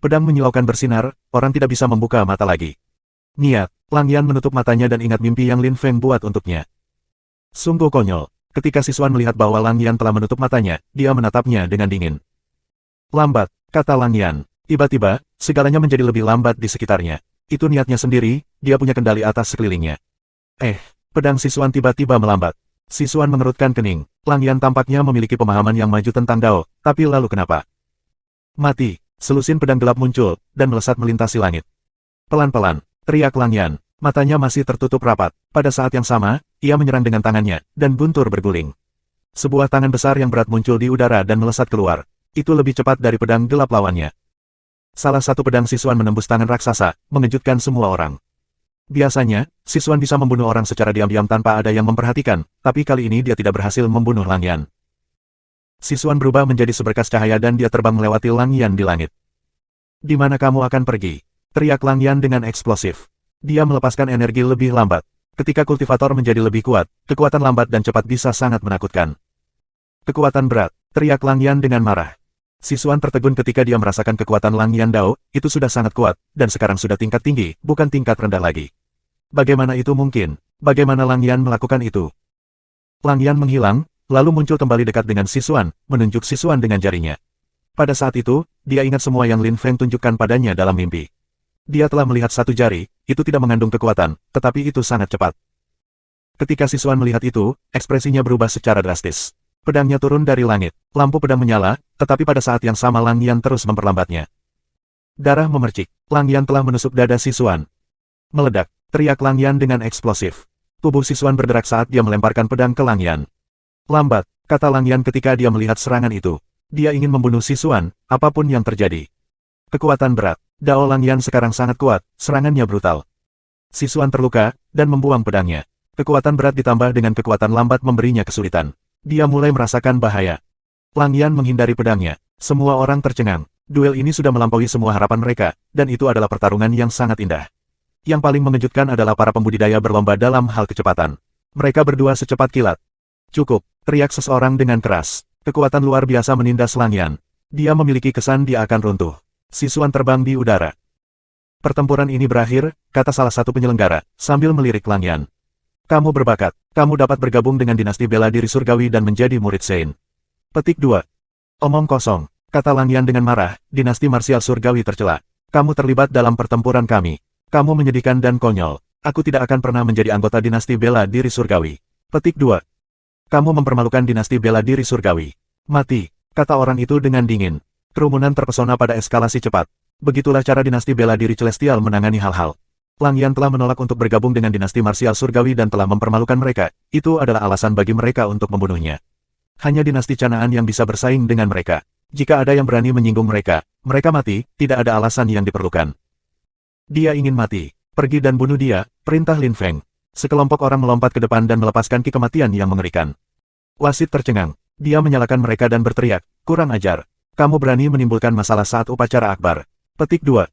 Speaker 1: Pedang menyilaukan bersinar, orang tidak bisa membuka mata lagi. Niat, Lang Yan menutup matanya dan ingat mimpi yang Lin Feng buat untuknya. Sungguh konyol. Ketika Sisuan melihat bahwa Lang Yan telah menutup matanya, dia menatapnya dengan dingin. Lambat, kata Lang Yan. Tiba-tiba, segalanya menjadi lebih lambat di sekitarnya. Itu niatnya sendiri, dia punya kendali atas sekelilingnya. Pedang Sisuan tiba-tiba melambat. Sisuan mengerutkan kening. Lang Yan tampaknya memiliki pemahaman yang maju tentang Dao, tapi lalu kenapa? Mati, selusin pedang gelap muncul, dan melesat melintasi langit. Pelan-pelan, teriak Lang Yan. Matanya masih tertutup rapat. Pada saat yang sama, ia menyerang dengan tangannya, dan guntur berguling. Sebuah tangan besar yang berat muncul di udara dan melesat keluar. Itu lebih cepat dari pedang gelap lawannya. Salah satu pedang Sisuan menembus tangan raksasa, mengejutkan semua orang. Biasanya, Sisuan bisa membunuh orang secara diam-diam tanpa ada yang memperhatikan, tapi kali ini dia tidak berhasil membunuh Lang Yan. Sisuan berubah menjadi seberkas cahaya dan dia terbang melewati Lang Yan di langit. Di mana kamu akan pergi? Teriak Lang Yan dengan eksplosif. Dia melepaskan energi lebih lambat. Ketika kultivator menjadi lebih kuat, kekuatan lambat dan cepat bisa sangat menakutkan. Kekuatan berat, teriak Lang Yan dengan marah. Sisuan tertegun ketika dia merasakan kekuatan Lang Yan Dao, itu sudah sangat kuat, dan sekarang sudah tingkat tinggi, bukan tingkat rendah lagi. Bagaimana itu mungkin? Bagaimana Lang Yan melakukan itu? Lang Yan menghilang, lalu muncul kembali dekat dengan Sisuan, menunjuk Sisuan dengan jarinya. Pada saat itu, dia ingat semua yang Lin Feng tunjukkan padanya dalam mimpi. Dia telah melihat satu jari, itu tidak mengandung kekuatan, tetapi itu sangat cepat. Ketika Sisuan melihat itu, ekspresinya berubah secara drastis. Pedangnya turun dari langit, lampu pedang menyala, tetapi pada saat yang sama Lang Yan terus memperlambatnya. Darah memercik, Lang Yan telah menusuk dada Sisuan. Meledak. Teriak Lang Yan dengan eksplosif. Tubuh Sisuan berderak saat dia melemparkan pedang ke Lang Yan. Lambat, kata Lang Yan ketika dia melihat serangan itu. Dia ingin membunuh Sisuan, apapun yang terjadi. Kekuatan berat. Dao Lang Yan sekarang sangat kuat, serangannya brutal. Sisuan terluka, dan membuang pedangnya. Kekuatan berat ditambah dengan kekuatan lambat memberinya kesulitan. Dia mulai merasakan bahaya. Lang Yan menghindari pedangnya. Semua orang tercengang. Duel ini sudah melampaui semua harapan mereka, dan itu adalah pertarungan yang sangat indah. Yang paling mengejutkan adalah para pembudidaya berlomba dalam hal kecepatan. Mereka berdua secepat kilat. Cukup, teriak seseorang dengan keras. Kekuatan luar biasa menindas Lang Yan. Dia memiliki kesan dia akan runtuh. Sisuan terbang di udara. Pertempuran ini berakhir, kata salah satu penyelenggara, sambil melirik Lang Yan. Kamu berbakat, kamu dapat bergabung dengan dinasti bela diri surgawi dan menjadi murid Sein. Petik 2. Omong kosong, kata Lang Yan dengan marah, dinasti marsial surgawi tercela. Kamu terlibat dalam pertempuran kami. Kamu menyedihkan dan konyol. Aku tidak akan pernah menjadi anggota dinasti bela diri surgawi. Petik 2. Kamu mempermalukan dinasti bela diri surgawi. Mati, kata orang itu dengan dingin. Kerumunan terpesona pada eskalasi cepat. Begitulah cara dinasti bela diri celestial menangani hal-hal. Lang Yan telah menolak untuk bergabung dengan dinasti marsial surgawi dan telah mempermalukan mereka. Itu adalah alasan bagi mereka untuk membunuhnya. Hanya dinasti Canaan yang bisa bersaing dengan mereka. Jika ada yang berani menyinggung mereka, mereka mati, tidak ada alasan yang diperlukan. Dia ingin mati. Pergi dan bunuh dia, perintah Lin Feng. Sekelompok orang melompat ke depan dan melepaskan ki kematian yang mengerikan. Wasit tercengang. Dia menyalakan mereka dan berteriak, kurang ajar. Kamu berani menimbulkan masalah saat upacara akbar. Petik 2.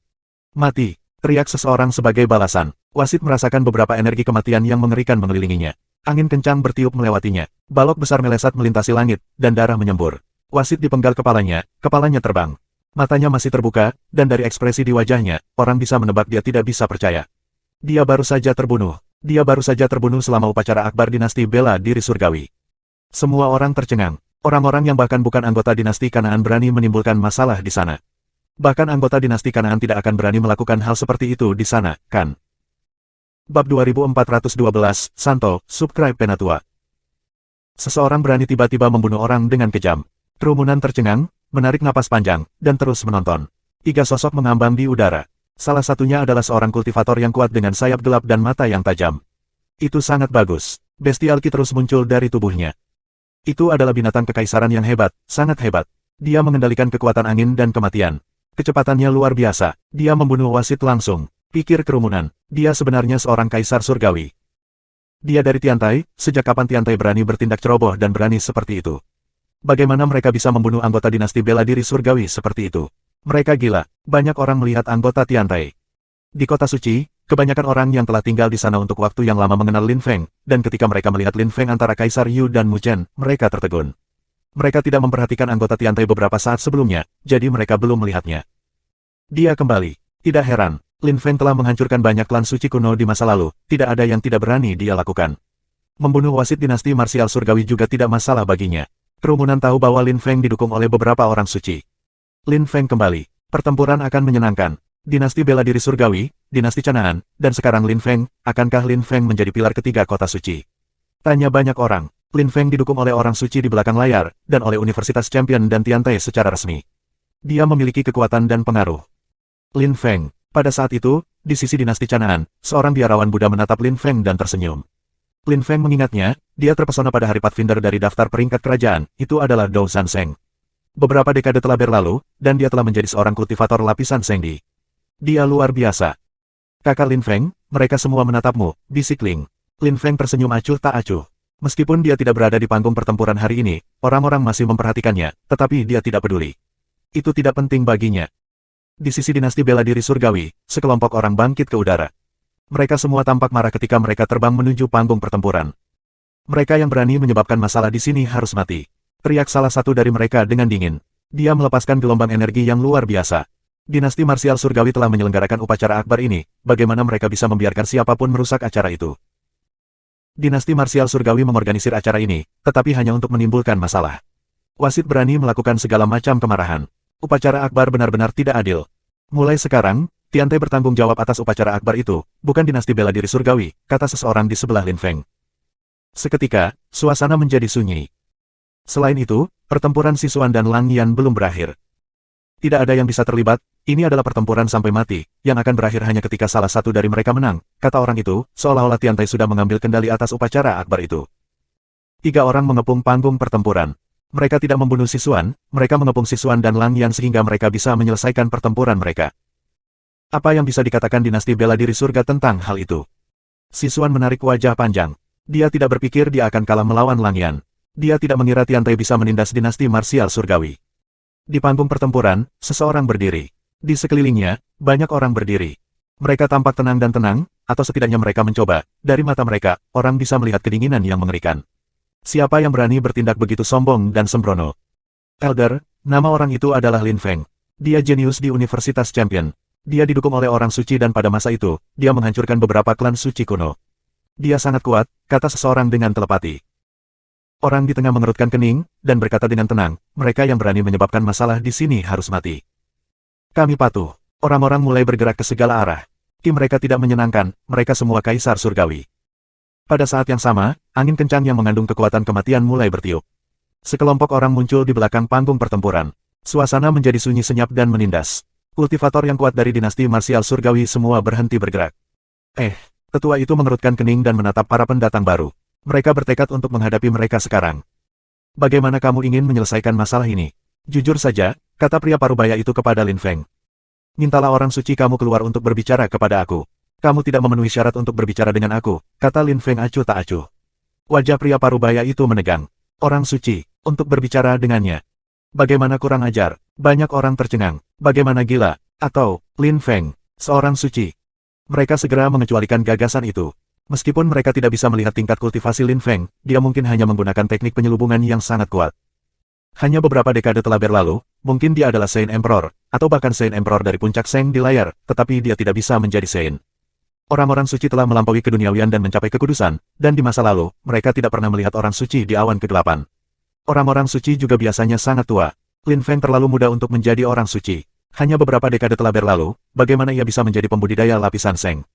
Speaker 1: Mati, teriak seseorang sebagai balasan. Wasit merasakan beberapa energi kematian yang mengerikan mengelilinginya. Angin kencang bertiup melewatinya. Balok besar melesat melintasi langit, dan darah menyembur. Wasit dipenggal kepalanya terbang. Matanya masih terbuka, dan dari ekspresi di wajahnya, orang bisa menebak dia tidak bisa percaya. Dia baru saja terbunuh. Dia baru saja terbunuh selama upacara akbar dinasti bela diri surgawi. Semua orang tercengang. Orang-orang yang bahkan bukan anggota dinasti Kanaan berani menimbulkan masalah di sana. Bahkan anggota dinasti Kanaan tidak akan berani melakukan hal seperti itu di sana, kan? Bab 2412, Santo, Subscribe Penatua. Seseorang berani tiba-tiba membunuh orang dengan kejam. Kerumunan tercengang, menarik napas panjang, dan terus menonton. 3 sosok mengambang di udara. Salah satunya adalah seorang kultivator yang kuat dengan sayap gelap dan mata yang tajam. Itu sangat bagus. Bestialki terus muncul dari tubuhnya. Itu adalah binatang kekaisaran yang hebat, sangat hebat. Dia mengendalikan kekuatan angin dan kematian. Kecepatannya luar biasa. Dia membunuh wasit langsung. Pikir kerumunan. Dia sebenarnya seorang kaisar surgawi. Dia dari Tiantai, sejak kapan Tiantai berani bertindak ceroboh dan berani seperti itu? Bagaimana mereka bisa membunuh anggota dinasti bela diri surgawi seperti itu? Mereka gila. Banyak orang melihat anggota Tiantai. Di kota suci, kebanyakan orang yang telah tinggal di sana untuk waktu yang lama mengenal Lin Feng, dan ketika mereka melihat Lin Feng antara Kaisar Yu dan Mu Chen, mereka tertegun. Mereka tidak memperhatikan anggota Tiantai beberapa saat sebelumnya, jadi mereka belum melihatnya. Dia kembali. Tidak heran, Lin Feng telah menghancurkan banyak klan suci kuno di masa lalu, tidak ada yang tidak berani dia lakukan. Membunuh wasit dinasti marsial surgawi juga tidak masalah baginya. Kerumunan tahu bahwa Lin Feng didukung oleh beberapa orang suci. Lin Feng kembali. Pertempuran akan menyenangkan. Dinasti bela diri surgawi, dinasti Canaan, dan sekarang Lin Feng, akankah Lin Feng menjadi pilar ketiga kota suci? Tanya banyak orang. Lin Feng didukung oleh orang suci di belakang layar, dan oleh Universitas Champion dan Tiantai secara resmi. Dia memiliki kekuatan dan pengaruh. Lin Feng. Pada saat itu, di sisi dinasti Canaan, seorang biarawan Buddha menatap Lin Feng dan tersenyum. Lin Feng mengingatnya, dia terpesona pada hari Pathfinder dari daftar peringkat kerajaan, itu adalah Dou San Seng. Beberapa dekade telah berlalu, dan dia telah menjadi seorang kultivator lapisan Sengdi. Dia luar biasa. Kakak Lin Feng, mereka semua menatapmu, bisik Ling. Lin Feng tersenyum acuh tak acuh. Meskipun dia tidak berada di panggung pertempuran hari ini, orang-orang masih memperhatikannya, tetapi dia tidak peduli. Itu tidak penting baginya. Di sisi dinasti bela diri surgawi, sekelompok orang bangkit ke udara. Mereka semua tampak marah ketika mereka terbang menuju panggung pertempuran. Mereka yang berani menyebabkan masalah di sini harus mati. Teriak salah satu dari mereka dengan dingin. Dia melepaskan gelombang energi yang luar biasa. Dinasti marsial surgawi telah menyelenggarakan upacara akbar ini, bagaimana mereka bisa membiarkan siapapun merusak acara itu? Dinasti marsial surgawi mengorganisir acara ini, tetapi hanya untuk menimbulkan masalah. Wasit berani melakukan segala macam kemarahan. Upacara akbar benar-benar tidak adil. Mulai sekarang, Tiantai bertanggung jawab atas upacara akbar itu, bukan dinasti bela diri surgawi, kata seseorang di sebelah Lin Feng. Seketika, suasana menjadi sunyi. Selain itu, pertempuran Sisuan dan Lang Yan belum berakhir. Tidak ada yang bisa terlibat, ini adalah pertempuran sampai mati, yang akan berakhir hanya ketika salah satu dari mereka menang, kata orang itu, seolah-olah Tiantai sudah mengambil kendali atas upacara akbar itu. 3 orang mengepung panggung pertempuran. Mereka tidak membunuh Sisuan, mereka mengepung Sisuan dan Lang Yan sehingga mereka bisa menyelesaikan pertempuran mereka. Apa yang bisa dikatakan dinasti bela diri surga tentang hal itu? Sisuan menarik wajah panjang. Dia tidak berpikir dia akan kalah melawan Lang Yan. Dia tidak mengira Tiantai bisa menindas dinasti marsial surgawi. Di panggung pertempuran, seseorang berdiri. Di sekelilingnya, banyak orang berdiri. Mereka tampak tenang dan tenang, atau setidaknya mereka mencoba. Dari mata mereka, orang bisa melihat kedinginan yang mengerikan. Siapa yang berani bertindak begitu sombong dan sembrono? Elder, nama orang itu adalah Lin Feng. Dia jenius di Universitas Champion. Dia didukung oleh orang suci dan pada masa itu, dia menghancurkan beberapa klan suci kuno. Dia sangat kuat, kata seseorang dengan telepati. Orang di tengah mengerutkan kening, dan berkata dengan tenang, mereka yang berani menyebabkan masalah di sini harus mati. Kami patuh. Orang-orang mulai bergerak ke segala arah. Mereka tidak menyenangkan, mereka semua kaisar surgawi. Pada saat yang sama, angin kencang yang mengandung kekuatan kematian mulai bertiup. Sekelompok orang muncul di belakang panggung pertempuran. Suasana menjadi sunyi senyap dan menindas. Kultivator yang kuat dari dinasti marsial surgawi semua berhenti bergerak. Tetua itu mengerutkan kening dan menatap para pendatang baru. Mereka bertekad untuk menghadapi mereka sekarang. Bagaimana kamu ingin menyelesaikan masalah ini? Jujur saja, kata pria parubaya itu kepada Lin Feng. Mintalah orang suci kamu keluar untuk berbicara kepada aku. Kamu tidak memenuhi syarat untuk berbicara dengan aku, kata Lin Feng acuh tak acuh. Wajah pria parubaya itu menegang. Orang suci, untuk berbicara dengannya. Bagaimana kurang ajar, banyak orang tercengang. Bagaimana gila, atau, Lin Feng, seorang suci. Mereka segera mengecualikan gagasan itu. Meskipun mereka tidak bisa melihat tingkat kultivasi Lin Feng, dia mungkin hanya menggunakan teknik penyelubungan yang sangat kuat. Hanya beberapa dekade telah berlalu, Mungkin dia adalah Saint Emperor, atau bahkan Saint Emperor dari puncak Seng di layar, tetapi dia tidak bisa menjadi Saint. Orang-orang suci telah melampaui keduniawian dan mencapai kekudusan, dan di masa lalu, mereka tidak pernah melihat orang suci di awan ke-8. Orang-orang suci juga biasanya sangat tua. Lin Feng terlalu muda untuk menjadi orang suci. Hanya beberapa dekade telah berlalu, bagaimana ia bisa menjadi pembudidaya lapisan Seng?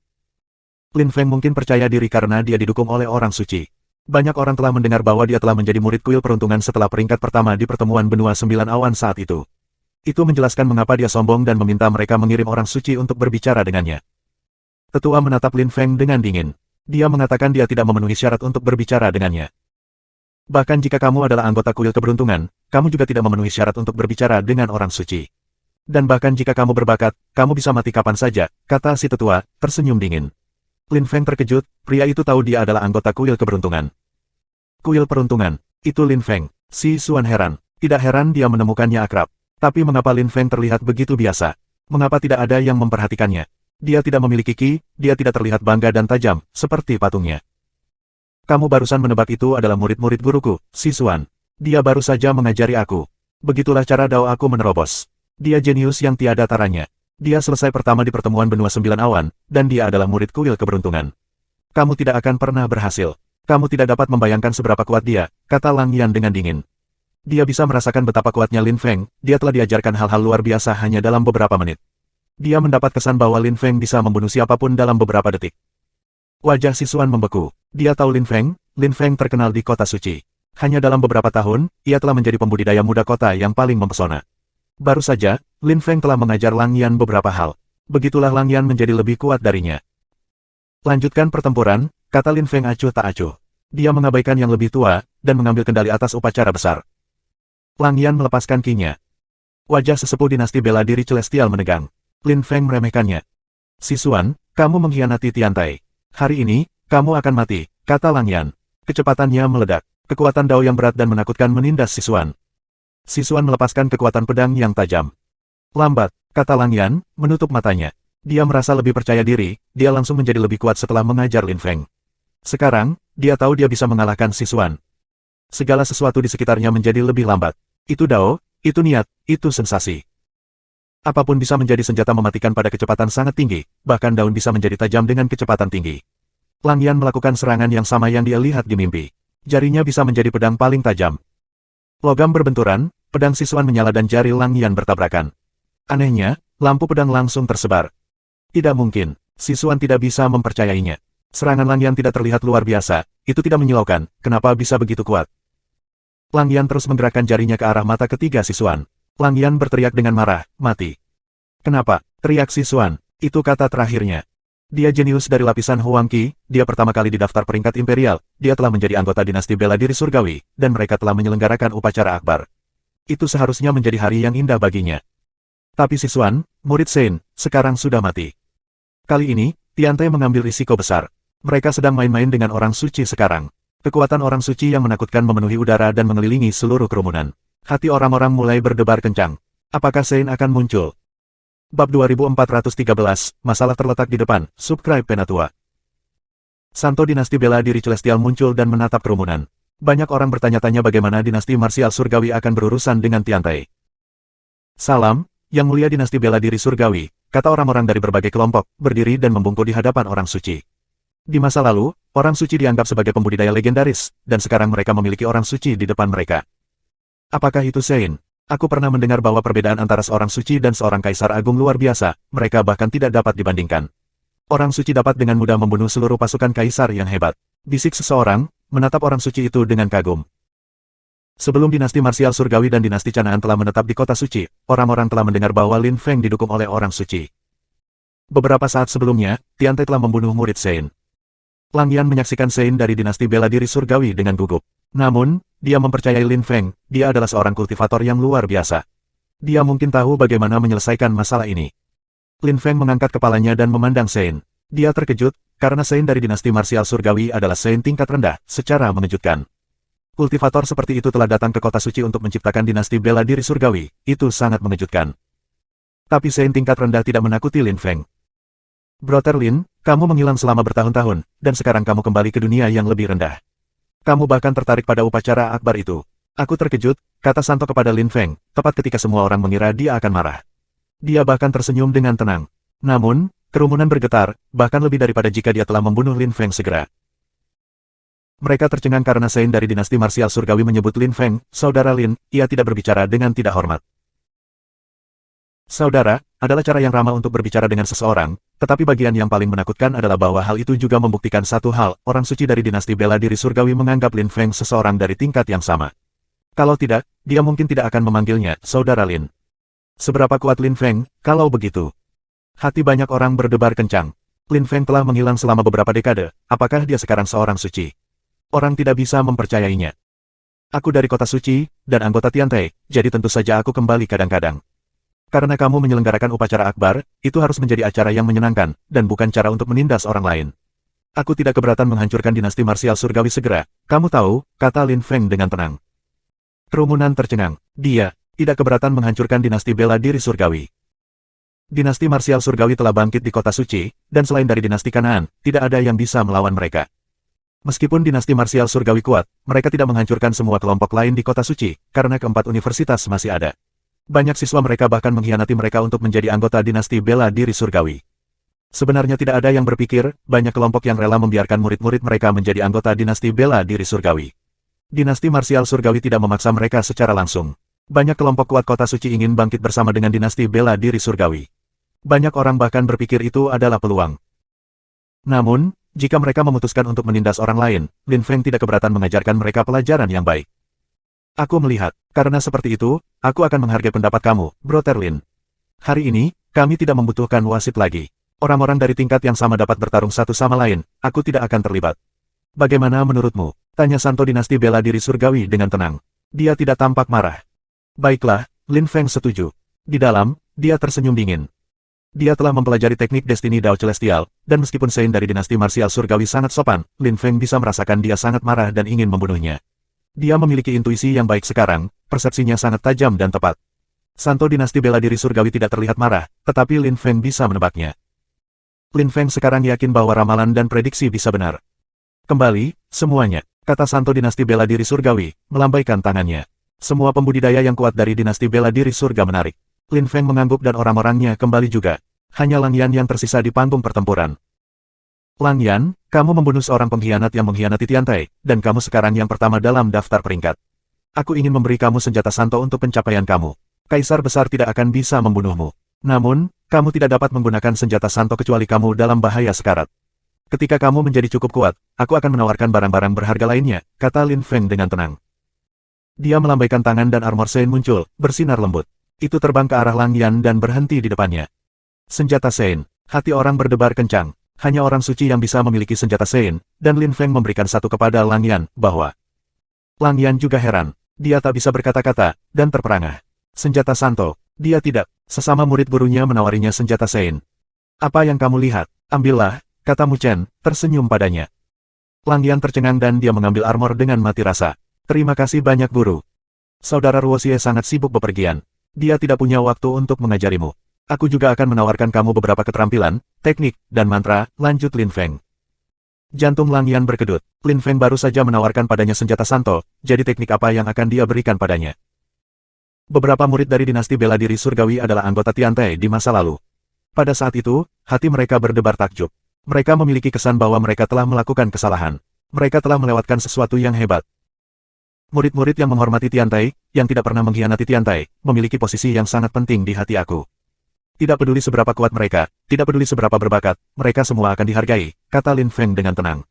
Speaker 1: Lin Feng mungkin percaya diri karena dia didukung oleh orang suci. Banyak orang telah mendengar bahwa dia telah menjadi murid kuil peruntungan setelah peringkat pertama di pertemuan benua 9 awan saat itu. Itu menjelaskan mengapa dia sombong dan meminta mereka mengirim orang suci untuk berbicara dengannya. Tetua menatap Lin Feng dengan dingin. Dia mengatakan dia tidak memenuhi syarat untuk berbicara dengannya. Bahkan jika kamu adalah anggota kuil keberuntungan, kamu juga tidak memenuhi syarat untuk berbicara dengan orang suci. Dan bahkan jika kamu berbakat, kamu bisa mati kapan saja, kata si tetua, tersenyum dingin. Lin Feng terkejut, pria itu tahu dia adalah anggota kuil keberuntungan. Kuil peruntungan, itu Lin Feng. Si Xuan heran. Tidak heran dia menemukannya akrab. Tapi mengapa Lin Feng terlihat begitu biasa? Mengapa tidak ada yang memperhatikannya? Dia tidak memiliki ki, dia tidak terlihat bangga dan tajam, seperti patungnya. Kamu barusan menebak itu adalah murid-murid guruku, si Xuan. Dia baru saja mengajari aku. Begitulah cara dao aku menerobos. Dia jenius yang tiada taranya. Dia selesai pertama di pertemuan benua 9 awan, dan dia adalah murid kuil keberuntungan. Kamu tidak akan pernah berhasil. Kamu tidak dapat membayangkan seberapa kuat dia, kata Lang Yan dengan dingin. Dia bisa merasakan betapa kuatnya Lin Feng, dia telah diajarkan hal-hal luar biasa hanya dalam beberapa menit. Dia mendapat kesan bahwa Lin Feng bisa membunuh siapapun dalam beberapa detik. Wajah si Xuan membeku. Dia tahu Lin Feng terkenal di kota suci. Hanya dalam beberapa tahun, ia telah menjadi pembudidaya muda kota yang paling mempesona. Baru saja, Lin Feng telah mengajar Lang Yan beberapa hal. Begitulah Lang Yan menjadi lebih kuat darinya. Lanjutkan pertempuran, kata Lin Feng acuh tak acuh. Dia mengabaikan yang lebih tua, dan mengambil kendali atas upacara besar. Lang Yan melepaskan kinya. Wajah sesepuh dinasti bela diri Celestial menegang. Lin Feng meremehkannya. Si Xuan, kamu mengkhianati Tiantai. Hari ini, kamu akan mati, kata Lang Yan. Kecepatannya meledak. Kekuatan dao yang berat dan menakutkan menindas si Xuan. Si Xuan melepaskan kekuatan pedang yang tajam. Lambat, kata Lang Yan, menutup matanya. Dia merasa lebih percaya diri, dia langsung menjadi lebih kuat setelah mengajar Lin Feng. Sekarang, dia tahu dia bisa mengalahkan si Xuan. Segala sesuatu di sekitarnya menjadi lebih lambat. Itu dao, itu niat, itu sensasi. Apapun bisa menjadi senjata mematikan pada kecepatan sangat tinggi, bahkan daun bisa menjadi tajam dengan kecepatan tinggi. Lang Yan melakukan serangan yang sama yang dia lihat di mimpi. Jarinya bisa menjadi pedang paling tajam. Logam berbenturan, pedang si Xuan menyala dan jari Lang Yan bertabrakan. Anehnya, lampu pedang langsung tersebar. Tidak mungkin, si Xuan tidak bisa mempercayainya. Serangan Lang Yan tidak terlihat luar biasa, itu tidak menyilaukan, kenapa bisa begitu kuat. Lang Yan terus menggerakkan jarinya ke arah mata ketiga si Xuan. Lang Yan berteriak dengan marah, mati. Kenapa? Teriak si Xuan, itu kata terakhirnya. Dia jenius dari lapisan Huang Qi, dia pertama kali didaftar peringkat imperial, dia telah menjadi anggota dinasti bela diri surgawi, dan mereka telah menyelenggarakan upacara akbar. Itu seharusnya menjadi hari yang indah baginya. Tapi si Xuan, murid Saint, sekarang sudah mati. Kali ini, Tiantai mengambil risiko besar. Mereka sedang main-main dengan orang suci sekarang. Kekuatan orang suci yang menakutkan memenuhi udara dan mengelilingi seluruh kerumunan. Hati orang-orang mulai berdebar kencang. Apakah Saint akan muncul? Bab 2413, masalah terletak di depan, subscribe Penatua. Santo dinasti bela diri Celestial muncul dan menatap kerumunan. Banyak orang bertanya-tanya bagaimana dinasti marsial surgawi akan berurusan dengan Tiantai. Salam, yang mulia dinasti bela diri surgawi, kata orang-orang dari berbagai kelompok, berdiri dan membungkuk di hadapan orang suci. Di masa lalu, orang suci dianggap sebagai pembudidaya legendaris, dan sekarang mereka memiliki orang suci di depan mereka. Apakah itu Saint? Aku pernah mendengar bahwa perbedaan antara seorang suci dan seorang kaisar agung luar biasa, mereka bahkan tidak dapat dibandingkan. Orang suci dapat dengan mudah membunuh seluruh pasukan kaisar yang hebat. Bisik seseorang, menatap orang suci itu dengan kagum. Sebelum dinasti marsial surgawi dan dinasti Canaan telah menetap di kota suci, orang-orang telah mendengar bahwa Lin Feng didukung oleh orang suci. Beberapa saat sebelumnya, Tiantai telah membunuh murid Saint. Lang Yan menyaksikan Saint dari dinasti bela diri surgawi dengan gugup. Namun, dia mempercayai Lin Feng, dia adalah seorang kultivator yang luar biasa. Dia mungkin tahu bagaimana menyelesaikan masalah ini. Lin Feng mengangkat kepalanya dan memandang Saint. Dia terkejut, karena Saint dari dinasti marsial surgawi adalah Saint tingkat rendah, secara mengejutkan. Kultivator seperti itu telah datang ke kota suci untuk menciptakan dinasti bela diri surgawi, itu sangat mengejutkan. Tapi Saint tingkat rendah tidak menakuti Lin Feng. Brother Lin, kamu menghilang selama bertahun-tahun, dan sekarang kamu kembali ke dunia yang lebih rendah. Kamu bahkan tertarik pada upacara akbar itu. Aku terkejut, kata Santo kepada Lin Feng, tepat ketika semua orang mengira dia akan marah. Dia bahkan tersenyum dengan tenang. Namun, kerumunan bergetar, bahkan lebih daripada jika dia telah membunuh Lin Feng segera. Mereka tercengang karena Sein dari dinasti marsial surgawi menyebut Lin Feng, saudara Lin, ia tidak berbicara dengan tidak hormat. Saudara, adalah cara yang ramah untuk berbicara dengan seseorang, tetapi bagian yang paling menakutkan adalah bahwa hal itu juga membuktikan satu hal, orang suci dari dinasti bela diri surgawi menganggap Lin Feng seseorang dari tingkat yang sama. Kalau tidak, dia mungkin tidak akan memanggilnya, saudara Lin. Seberapa kuat Lin Feng, kalau begitu? Hati banyak orang berdebar kencang. Lin Feng telah menghilang selama beberapa dekade, apakah dia sekarang seorang suci? Orang tidak bisa mempercayainya. Aku dari kota suci, dan anggota Tiantai, jadi tentu saja aku kembali kadang-kadang. Karena kamu menyelenggarakan upacara akbar, itu harus menjadi acara yang menyenangkan, dan bukan cara untuk menindas orang lain. Aku tidak keberatan menghancurkan dinasti marsial surgawi segera, kamu tahu, kata Lin Feng dengan tenang. Kerumunan tercengang. Dia tidak keberatan menghancurkan dinasti bela diri surgawi. Dinasti marsial surgawi telah bangkit di kota suci, dan selain dari dinasti Kanaan, tidak ada yang bisa melawan mereka. Meskipun dinasti marsial surgawi kuat, mereka tidak menghancurkan semua kelompok lain di kota suci, karena keempat universitas masih ada. Banyak siswa mereka bahkan mengkhianati mereka untuk menjadi anggota dinasti bela diri surgawi. Sebenarnya tidak ada yang berpikir, banyak kelompok yang rela membiarkan murid-murid mereka menjadi anggota dinasti bela diri surgawi. Dinasti marsial surgawi tidak memaksa mereka secara langsung. Banyak kelompok kuat kota suci ingin bangkit bersama dengan dinasti bela diri surgawi. Banyak orang bahkan berpikir itu adalah peluang. Namun, jika mereka memutuskan untuk menindas orang lain, Lin Feng tidak keberatan mengajarkan mereka pelajaran yang baik. Aku melihat, karena seperti itu, aku akan menghargai pendapat kamu, Brother Lin. Hari ini, kami tidak membutuhkan wasit lagi. Orang-orang dari tingkat yang sama dapat bertarung satu sama lain, aku tidak akan terlibat. Bagaimana menurutmu? Tanya Santo dinasti bela diri surgawi dengan tenang. Dia tidak tampak marah. Baiklah, Lin Feng setuju. Di dalam, dia tersenyum dingin. Dia telah mempelajari teknik Destiny Dao Celestial, dan meskipun Sein dari dinasti marsial surgawi sangat sopan, Lin Feng bisa merasakan dia sangat marah dan ingin membunuhnya. Dia memiliki intuisi yang baik sekarang, persepsinya sangat tajam dan tepat. Santo dinasti bela diri surgawi tidak terlihat marah, tetapi Lin Feng bisa menebaknya. Lin Feng sekarang yakin bahwa ramalan dan prediksi bisa benar. Kembali, semuanya, kata Santo dinasti bela diri surgawi, melambaikan tangannya. Semua pembudidaya yang kuat dari dinasti bela diri surga menarik. Lin Feng mengangguk dan orang-orangnya kembali juga. Hanya Lang Yan yang tersisa di panggung pertempuran. Lang Yan, kamu membunuh seorang pengkhianat yang mengkhianati Tiantai, dan kamu sekarang yang pertama dalam daftar peringkat. Aku ingin memberi kamu senjata Santo untuk pencapaian kamu. Kaisar besar tidak akan bisa membunuhmu. Namun, kamu tidak dapat menggunakan senjata Santo kecuali kamu dalam bahaya sekarat. Ketika kamu menjadi cukup kuat, aku akan menawarkan barang-barang berharga lainnya, kata Lin Feng dengan tenang. Dia melambaikan tangan dan armor Sein muncul, bersinar lembut. Itu terbang ke arah Lang Yan dan berhenti di depannya. Senjata Sein, hati orang berdebar kencang. Hanya orang suci yang bisa memiliki senjata Sein, dan Lin Feng memberikan satu kepada Lang Yan, bahwa Lang Yan juga heran. Dia tak bisa berkata-kata, dan terperangah. Senjata Santo, dia tidak. Sesama murid gurunya menawarinya senjata Sein. Apa yang kamu lihat? Ambillah, kata Mu Chen, tersenyum padanya. Lang Yan tercengang dan dia mengambil armor dengan mati rasa. Terima kasih banyak guru. Saudara Ruoxie sangat sibuk bepergian. Dia tidak punya waktu untuk mengajarimu. Aku juga akan menawarkan kamu beberapa keterampilan, teknik, dan mantra, lanjut Lin Feng. Jantung Lang Yan berkedut. Lin Feng baru saja menawarkan padanya senjata Santo, jadi teknik apa yang akan dia berikan padanya? Beberapa murid dari dinasti bela diri surgawi adalah anggota Tiantai di masa lalu. Pada saat itu, hati mereka berdebar takjub. Mereka memiliki kesan bahwa mereka telah melakukan kesalahan. Mereka telah melewatkan sesuatu yang hebat. Murid-murid yang menghormati Tiantai, yang tidak pernah mengkhianati Tiantai, memiliki posisi yang sangat penting di hati aku. Tidak peduli seberapa kuat mereka, tidak peduli seberapa berbakat, mereka semua akan dihargai, kata Lin Feng dengan tenang.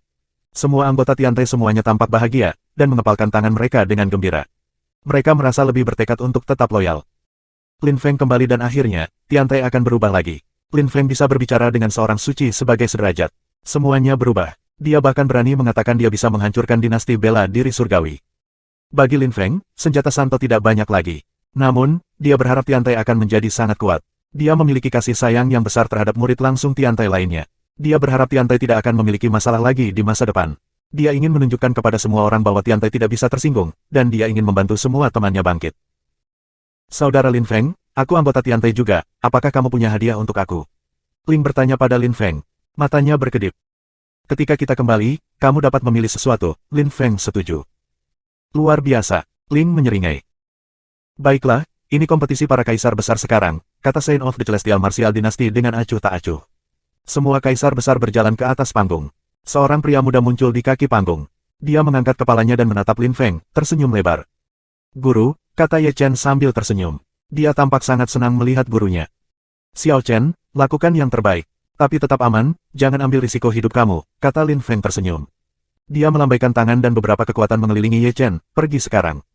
Speaker 1: Semua anggota Tiantai semuanya tampak bahagia, dan mengepalkan tangan mereka dengan gembira. Mereka merasa lebih bertekad untuk tetap loyal. Lin Feng kembali dan akhirnya, Tiantai akan berubah lagi. Lin Feng bisa berbicara dengan seorang suci sebagai sederajat. Semuanya berubah. Dia bahkan berani mengatakan dia bisa menghancurkan dinasti bela diri surgawi. Bagi Lin Feng, senjata Santo tidak banyak lagi. Namun, dia berharap Tiantai akan menjadi sangat kuat. Dia memiliki kasih sayang yang besar terhadap murid langsung Tiantai lainnya. Dia berharap Tiantai tidak akan memiliki masalah lagi di masa depan. Dia ingin menunjukkan kepada semua orang bahwa Tiantai tidak bisa tersinggung, dan dia ingin membantu semua temannya bangkit. Saudara Lin Feng, aku anggota Tiantai juga, apakah kamu punya hadiah untuk aku? Ling bertanya pada Lin Feng. Matanya berkedip. Ketika kita kembali, kamu dapat memilih sesuatu, Lin Feng setuju. Luar biasa. Ling menyeringai. Baiklah, ini kompetisi para kaisar besar sekarang, kata Saint of the Celestial Martial Dynasty dengan acuh tak acuh. Semua kaisar besar berjalan ke atas panggung. Seorang pria muda muncul di kaki panggung. Dia mengangkat kepalanya dan menatap Lin Feng, tersenyum lebar. Guru, kata Ye Chen sambil tersenyum. Dia tampak sangat senang melihat gurunya. Xiao Chen, lakukan yang terbaik. Tapi tetap aman, jangan ambil risiko hidup kamu, kata Lin Feng tersenyum. Dia melambaikan tangan dan beberapa kekuatan mengelilingi Ye Chen, pergi sekarang.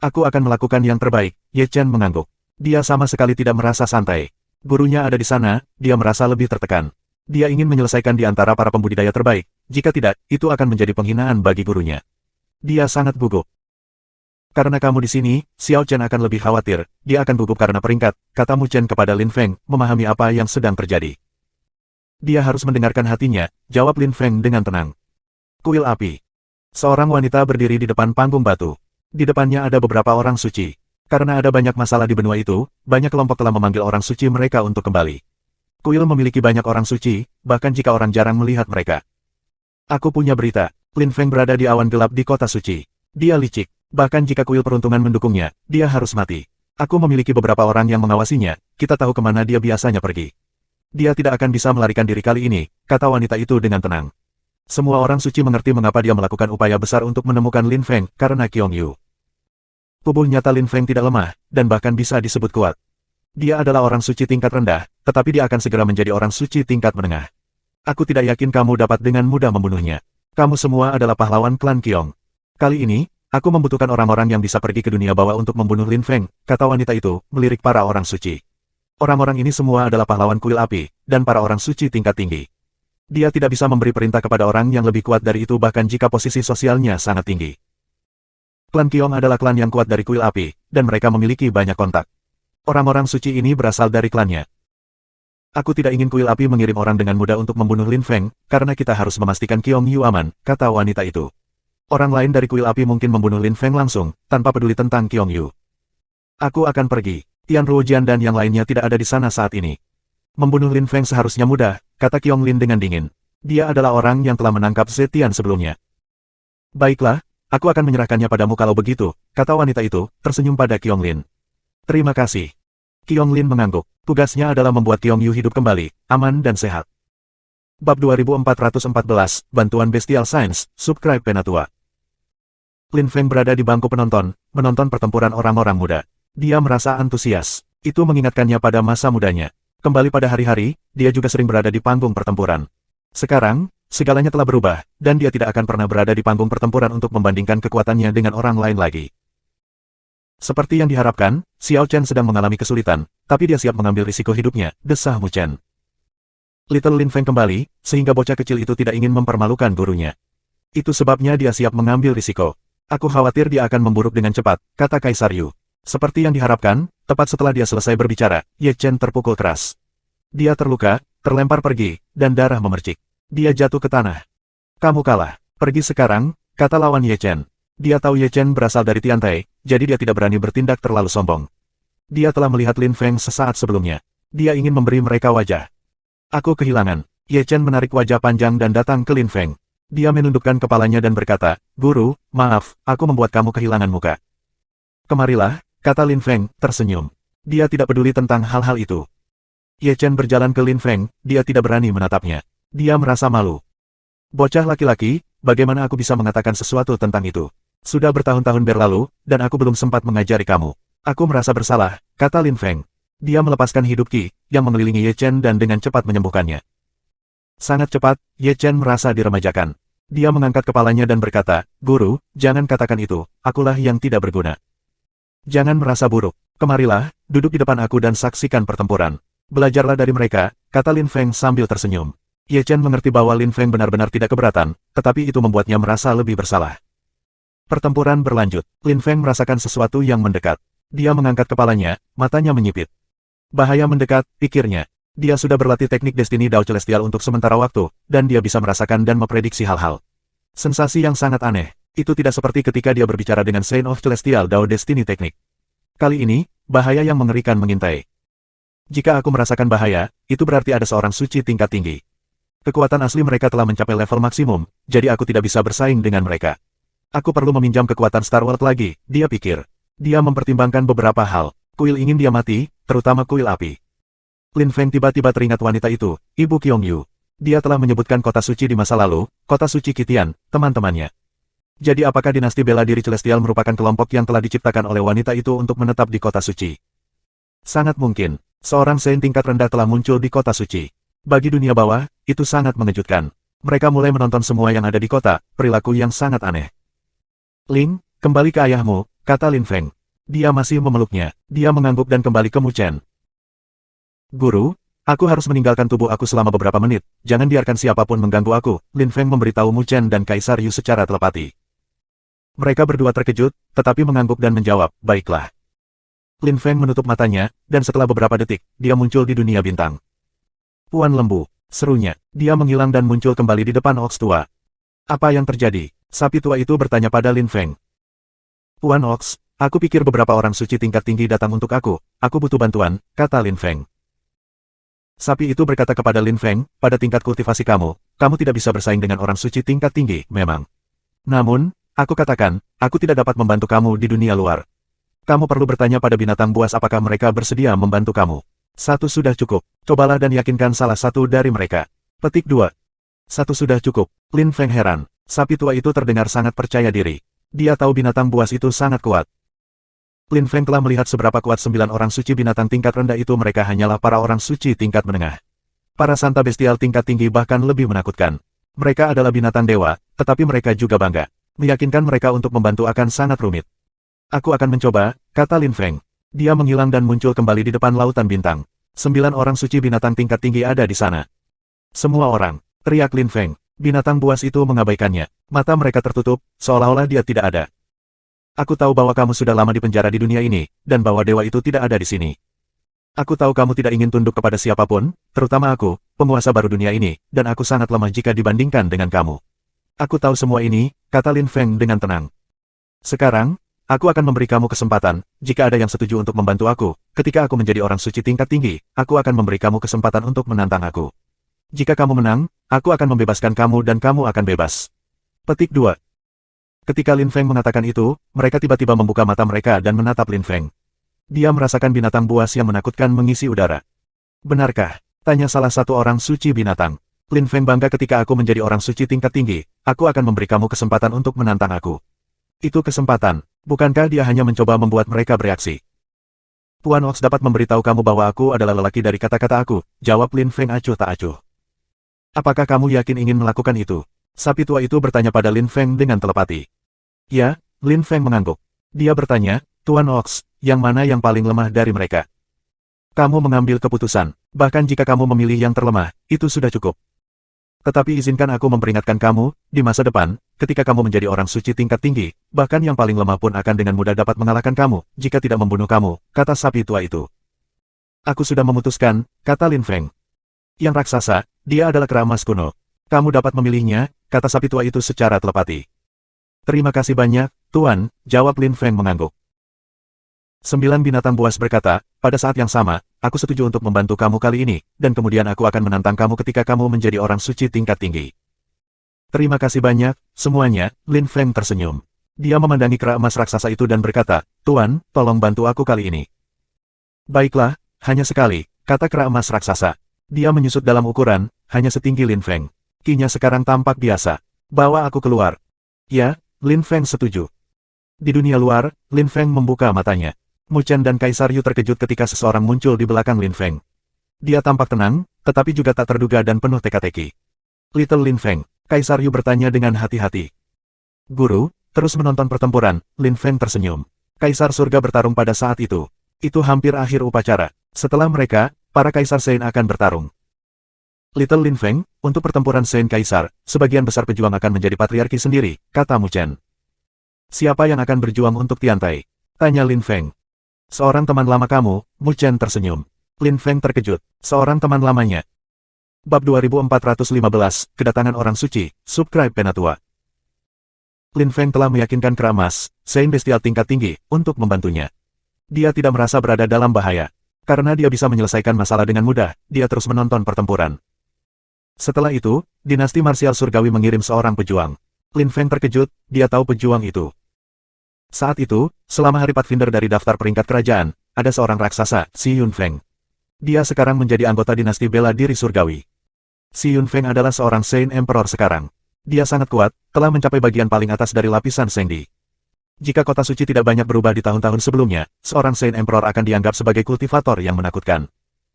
Speaker 1: Aku akan melakukan yang terbaik, Ye Chen mengangguk. Dia sama sekali tidak merasa santai. Gurunya ada di sana, dia merasa lebih tertekan. Dia ingin menyelesaikan di antara para pembudidaya terbaik, jika tidak, itu akan menjadi penghinaan bagi gurunya. Dia sangat gugup. Karena kamu di sini, Xiao Chen akan lebih khawatir, dia akan gugup karena peringkat, kata Mu Chen kepada Lin Feng, memahami apa yang sedang terjadi. Dia harus mendengarkan hatinya, jawab Lin Feng dengan tenang. Kuil api. Seorang wanita berdiri di depan panggung batu. Di depannya ada beberapa orang suci. Karena ada banyak masalah di benua itu, banyak kelompok telah memanggil orang suci mereka untuk kembali. Kuil memiliki banyak orang suci, bahkan jika orang jarang melihat mereka. Aku punya berita, Lin Feng berada di awan gelap di kota suci. Dia licik, bahkan jika kuil peruntungan mendukungnya, dia harus mati. Aku memiliki beberapa orang yang mengawasinya, kita tahu kemana dia biasanya pergi. Dia tidak akan bisa melarikan diri kali ini, kata wanita itu dengan tenang. Semua orang suci mengerti mengapa dia melakukan upaya besar untuk menemukan Lin Feng, karena Qiong Yu. Tubuh nyata Lin Feng tidak lemah, dan bahkan bisa disebut kuat. Dia adalah orang suci tingkat rendah, tetapi dia akan segera menjadi orang suci tingkat menengah. Aku tidak yakin kamu dapat dengan mudah membunuhnya. Kamu semua adalah pahlawan klan Qiong. Kali ini, aku membutuhkan orang-orang yang bisa pergi ke dunia bawah untuk membunuh Lin Feng, kata wanita itu, melirik para orang suci. Orang-orang ini semua adalah pahlawan kuil api, dan para orang suci tingkat tinggi. Dia tidak bisa memberi perintah kepada orang yang lebih kuat dari itu bahkan jika posisi sosialnya sangat tinggi. Klan Qiong adalah klan yang kuat dari kuil api, dan mereka memiliki banyak kontak. Orang-orang suci ini berasal dari klannya. Aku tidak ingin kuil api mengirim orang dengan mudah untuk membunuh Lin Feng, karena kita harus memastikan Qiong Yu aman, kata wanita itu. Orang lain dari kuil api mungkin membunuh Lin Feng langsung, tanpa peduli tentang Qiong Yu. Aku akan pergi. Tian Ruojian dan yang lainnya tidak ada di sana saat ini. Membunuh Lin Feng seharusnya mudah, kata Qiong Lin dengan dingin. Dia adalah orang yang telah menangkap Zetian sebelumnya. Baiklah, aku akan menyerahkannya padamu kalau begitu, kata wanita itu, tersenyum pada Qiong Lin. Terima kasih. Qiong Lin mengangguk. Tugasnya adalah membuat Qiong Yu hidup kembali, aman dan sehat. Bab 2414, Bantuan Bestial Science, Subscribe Penatua. Lin Feng berada di bangku penonton, menonton pertempuran orang-orang muda. Dia merasa antusias. Itu mengingatkannya pada masa mudanya. Kembali pada hari-hari, dia juga sering berada di panggung pertempuran. Sekarang, segalanya telah berubah, dan dia tidak akan pernah berada di panggung pertempuran untuk membandingkan kekuatannya dengan orang lain lagi. Seperti yang diharapkan, Xiao Chen sedang mengalami kesulitan, tapi dia siap mengambil risiko hidupnya, desah Mu Chen. Little Lin Feng kembali, sehingga bocah kecil itu tidak ingin mempermalukan gurunya. Itu sebabnya dia siap mengambil risiko. Aku khawatir dia akan memburuk dengan cepat, kata Kaisar Yu. Seperti yang diharapkan, tepat setelah dia selesai berbicara, Ye Chen terpukul keras. Dia terluka, terlempar pergi, dan darah memercik. Dia jatuh ke tanah. Kamu kalah. Pergi sekarang, kata lawan Ye Chen. Dia tahu Ye Chen berasal dari Tiantai, jadi dia tidak berani bertindak terlalu sombong. Dia telah melihat Lin Feng sesaat sebelumnya. Dia ingin memberi mereka wajah. Aku kehilangan. Ye Chen menarik wajah panjang dan datang ke Lin Feng. Dia menundukkan kepalanya dan berkata, Guru, maaf, aku membuat kamu kehilangan muka. Kemarilah, kata Lin Feng, tersenyum. Dia tidak peduli tentang hal-hal itu. Ye Chen berjalan ke Lin Feng, dia tidak berani menatapnya. Dia merasa malu. Bocah laki-laki, bagaimana aku bisa mengatakan sesuatu tentang itu? Sudah bertahun-tahun berlalu, dan aku belum sempat mengajari kamu. Aku merasa bersalah, kata Lin Feng. Dia melepaskan hidup Qi, yang mengelilingi Ye Chen dan dengan cepat menyembuhkannya. Sangat cepat, Ye Chen merasa diremajakan. Dia mengangkat kepalanya dan berkata, Guru, jangan katakan itu, akulah yang tidak berguna. Jangan merasa buruk. Kemarilah, duduk di depan aku dan saksikan pertempuran. Belajarlah dari mereka, kata Lin Feng sambil tersenyum. Ye Chen mengerti bahwa Lin Feng benar-benar tidak keberatan, tetapi itu membuatnya merasa lebih bersalah. Pertempuran berlanjut. Lin Feng merasakan sesuatu yang mendekat. Dia mengangkat kepalanya, matanya menyipit. Bahaya mendekat, pikirnya. Dia sudah berlatih teknik Destiny Dao Celestial untuk sementara waktu, dan dia bisa merasakan dan memprediksi hal-hal. Sensasi yang sangat aneh. Itu tidak seperti ketika dia berbicara dengan Saint of Celestial Dao Destiny Teknik. Kali ini, bahaya yang mengerikan mengintai. Jika aku merasakan bahaya, itu berarti ada seorang suci tingkat tinggi. Kekuatan asli mereka telah mencapai level maksimum, jadi aku tidak bisa bersaing dengan mereka. Aku perlu meminjam kekuatan Star World lagi, dia pikir. Dia mempertimbangkan beberapa hal. Kuil ingin dia mati, terutama kuil api. Lin Feng tiba-tiba teringat wanita itu, Ibu Qiongyu. Dia telah menyebutkan kota suci di masa lalu, kota suci Qitian, teman-temannya. Jadi apakah dinasti bela diri Celestial merupakan kelompok yang telah diciptakan oleh wanita itu untuk menetap di kota suci? Sangat mungkin, seorang Saint tingkat rendah telah muncul di kota suci. Bagi dunia bawah, itu sangat mengejutkan. Mereka mulai menonton semua yang ada di kota, perilaku yang sangat aneh. Ling, kembali ke ayahmu, kata Lin Feng. Dia masih memeluknya. Dia mengangguk dan kembali ke Mu Chen. Guru, aku harus meninggalkan tubuh aku selama beberapa menit. Jangan biarkan siapapun mengganggu aku. Lin Feng memberitahu Mu Chen dan Kaisar Yu secara telepati. Mereka berdua terkejut, tetapi mengangguk dan menjawab, baiklah. Lin Feng menutup matanya, dan setelah beberapa detik, dia muncul di dunia bintang. Puan Lembu, serunya. Dia menghilang dan muncul kembali di depan Ox tua. Apa yang terjadi? Sapi tua itu bertanya pada Lin Feng. Puan Ox, aku pikir beberapa orang suci tingkat tinggi datang untuk aku butuh bantuan, kata Lin Feng. Sapi itu berkata kepada Lin Feng, pada tingkat kultivasi kamu tidak bisa bersaing dengan orang suci tingkat tinggi, memang. Namun, aku katakan, aku tidak dapat membantu kamu di dunia luar. Kamu perlu bertanya pada binatang buas apakah mereka bersedia membantu kamu. Satu sudah cukup, cobalah dan yakinkan salah satu dari mereka. Petik 2. Satu sudah cukup, Lin Feng heran. Sapi tua itu terdengar sangat percaya diri. Dia tahu binatang buas itu sangat kuat. Lin Feng telah melihat seberapa kuat 9 orang suci binatang tingkat rendah itu. Mereka hanyalah para orang suci tingkat menengah. Para santa bestial tingkat tinggi bahkan lebih menakutkan. Mereka adalah binatang dewa, tetapi mereka juga bangga. Meyakinkan mereka untuk membantu akan sangat rumit. Aku akan mencoba, kata Lin Feng. Dia menghilang dan muncul kembali di depan lautan bintang. 9 orang suci binatang tingkat tinggi ada di sana. Semua orang, teriak Lin Feng. Binatang buas itu mengabaikannya. Mata mereka tertutup, seolah-olah dia tidak ada. Aku tahu bahwa kamu sudah lama di penjara di dunia ini, dan bahwa dewa itu tidak ada di sini. Aku tahu kamu tidak ingin tunduk kepada siapapun, terutama aku, penguasa baru dunia ini, dan aku sangat lemah jika dibandingkan dengan kamu. Aku tahu semua ini, kata Lin Feng dengan tenang. Sekarang, aku akan memberi kamu kesempatan, jika ada yang setuju untuk membantu aku, ketika aku menjadi orang suci tingkat tinggi, aku akan memberi kamu kesempatan untuk menantang aku. Jika kamu menang, aku akan membebaskan kamu dan kamu akan bebas. Petik 2. Ketika Lin Feng mengatakan itu, mereka tiba-tiba membuka mata mereka dan menatap Lin Feng. Dia merasakan binatang buas yang menakutkan mengisi udara. Benarkah? Tanya salah satu orang suci binatang. Lin Feng bangga ketika aku menjadi orang suci tingkat tinggi, aku akan memberi kamu kesempatan untuk menantang aku. Itu kesempatan, bukankah dia hanya mencoba membuat mereka bereaksi? Puan Ox dapat memberitahu kamu bahwa aku adalah lelaki dari kata-kata aku, jawab Lin Feng acuh tak acuh. Apakah kamu yakin ingin melakukan itu? Sapi tua itu bertanya pada Lin Feng dengan telepati. Ya, Lin Feng mengangguk. Dia bertanya, Tuan Ox, yang mana yang paling lemah dari mereka? Kamu mengambil keputusan, bahkan jika kamu memilih yang terlemah, itu sudah cukup. Tetapi izinkan aku memperingatkan kamu, di masa depan, ketika kamu menjadi orang suci tingkat tinggi, bahkan yang paling lemah pun akan dengan mudah dapat mengalahkan kamu, jika tidak membunuh kamu, kata sapi tua itu. Aku sudah memutuskan, kata Lin Feng. Yang raksasa, dia adalah kera emas kuno. Kamu dapat memilihnya, kata sapi tua itu secara telepati. Terima kasih banyak, Tuan, jawab Lin Feng mengangguk. 9 binatang buas berkata, pada saat yang sama, aku setuju untuk membantu kamu kali ini, dan kemudian aku akan menantang kamu ketika kamu menjadi orang suci tingkat tinggi. Terima kasih banyak, semuanya, Lin Feng tersenyum. Dia memandangi kera emas raksasa itu dan berkata, Tuan, tolong bantu aku kali ini. Baiklah, hanya sekali, kata kera emas raksasa. Dia menyusut dalam ukuran, hanya setinggi Lin Feng. Kinya sekarang tampak biasa. Bawa aku keluar. Ya, Lin Feng setuju. Di dunia luar, Lin Feng membuka matanya. Mu Chen dan Kaisar Yu terkejut ketika seseorang muncul di belakang Lin Feng. Dia tampak tenang, tetapi juga tak terduga dan penuh teka-teki. Little Lin Feng, Kaisar Yu bertanya dengan hati-hati. Guru, terus menonton pertempuran, Lin Feng tersenyum. Kaisar surga bertarung pada saat itu. Itu hampir akhir upacara. Setelah mereka, para Kaisar Saint akan bertarung. Little Lin Feng, untuk pertempuran Saint Kaisar, sebagian besar pejuang akan menjadi patriarki sendiri, kata Mu Chen. Siapa yang akan berjuang untuk Tiantai? Tanya Lin Feng. Seorang teman lama kamu, Mu Chen tersenyum. Lin Feng terkejut. Seorang teman lamanya. Bab 2415, Kedatangan Orang Suci, Subscribe Penatua. Lin Feng telah meyakinkan kera emas, Saint Bestial tingkat tinggi, untuk membantunya. Dia tidak merasa berada dalam bahaya. Karena dia bisa menyelesaikan masalah dengan mudah, dia terus menonton pertempuran. Setelah itu, dinasti marsial surgawi mengirim seorang pejuang. Lin Feng terkejut, dia tahu pejuang itu. Saat itu, selama hari Pathfinder dari daftar peringkat kerajaan, ada seorang raksasa, Si Yunfeng. Dia sekarang menjadi anggota dinasti bela diri surgawi. Si Yunfeng adalah seorang Saint Emperor sekarang. Dia sangat kuat, telah mencapai bagian paling atas dari lapisan Sengdi. Jika kota suci tidak banyak berubah di tahun-tahun sebelumnya, seorang Saint Emperor akan dianggap sebagai kultivator yang menakutkan.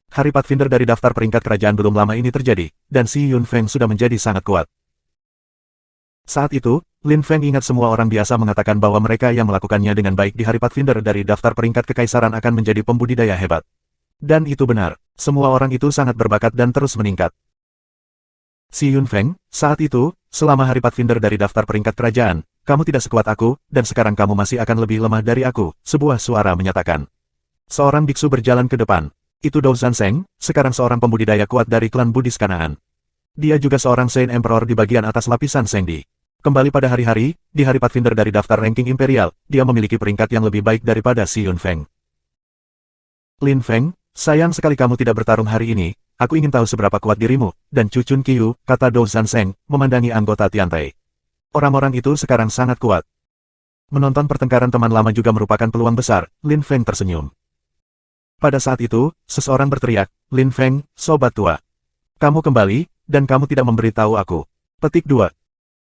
Speaker 1: Hari Pathfinder dari daftar peringkat kerajaan belum lama ini terjadi, dan Si Yunfeng sudah menjadi sangat kuat. Saat itu, Lin Feng ingat semua orang biasa mengatakan bahwa mereka yang melakukannya dengan baik di hari Pathfinder dari daftar peringkat kekaisaran akan menjadi pembudidaya hebat. Dan itu benar, semua orang itu sangat berbakat dan terus meningkat. Si Yunfeng, saat itu, selama hari Pathfinder dari daftar peringkat kerajaan, kamu tidak sekuat aku, dan sekarang kamu masih akan lebih lemah dari aku, sebuah suara menyatakan. Seorang biksu berjalan ke depan. Itu Dou Zanseng, sekarang seorang pembudidaya kuat dari klan Buddhis Kanaan. Dia juga seorang Saint Emperor di bagian atas lapisan Sengdi. Kembali pada hari-hari, di hari Pathfinder dari daftar ranking imperial, dia memiliki peringkat yang lebih baik daripada Si Yunfeng. Lin Feng, sayang sekali kamu tidak bertarung hari ini. Aku ingin tahu seberapa kuat dirimu, dan Cucun Qiu, kata Dou Zanseng, memandangi anggota Tiantai. Orang-orang itu sekarang sangat kuat. Menonton pertengkaran teman lama juga merupakan peluang besar, Lin Feng tersenyum. Pada saat itu, seseorang berteriak, Lin Feng, sobat tua. Kamu kembali, dan kamu tidak memberitahu aku. Petik 2.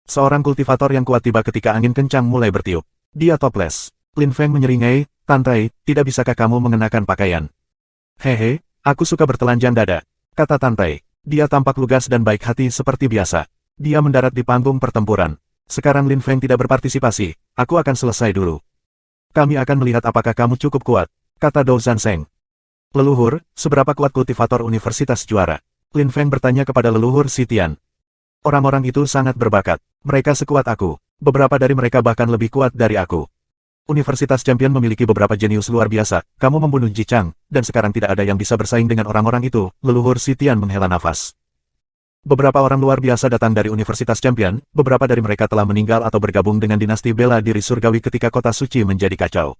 Speaker 1: Seorang kultivator yang kuat tiba ketika angin kencang mulai bertiup. Dia toples. Lin Feng menyeringai, Tantai, tidak bisakah kamu mengenakan pakaian? Hehe, aku suka bertelanjang dada, kata Tantai. Dia tampak lugas dan baik hati seperti biasa. Dia mendarat di panggung pertempuran. Sekarang Lin Feng tidak berpartisipasi, aku akan selesai dulu. Kami akan melihat apakah kamu cukup kuat, kata Dou Zanseng. Leluhur, seberapa kuat kultivator universitas juara? Lin Feng bertanya kepada leluhur Sitian. Orang-orang itu sangat berbakat. Mereka sekuat aku. Beberapa dari mereka bahkan lebih kuat dari aku. Universitas Champion memiliki beberapa jenius luar biasa. Kamu membunuh Ji Chang, dan sekarang tidak ada yang bisa bersaing dengan orang-orang itu. Leluhur Sitian menghela nafas. Beberapa orang luar biasa datang dari Universitas Champion. Beberapa dari mereka telah meninggal atau bergabung dengan dinasti bela diri surgawi ketika kota suci menjadi kacau.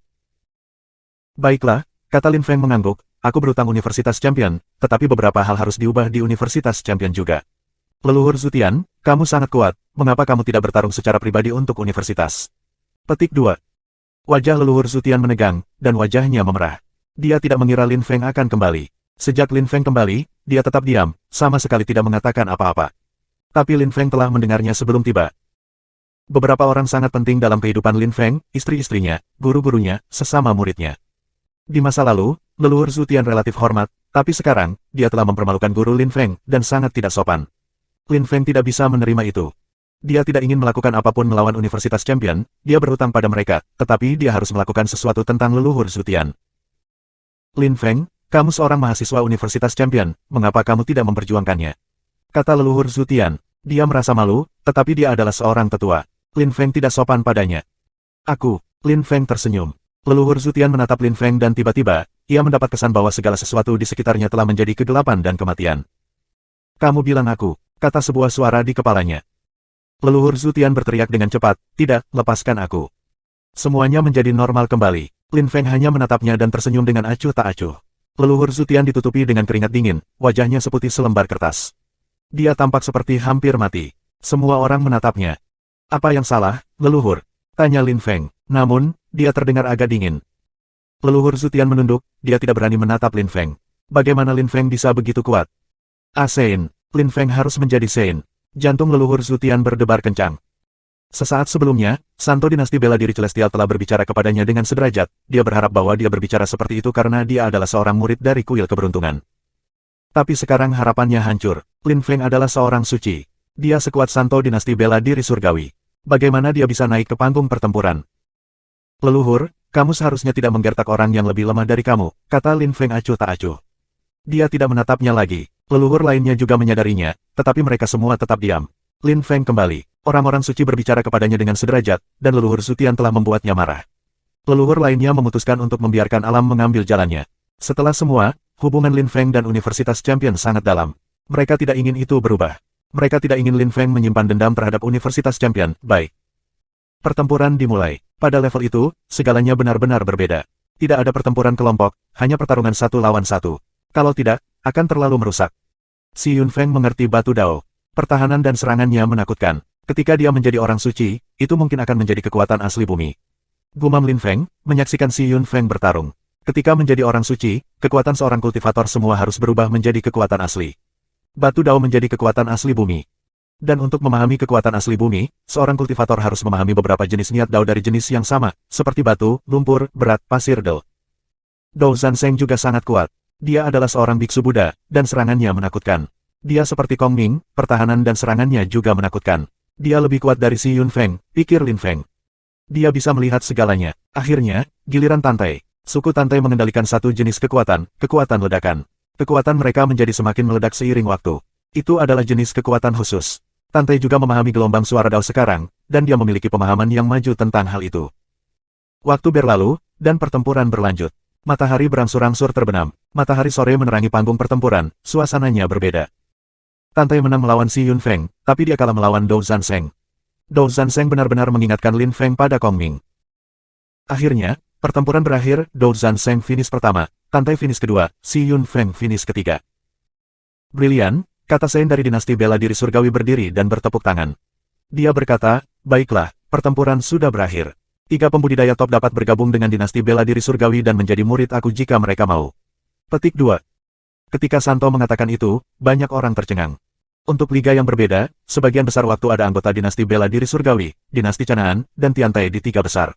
Speaker 1: Baiklah, kata Lin Feng mengangguk. Aku berutang Universitas Champion, tetapi beberapa hal harus diubah di Universitas Champion juga. Leluhur Zutian, kamu sangat kuat, mengapa kamu tidak bertarung secara pribadi untuk universitas? Petik 2. Wajah leluhur Zutian menegang, dan wajahnya memerah. Dia tidak mengira Lin Feng akan kembali. Sejak Lin Feng kembali, dia tetap diam, sama sekali tidak mengatakan apa-apa. Tapi Lin Feng telah mendengarnya sebelum tiba. Beberapa orang sangat penting dalam kehidupan Lin Feng, istri-istrinya, guru-gurunya, sesama muridnya. Di masa lalu, leluhur Zutian relatif hormat, tapi sekarang, dia telah mempermalukan guru Lin Feng, dan sangat tidak sopan. Lin Feng tidak bisa menerima itu. Dia tidak ingin melakukan apapun melawan Universitas Champion, dia berhutang pada mereka, tetapi dia harus melakukan sesuatu tentang leluhur Zutian. Lin Feng, kamu seorang mahasiswa Universitas Champion, mengapa kamu tidak memperjuangkannya? Kata leluhur Zutian. Dia merasa malu, tetapi dia adalah seorang tetua. Lin Feng tidak sopan padanya. Aku, Lin Feng tersenyum. Leluhur Zutian menatap Lin Feng dan tiba-tiba, ia mendapat kesan bahwa segala sesuatu di sekitarnya telah menjadi kegelapan dan kematian. Kamu bilang aku, kata sebuah suara di kepalanya. Leluhur Zutian berteriak dengan cepat, tidak, lepaskan aku. Semuanya menjadi normal kembali. Lin Feng hanya menatapnya dan tersenyum dengan acuh tak acuh. Leluhur Zutian ditutupi dengan keringat dingin, wajahnya seputih selembar kertas. Dia tampak seperti hampir mati. Semua orang menatapnya. Apa yang salah, leluhur? Tanya Lin Feng. Namun, dia terdengar agak dingin. Leluhur Zutian menunduk, dia tidak berani menatap Lin Feng. Bagaimana Lin Feng bisa begitu kuat? Sein, Lin Feng harus menjadi Sein. Jantung leluhur Zutian berdebar kencang. Sesaat sebelumnya, Santo Dinasti Bela Diri Celestial telah berbicara kepadanya dengan sederajat. Dia berharap bahwa dia berbicara seperti itu karena dia adalah seorang murid dari kuil keberuntungan. Tapi sekarang harapannya hancur. Lin Feng adalah seorang suci. Dia sekuat Santo Dinasti Bela Diri Surgawi. Bagaimana dia bisa naik ke panggung pertempuran? Leluhur, kamu seharusnya tidak menggertak orang yang lebih lemah dari kamu, kata Lin Feng acuh tak acuh. Dia tidak menatapnya lagi. Leluhur lainnya juga menyadarinya, tetapi mereka semua tetap diam. Lin Feng kembali. Orang-orang suci berbicara kepadanya dengan sederajat, dan leluhur Zutian telah membuatnya marah. Leluhur lainnya memutuskan untuk membiarkan alam mengambil jalannya. Setelah semua, hubungan Lin Feng dan Universitas Champion sangat dalam. Mereka tidak ingin itu berubah. Mereka tidak ingin Lin Feng menyimpan dendam terhadap Universitas Champion. Baik. Pertempuran dimulai. Pada level itu, segalanya benar-benar berbeda. Tidak ada pertempuran kelompok, hanya pertarungan satu lawan satu. Kalau tidak, akan terlalu merusak. Si Yunfeng mengerti batu dao. Pertahanan dan serangannya menakutkan. Ketika dia menjadi orang suci, itu mungkin akan menjadi kekuatan asli bumi. Gumam Lin Feng, menyaksikan Si Yun Feng bertarung. Ketika menjadi orang suci, kekuatan seorang kultivator semua harus berubah menjadi kekuatan asli. Batu Dao menjadi kekuatan asli bumi. Dan untuk memahami kekuatan asli bumi, seorang kultivator harus memahami beberapa jenis niat Dao dari jenis yang sama, seperti batu, lumpur, berat, pasir, del. Dao Zanseng juga sangat kuat. Dia adalah seorang biksu Buddha, dan serangannya menakutkan. Dia seperti Kong Ming, pertahanan dan serangannya juga menakutkan. Dia lebih kuat dari Si Yun Feng, pikir Lin Feng. Dia bisa melihat segalanya. Akhirnya, giliran Tantai. Suku Tantai mengendalikan satu jenis kekuatan ledakan. Kekuatan mereka menjadi semakin meledak seiring waktu. Itu adalah jenis kekuatan khusus. Tantai juga memahami gelombang suara Dao sekarang, dan dia memiliki pemahaman yang maju tentang hal itu. Waktu berlalu, dan pertempuran berlanjut. Matahari berangsur-angsur terbenam. Matahari sore menerangi panggung pertempuran, suasananya berbeda. Tantai menang melawan Si Yun Feng, tapi dia kalah melawan Dao Zanseng. Dao Zanseng benar-benar mengingatkan Lin Feng pada Kong Ming. Akhirnya, pertempuran berakhir, Dao Zanseng finish pertama, Tantai finish kedua, Si Yun Feng finish ketiga. Brilian, kata Sein dari dinasti bela diri surgawi berdiri dan bertepuk tangan. Dia berkata, baiklah, pertempuran sudah berakhir. 3 pembudidaya top dapat bergabung dengan dinasti bela diri surgawi dan menjadi murid aku jika mereka mau. Petik 2. Ketika Santo mengatakan itu, banyak orang tercengang. Untuk liga yang berbeda, sebagian besar waktu ada anggota dinasti bela diri surgawi, dinasti Canaan, dan Tiantai di 3 besar.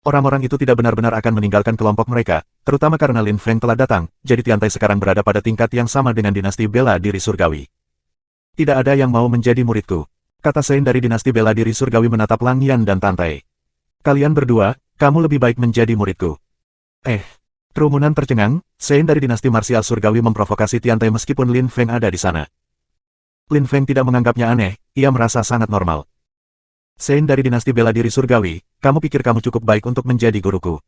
Speaker 1: Orang-orang itu tidak benar-benar akan meninggalkan kelompok mereka, terutama karena Lin Feng telah datang, jadi Tiantai sekarang berada pada tingkat yang sama dengan dinasti bela diri surgawi. Tidak ada yang mau menjadi muridku. Kata Sein dari dinasti bela diri surgawi menatap Lang Yan dan Tantai. Kalian berdua, kamu lebih baik menjadi muridku. Kerumunan tercengang, Sein dari dinasti marsial surgawi memprovokasi Tiantai meskipun Lin Feng ada di sana. Lin Feng tidak menganggapnya aneh, ia merasa sangat normal. Sein dari dinasti bela diri surgawi, kamu pikir kamu cukup baik untuk menjadi guruku?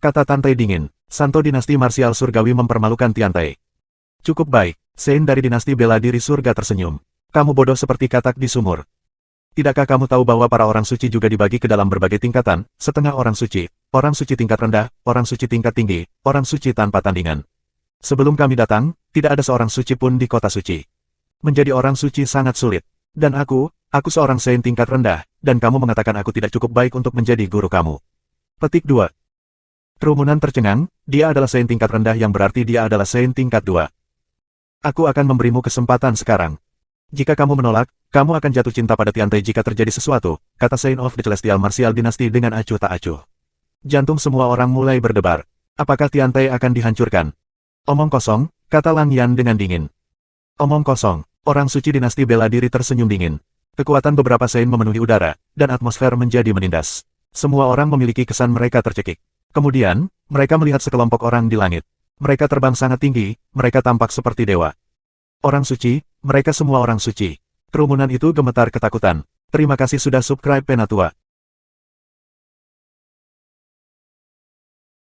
Speaker 1: Kata Tantai dingin. Santo dinasti marsial surgawi mempermalukan Tiantai. Cukup baik, Sein dari dinasti bela diri surga tersenyum. Kamu bodoh seperti katak di sumur. Tidakkah kamu tahu bahwa para orang suci juga dibagi ke dalam berbagai tingkatan, setengah orang suci tingkat rendah, orang suci tingkat tinggi, orang suci tanpa tandingan. Sebelum kami datang, tidak ada seorang suci pun di kota suci. Menjadi orang suci sangat sulit. Dan aku seorang Sein tingkat rendah, dan kamu mengatakan aku tidak cukup baik untuk menjadi guru kamu. Petik 2. Kerumunan tercengang, dia adalah Sein tingkat rendah yang berarti dia adalah Sein tingkat 2. Aku akan memberimu kesempatan sekarang. Jika kamu menolak, kamu akan jatuh cinta pada Tiantai jika terjadi sesuatu, kata Sein of the Celestial Martial Dynasty dengan acuh tak acuh. Jantung semua orang mulai berdebar. Apakah Tiantai akan dihancurkan? Omong kosong, kata Lang Yan dengan dingin. Omong kosong, orang suci dinasti bela diri tersenyum dingin. Kekuatan beberapa Sein memenuhi udara, dan atmosfer menjadi menindas. Semua orang memiliki kesan mereka tercekik. Kemudian, mereka melihat sekelompok orang di langit. Mereka terbang sangat tinggi, mereka tampak seperti dewa. Orang suci, mereka semua orang suci. Kerumunan itu gemetar ketakutan. Terima kasih sudah subscribe Penatua.